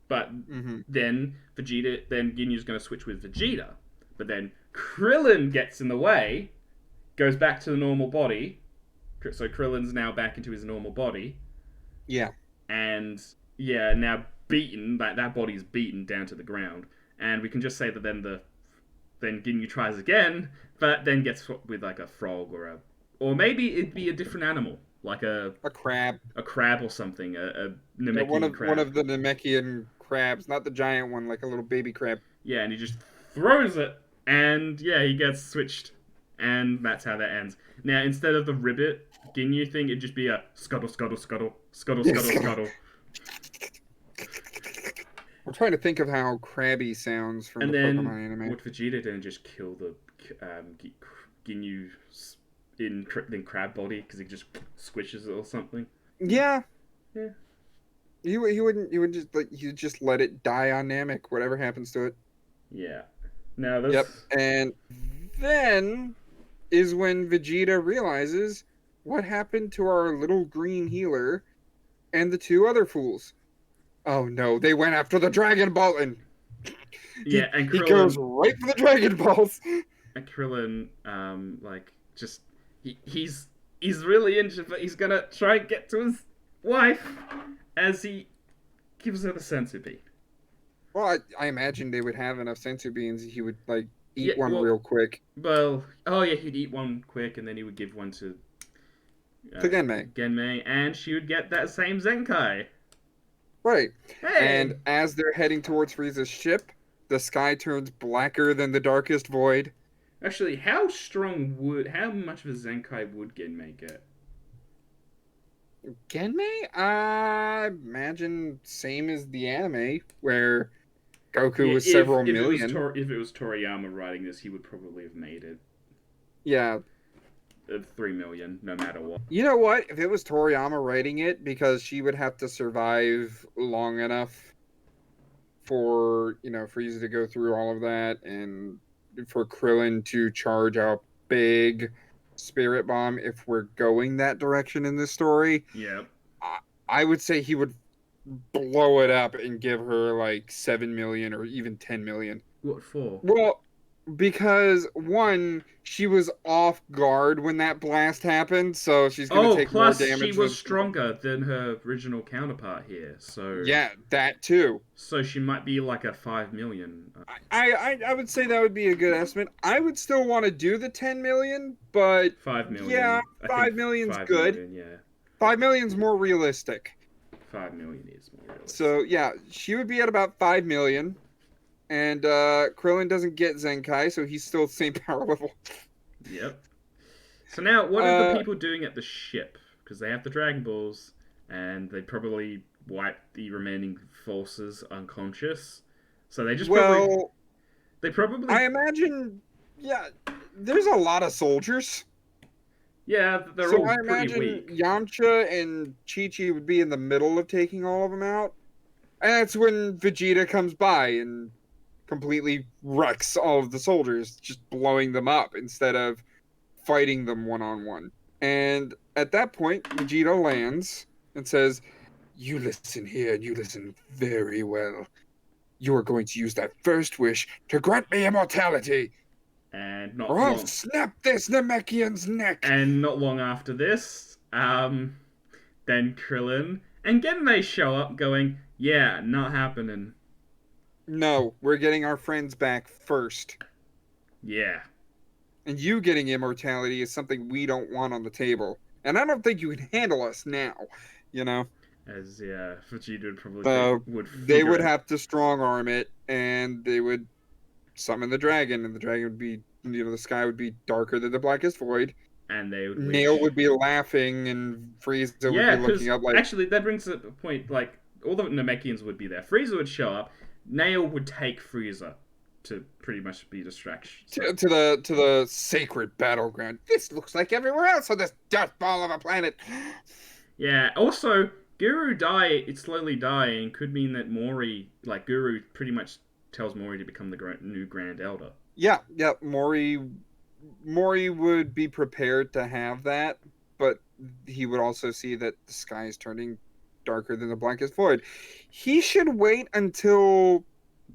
But Hmm. then Ginyu's going to switch with Vegeta. But then Krillin gets in the way, goes back to the normal body. So Krillin's now back into his normal body, Yeah. and yeah, now beaten. That body's beaten down to the ground, and we can just say that then Ginyu tries again, but then gets with like a frog or maybe it'd be a different animal, like A crab. a crab or something, a Yeah, Namekian one crab. of the Namekian crabs, not the giant one, like a little baby crab. Yeah, and he just throws it, and yeah, he gets switched, and that's how that ends. Now, instead of the ribbit Ginyu thing, it'd just be a scuttle, scuttle, scuttle, scuttle, Yes. scuttle, scuttle. I'm trying to think of how Krabby sounds from And the then Pokemon anime. would Vegeta then just kill the Ginyu in crab body because he just squishes it or something? Yeah, Yeah. he would just like you just let it die on Namek, whatever happens to it. Yeah. Now this. Yep. And then is when Vegeta realizes what happened to our little green healer and the two other fools. Oh no, they went after the Dragon Ball and Yeah, and he goes right for the Dragon Balls. Krillin, like just he's really injured, but he's gonna try and get to his wife as he gives her the senzu bean. Well, I imagine they would have enough sensu beans. He would like Yeah, eat one well, real quick. oh yeah, he'd eat one quick, and then he would give one to To Genmei. Genmei, and she would get that same Zenkai. Right. And Hey, as they're heading towards Frieza's ship, the sky turns blacker than the darkest void. actually, how much of a Zenkai would Genmei get? Genmei? I imagine same as the anime, where Goku Yeah, was several million. If it was Toriyama writing this, he would probably have made it Yeah. 3 million, no matter what. You know what? If it was Toriyama writing it, because she would have to survive long enough for, Frieza to go through all of that and for Krillin to charge a big spirit bomb if we're going that direction in this story, Yeah. I would say he would blow it up and give her like 7 million or even 10 million. What for? Well, because one, she was off guard when that blast happened, so she's going to Oh, take more plus damage. she was stronger than her original counterpart here, so Yeah, that too. so she might be like a 5 million. I would say that would be a good estimate. I would still want to do the 10 million, but 5 million. yeah, I 5 think million's 5 good. million, yeah, 5 million's more realistic. 5 million is more realistic. So yeah, she would be at about 5 million. And Krillin doesn't get Zenkai, so he's still the same power level. Yep. So now, what are the people doing at the ship? Because they have the Dragon Balls, and they probably wipe the remaining forces unconscious. So they just probably I imagine, yeah, there's a lot of soldiers. yeah, they're So all I pretty imagine weak. Yamcha and Chi-Chi would be in the middle of taking all of them out. And that's when Vegeta comes by and completely wrecks all of the soldiers, just blowing them up instead of fighting them one-on-one. And at that point, Vegeta lands and says, "You listen here, and you listen very well. You are going to use that first wish to grant me immortality, And not or I'll long, snap this Namekian's neck." and not long after this, then Krillin and Genmei show up, going, "Yeah, not happening." No, we're getting our friends back first. Yeah. And you getting immortality is something we don't want on the table. And I don't think you can handle us now, you know? As yeah, Vegeta would probably So would they figure would it. have to strong arm it, and they would summon the dragon, and the dragon would be, the sky would be darker than the blackest void. And they would Nail wish. would be laughing, and Frieza would Yeah, be because looking up like, actually that brings up a point. Like all the Namekians would be there. Frieza would show up. Nail would take Frieza to pretty much be distraction. To the sacred battleground. This looks like everywhere else on this dust ball of a planet. Yeah. Also, it's slowly dying could mean that Mori, like Guru, pretty much tells Mori to become the new Grand Elder. Yeah, yeah. Mori would be prepared to have that, but he would also see that the sky is turning darker than the blackest void. He should wait until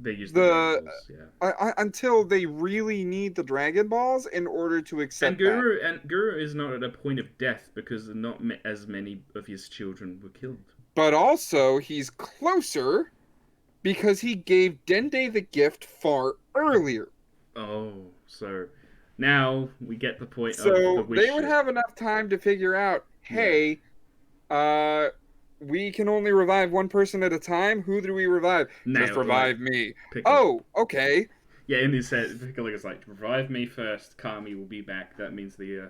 they use the Dragon Balls, yeah. Until they really need the Dragon Balls in order to accept and Guru is not at a point of death because not as many of his children were killed. But also, he's closer because he gave Dende the gift far earlier. Oh, so now we get the point so of the wish. They would have enough time to figure out, hey, we can only revive one person at a time. Who do we revive? Just revive me. Piccolo. Oh, okay. Yeah, in his head, Piccolo is like, revive me first. Kami will be back. That means though.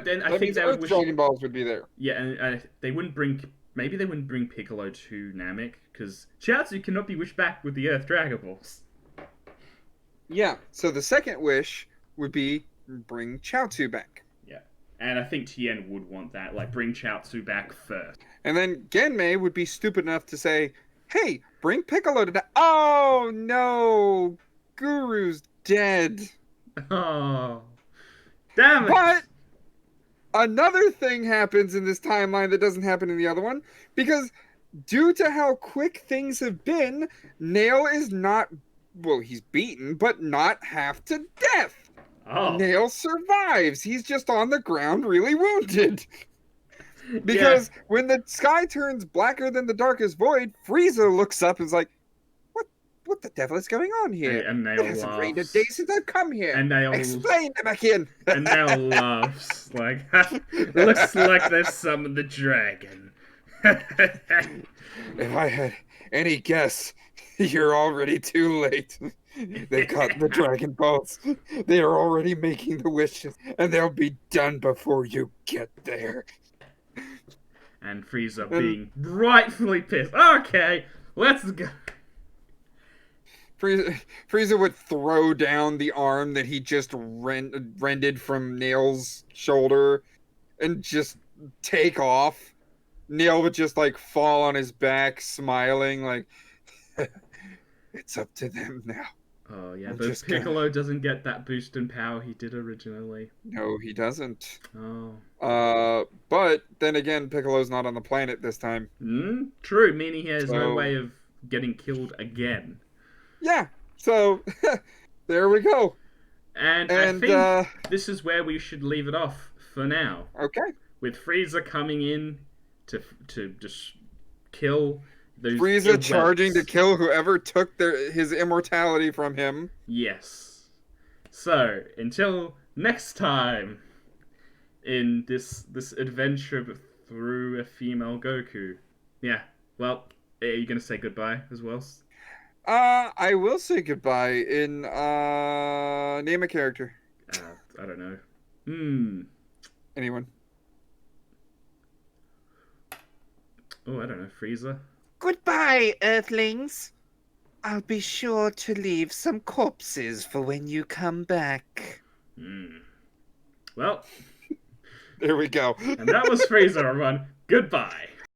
Then I think that would Dragon Balls would be there. Yeah, and they wouldn't bring. Maybe they wouldn't bring Piccolo to Namek because Chiaotzu cannot be wished back with the Earth Dragon Balls. Yeah. So the second wish would be bring Chiaotzu back. Yeah, and I think Tien would want that. Like, bring Chiaotzu back first. And then Genmei would be stupid enough to say, hey, bring Piccolo to Oh, no. Guru's dead. Oh. Damn it. But another thing happens in this timeline that doesn't happen in the other one. Because due to how quick things have been, Nail is not... Well, he's beaten, but not half to death. Oh. Nail survives. He's just on the ground really wounded. Because when the sky turns blacker than the darkest void, Frieza looks up and is like, what the devil is going on here? And Nail laughs. It hasn't rained a day since I've come here. And Nail... Explain, Namekian! And Nail laughs. Like, looks like they've summoned the dragon. If I had any guess, you're already too late. They caught the Dragon Balls. They are already making the wishes, and they'll be done before you get there. And Frieza being rightfully pissed. Okay, let's go. Frieza would throw down the arm that he just rended from Nail's shoulder and just take off. Nail would just like fall on his back, smiling like, it's up to them now. Oh yeah, but Piccolo doesn't get that boost in power he did originally. No, he doesn't. Oh. But then again, Piccolo's not on the planet this time. True, meaning he has no way of getting killed again. Yeah, so there we go. And I think this is where we should leave it off for now. Okay. With Frieza coming in to just kill those Frieza charging to kill whoever took his immortality from him. Yes. So, until next time in this adventure through a female Goku. Yeah, well, are you going to say goodbye as well? I will say goodbye in name a character. I don't know. Anyone? Oh, I don't know. Frieza. Goodbye, Earthlings. I'll be sure to leave some corpses for when you come back. Well, there we go. And that was Frieza, everyone. Goodbye.